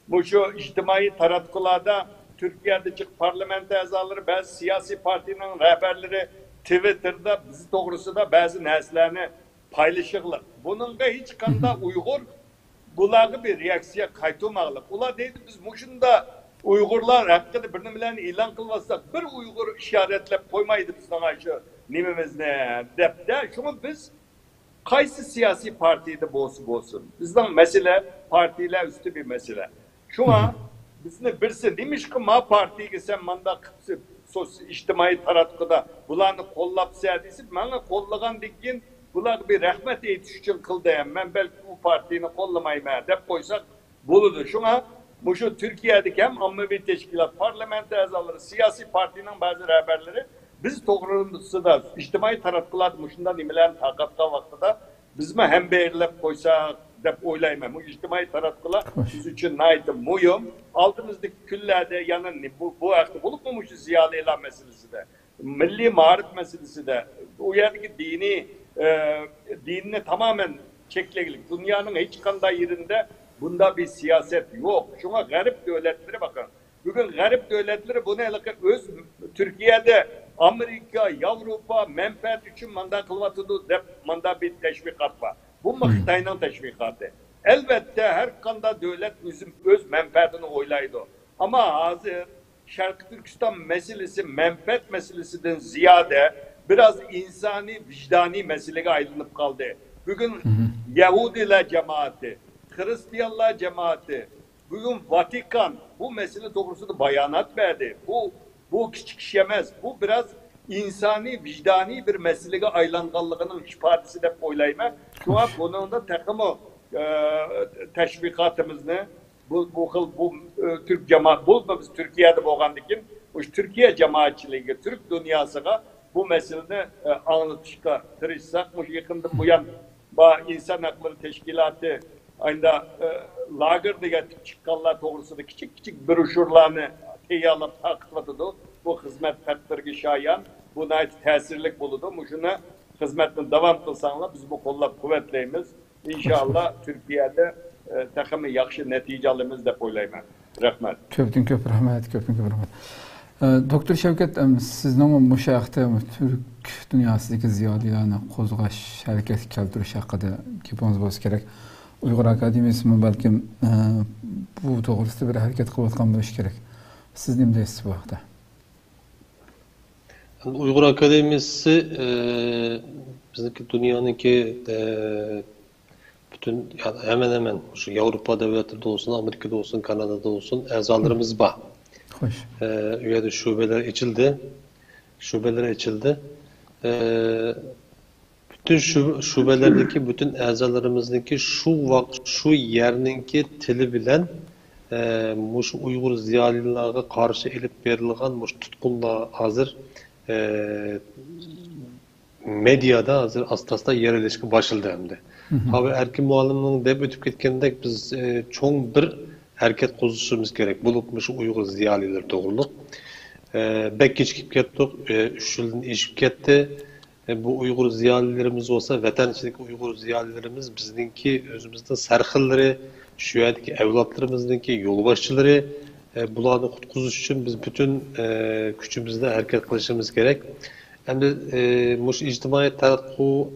Bu şu içtimai taratkularda Türkiye'deki parlamento azaları bazı siyasi partinin rehberleri Twitter'da bizi doğrusu da bazı neslerini paylaşırlar. Bununla hiç kanda Uygur bunları bir reaksiya kaytılmağlık. Ula deydi biz muşunda Uygurlar hakkında birini ilan kılmazsak bir Uygur işaretlep koymaydı biz sana şu nimimiz ne dep de. Şunu biz kaysı siyasi partiydi bolsun. Bizden mesele partiyle üstü bir mesele. Şu an bizde birisi demiş ki ma partiye gitsen manda içtimai taratkıda bularını kollap serdisi bana kollagan dekin bular bir rahmet eğitiş için kıldı. Ben belki bu partini kollamayım dep koysak buludu. Şuna bu şu Türkiye'deki hem ammevi teşkilat, parlamento azaları, siyasi partinin bazı rehberleri biz doğrusu da içtimai taratkılar şundan imelen takatta vaxtıda biz mi hem belirlep koysak dep oylayma. Bu içtimai taratkılar biz için naydı muyum? Aldığımızdaki küllerde yanın bu hafta bulup mu ziyalı ilan meselesi de, milli marif meselesi de, o yerdeki dinine tamamen çeklegilik. Dünyanın hiç kanda yerinde bunda bir siyaset yok. Şuna garip devletleri bakın. Bugün garip devletleri bunu öz Türkiye'de Amerika, Avrupa menfaat için manda kılmatıdı dep manda bir teşvikat var. Bu Xitay'ın teşvikatı. Elbette her kanda devlet öz menfaatini oylaydı. Ama hazır Şarkı Türkistan meselesi menfaat meselesinden ziyade biraz insani, vicdani meseleye ayrılıp kaldı. Bugün Yahudiler cemaati, Hristiyanlar cemaati, bugün Vatikan bu mesele doğrusu da bayanat verdi. Bu küçük işlemez. Bu biraz insani, vicdani bir meseleye aylanganlığının ifadesi de oylayma. Şu an bunun da takımı teşvikatımızı bu Türk cemaat, bu biz Türkiye'de boğandıkken, Türkiye cemaatçiliği, Türk dünyasına bu meseleni anlatışka tırışsak, yakında bu yan insan hakları teşkilatı aynı lagırda çıkanlar doğrusunda küçük broşürlerini teyarlap takıtladı. Bu hizmet fertlerine şayan, bu nayet tesirlik buludu. Şuna hizmetin devam kılsanlar biz bu kollap kuvvetleyimiz. İnşallah Türkiye'de takımı yakşı netice alımız da oylayman. Rahmet. Köptün köp rahmet, köptün köp rahmet. Doktor Şevket, sizin bu şahta Türk dünyasındaki ziyadilerini kozgaş, hareket keltiriş hakkında gepiniz bolsa kerak. Uygur Akademiyası mı belki bu doğrultuda bir hareket kılatkan bo'lishi kerak. Siz ne deysiz bu haqda? Uygur Akademiyası bizdeki dünyanınki bütün yani hemen şu Avrupa devletlerinde olsun, Amerika'da olsun, Kanada'da olsun azalarımız var. Hoş. Üyede şubeler açıldı. Bütün şubelerdeki bütün azalarımızdaki şu yerninki tili bilen muş Uygur ziyalilerine karşı elip verilgan muş tutkunla hazır medyada hazır astasda yerleşki başıldı hem de. Abi erkin mualliminin dep ötüp ketkenindek biz çoğun bir hareket kozuşumuz gerek. Bulupmuş Uygur ziyaliler doğruluk. Bek geçip kettik, 3 yıldan işip ketti. Bu Uygur ziyalilerimiz olsa, vatan içindeki Uygur ziyalilerimiz bizdeki özümüzde sarhılları, şu yerdeki evlatlarımızdaki yolbaşçıları, bulanı kutkuzuş için biz bütün küçümüzde hareket kılışımız gerek. Hem de muş ictimai taratku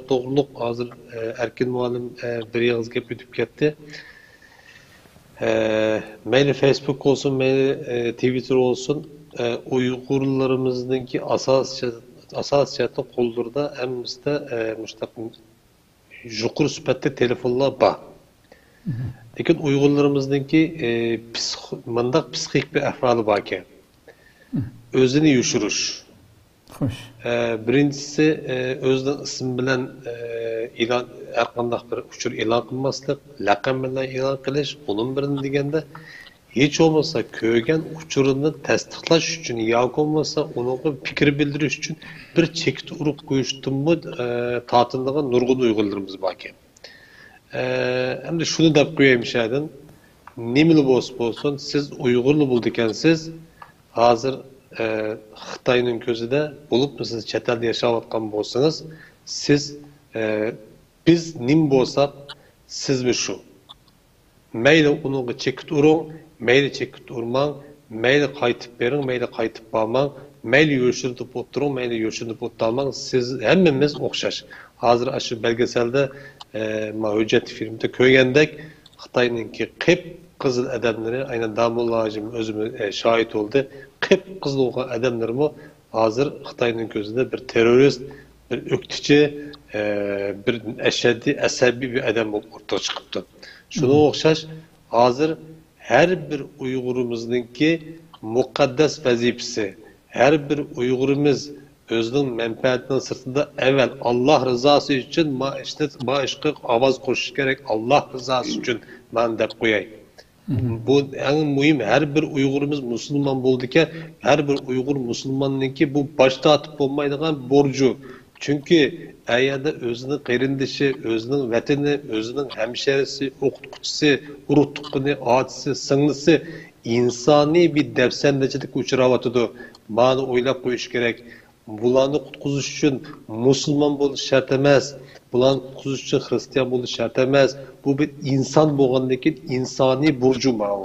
doğruluk hazır erkin muallim bir yağız gep ötüp ketti. Meyli Facebook olsun, meyli Twitter olsun, Uygurlarımızdaki asasiyatı koldurda emimizde jukur süpette telefonlar var. Lekin Uygurlarımızdaki mandak psikik bir ahvalı var ki. Özünü yuşuruş. Hoş. Birincisi özden isim bilen ilan erkandak bir uçur ilan kılmaslık, lakam bilen ilan kılış, onun birini degende hiç olmasa köygen uçurunu tasdiklaş için yak olmasa onun fikir bildiriş için bir çekit urup koyuştum mu tatındağı nurgun Uygurlarımız baki. Hem de şunu da koyayım şahiden, nemili olsun siz Uygurlu buldukensiz hazır Xitayning ko'zida bo'lib siz chet elda yashayotgan bo'lsangiz siz biz nim bo'lsak sizmi shu mayli unga chekit uring mayli chekit urmang mayli qaytib bering mayli qaytib bormang mayli yo'shirtib o'tiring mayli yo'shirtib o'tolmang siz hammamiz o'xshash hozir shu belgeselda hujjat filmda ko'rgandek Xitoyninki qip qizil adamları aynen Damulla Hacım özümü şahit oldu. Kıpkızıl olan adamlarımı hazır Xitayning gözünde bir terörist, bir öktücü, bir eşeddi, esabi bir adam ortaya çıkıptı. Şuna okşaş, hazır her bir Uygurumuzdaki mukaddes vazifesi, her bir Uygurumuz özünün menfaatinin sırtında evvel Allah rızası için maaşkı avaz koşuş gerek Allah rızası için ben de koyayım. Bu en mühim her bir Uygurumuz Müslüman buldukça her bir Uygur Müslümanınki bu başta atıp olmaydıgan borcu. Çünkü eğer de özünün qerindişi, özünün vatani, özünün hemşerisi, okutkucusu, urug' tuqqani, otisi, singlisi insani bir depsendecilik uçuravatıdı. Bana oylap koyuş gerek. Bularni qutquzish uchun musulmon bo'lish shart emas. Bularni qutquzish uchun xristian bo'lish shart emas. Bu bir inson bo'lgandan keyin insoniy burju bu.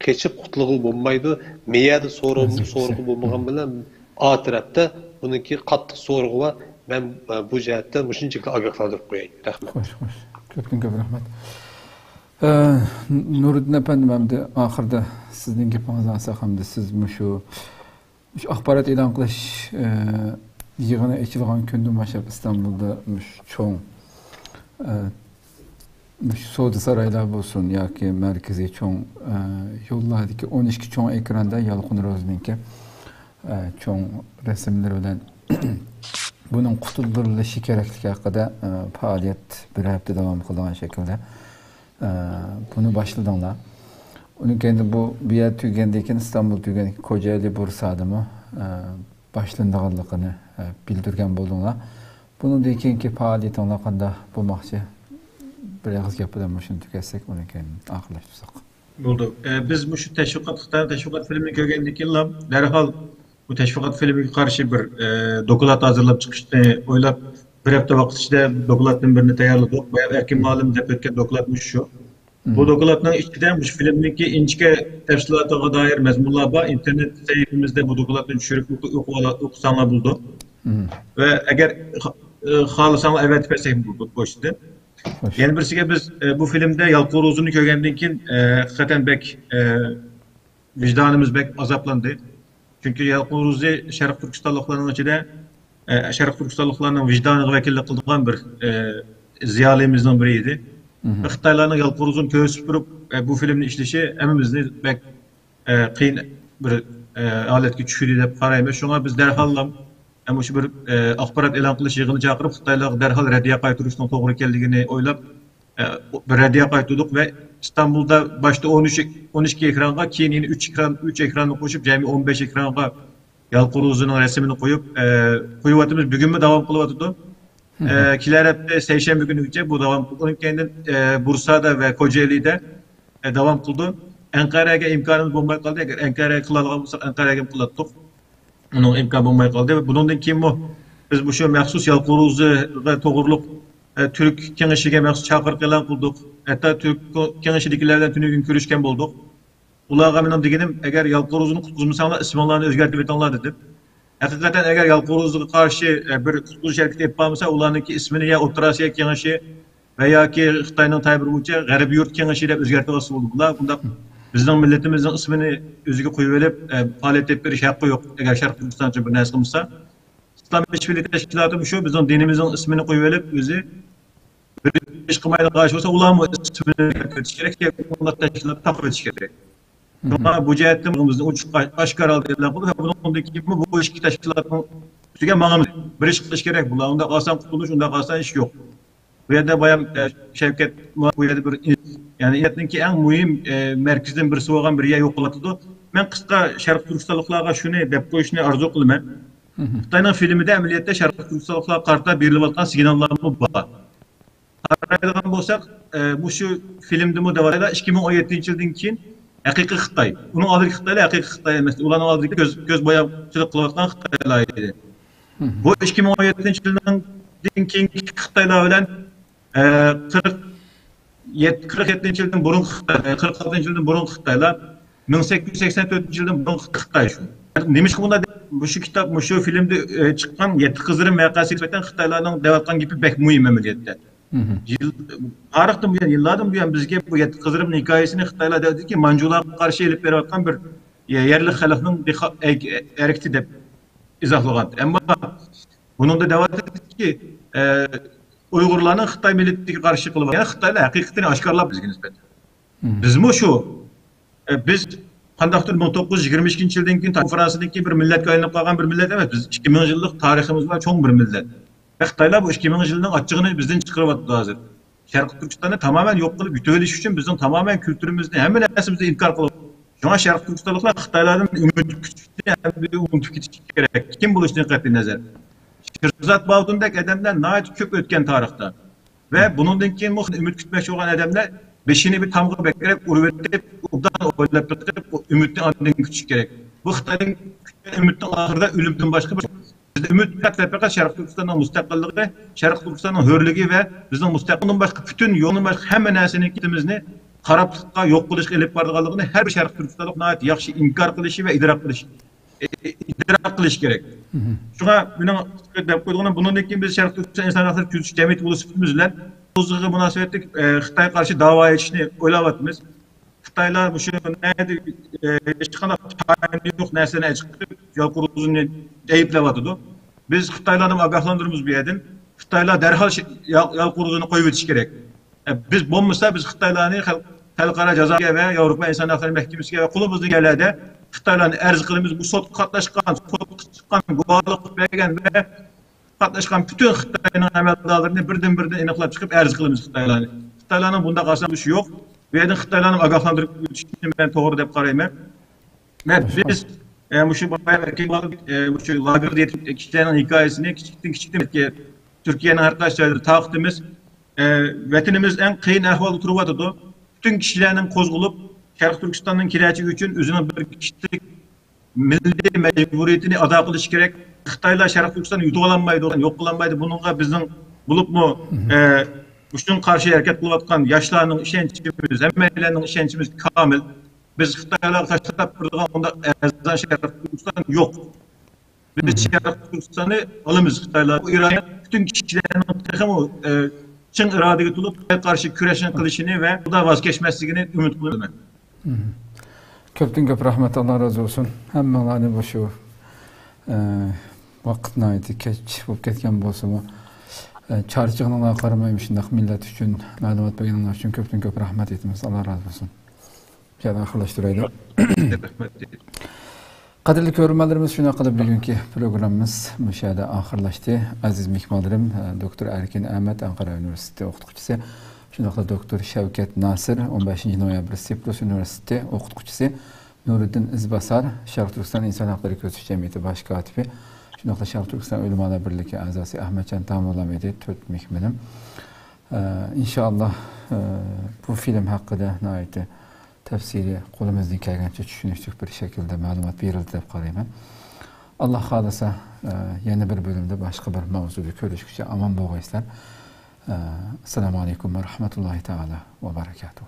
Keçip qutluğu bo'lmaydi. Miyada so'rg'i bo'lmagan bilan A tarafda buniki qattiq so'rg'i va men bu jihatdan shunchaki ogohlantirib qo'yay. Rahmat. Xo'sh. Ko'pdan ko'p rahmat. Nuriddin apandim hamda oxirida sizning gapingizdan olsak hamda siz shu axborot e'lon qilish yig'ini ochilgan kundan boshlab Istanbulda cho'ng savdo saroylar bo'lsin yoki markaziy cho'ng yo'llardagi 12 cho'ng ekranda Yalqin Ro'zninki cho'ng rasmlar bilan buning qutuldirilishi kerakligi haqida faoliyat bir hafta davom qilgan shaklda buni boshladinglar. Uni kendi bu yer tugagandan keyin Istanbul tugagandan keyin Kocaeli Bursa'dami başlandığanlığını bildirgen bolduğuna. Bunun deykenki faaliyetin kanda bu maksı bir ağız yapıdan başını tüketsek onu kendini akıllaştırsak. Oldu. Biz bu şu teşvikat filmini görgendik yıllar derhal bu teşvikat filmi karşı bir dokulat hazırlap çıkıştı. Oylap bir hafta vakit içinde dokulatın birini tayarladık. Bayağı erken malum dep ötken dokulatmış şu. Bu dokulatın içinden bu filmdeki inçke tefsilatına dair mezmunlar var. İnternet sayfamızda bu dokulatın düşürüp okusanlar bulduk. Ve eğer halısanlar evet versek bulduk bu işte. Yani birisiga biz bu filmde Yalqur Uzun'u kögendiğin kin hakikaten bek vicdanımız bek azaplandı. Çünkü Yalqur Uzun Şarkı Türkistanlıklarının içinde Şarkı Türkistanlıklarının vicdanı vekillik kıldığı bir ziyalımızdan biriydi. Xitaylarning Yalqur Uzun köy süpürüp bu filmni işleşi emimizni bek qiyin bir aletga tushirdi deb qaraymiz. Şuna biz derhal ama şu bir axbarat e'lon qilish yig'ini chaqirib Xitoylar derhal raddiya qaytarishning to'g'ri ekanligini o'ylab bir raddiya qaytardik ve İstanbul'da başta 12 ekranga keyin yine 3 ekranni qo'shib jami 15 ekranga Yalqur Uzun'un resmini qo'yib qo'yyapmiz. Bugunmi davom qilyapti. Kelar hafta seshanba kunigacha bu davom qilgan. Bursada ve Kocaeli'de davom qildi. Anqaraga imkonimiz bo'lmay qoldi. Agar Anqaraga qiladigan bo'lsak Anqaraga qilardik. Onun imkanı bulmaya kaldı ve bunun kim bu? Biz bu şu məxsus Yalqur Uzun'a toğırlıq Türk Kengeşi'ge məxsus çağırıq elan kıldık. Hatta Türk Kengeşi'dekilerden tünü gün görüşken bulduk. Ulağa benim degenim, eğer Yalqur Uzun'u kutuzmasanlar ismanlarını özgertip etanlar dedim. Hakikaten eğer Yalqur Uzun'a karşı bir kutuz şerketi yapmamasa, ulanınki ismini ya Oturasiya Kengeşi veya ki Xitay'nın tabi uçça Garibi Yurt Kengeşi ile özgertip asıl oldular. Bunda bizden milletimizin ismini özüge koyuverip faaliyet etip bir şey hakkı yok. Eğer Şarkı Türkistan için bir nes kılmışsa. İslam İşbirliği Teşkilatı şu bizden dinimizin ismini koyuverip özü bir iş kılmayla karşı olsa ulan ismini etiş gerek ya onlar teşkilatı takip etiş gerek. Ama bu cihetimizin uç aşkar aldı edilen kulu ve bunun gibi bu işki teşkilatının üstüge mağamız. Bir iş kılış gerek bunlar. Onda kalsan kurtuluş, onda kalsan iş yok. Bu yerde bayan Şevket bu yerde bir yani illetninki en mühim merkezden birisi olan bir yer yok olatıdı. Ben kısa Şarkı Türkistanlıklarga şunu dep koyuşunu arzu kılmam. Xitayning filmide ameliyatda Şarkı Türkistanlıklar karta berilip atkan signallarımı var. Qaraydigan bolsak, bu şu filmde bu davada 2017 yıldan keyin haqiqiy Xitoy. Uning oldingi Xitoylar haqiqiy Xitoy emas. Ularning oldingi göz boyamchilik qilayotgan Xitoylar edi. Bu 2017 yıldan keyingi Xitoylar bilan 47 yıldan burun Xitoy, 46 yıldan burun Xitoylar 1884 yıldan burun Xitoy şu. Demiş ki bunda bu şu kitap, bu şu filmde çıkan 7 Kızır'ın vakası nispeten Xitoylarning devatkan gibi bek mühim ameliyatda. Tarixdan buyan, yıllardan buyan bizge bu 7 Kızır'ın hikayesini Xitoylar dedi ki Manjularga karşı elip berayotgan bir yerli xalqning erekti deb izohlagan. Ama bunun da devat etdi ki Uygurlarning Xitoy milletiga qarshi qilib, yani Xitoylar haqiqatini oshkorlab bizga nisbatan. Bizmi shu biz qandaqdir 1922 yildan keyin Fransiyadagi bir millatga aylanib qolgan bir millat emas. Biz 2000 yillik tariximiz var, cho'ng bir millat. Xitoylar bu 2000 yilning achchig'ini bizdan chiqaryapti hozir. Sharq Turkistonni tamamen yo'q qilib yutilish uchun bizning tamamen kültürimizni, hamma narsamizni inkor qilib. Shunga Sharq Turkistonliklar Xitoylardan umid kutish kerak. Kim bo'lishdan qat'iy nazar. Shirzat Baldundek adamlar nayet köp ötken tarihte. Ve bunun keyin ümit kütmekçi olan adamlar beşini bir tamgı bekleyip urvetip udan oylap bekleyip ümitin adını küçük gerek. Bu Xitay'ın ümitin ahırda ölümden başka bir bizde ümit fakat Şarkı Türkistan'ın müstakilliği, Şarkı Türkistan'ın hürlüğü ve bizden müstakilliğinin başka bütün yolun başka hemen nesini kitimizni qaraplıqqa yo'q qilish elib borganligini her bir Şarkı Türkistanlık nayet yaxshi inkar qilishi ve idrak qilish kerak. Şuna benim dep koyduğum bunun keyin biz Şarkı Türkistan insan hakları küzüş cemiyeti buluşumuz bilen Bozg'ı münasebetlik Xitoy karşı dava etishni o'ylayapmiz. Xitoylar bu şu neydi hech qanday yo'q narsani chiqib Yalqur Uzun'ni ayblapatdi. Biz Xitoylarni ogohlantiramiz bu yerdan. Xitoylar derhal Yalqur Uzun'ni qo'yib o'tish kerak. Biz bo'lmasa biz Xitoylarni xalqaro jazoga ve Avrupa İnsan Hakları Mahkemesiga ve qulimizni yerlarda Xitoylarni arz qilamiz. Bu sot qatnashgan, sot chiqqan, guvohlik bergan ve qatnashgan bütün Xitoyning amaldorlarini birdan aniqlab chiqib arz qilamiz Xitoylarni. Xitoylarning bunda qarshi bir şey yo'q. Bu yerdan Xitoylarni ogohlantirib o'tishni men to'g'ri deb qarayman. Biz Bu şu bayağı erkek bu şu lager kişilerin hikayesini küçükten ki Türkiye'nin arkadaşları takdimiz vatanımız en kıyın ahvalda turvatıdı. Bütün kişilerin kozgulup Şarkı Türkistan'ın kiracı üçün özünün bir kişilik milli mecburiyetini ada kılış gerek. Xitaylar Şarkı Türkistan'ı yutup alanmaydı, yok kılanmaydı. Bununla bizim bulup mu bütün karşı hareket kılatkan yaşlarının işençimiz, emeklilerinin işençimiz kamil. Biz Xitaylar taşlap durduğun onda ezan Şarkı Türkistan yok. Biz Şarkı Türkistan'ı alımız Xitaylar. Bu İran'ın bütün kişilerin takımı çın iradeye tutulup karşı küreşin kılışını ve bu da vazgeçmezliğini ümit kılıyorum. Köpten köp rahmet, Allah razı olsun. Hemmelerine bu şu vaqtnaydı, keç bolup ketken bolsa-mu çarçıgına qaramaymış şundaq millet üçün, məlumat bergenler üçün köpten köp rahmet etimiz. Allah razı olsun. Şöyle axırlaşdıraydı. Qadirli görürmenlerimiz, şuna qilib bugungi programmamiz müşahede axırlaşdı. Aziz mehmonlarim, Doktor Erkin Ahmet, Ankara Üniversitesi o'qituvchisi, shundaqla Doktor Shavkat Nasir, 15 noyabr Siprus Üniversitesi o'qituvchisi, Nuriddin Izbasar, Sharq Turkiston Inson haqlari ko'zitish jamiyati bosh kotibi, shundaqla Sharq Turkiston Ulamolar birligi a'zosi Ahmadjon Tamurlamedi, 4 mehmonim. İnşallah bu film haqqida nihoyatda tafsiri qo'limizdan kelgancha tushunishli bir shaklda ma'lumot berildi deb qarayman. Alloh xolasa yana bir bo'limda boshqa bir mavzuda ko'rishguncha omon bo'linglar. Assalomu alaykum va rahmatullohi taala va barakatuh.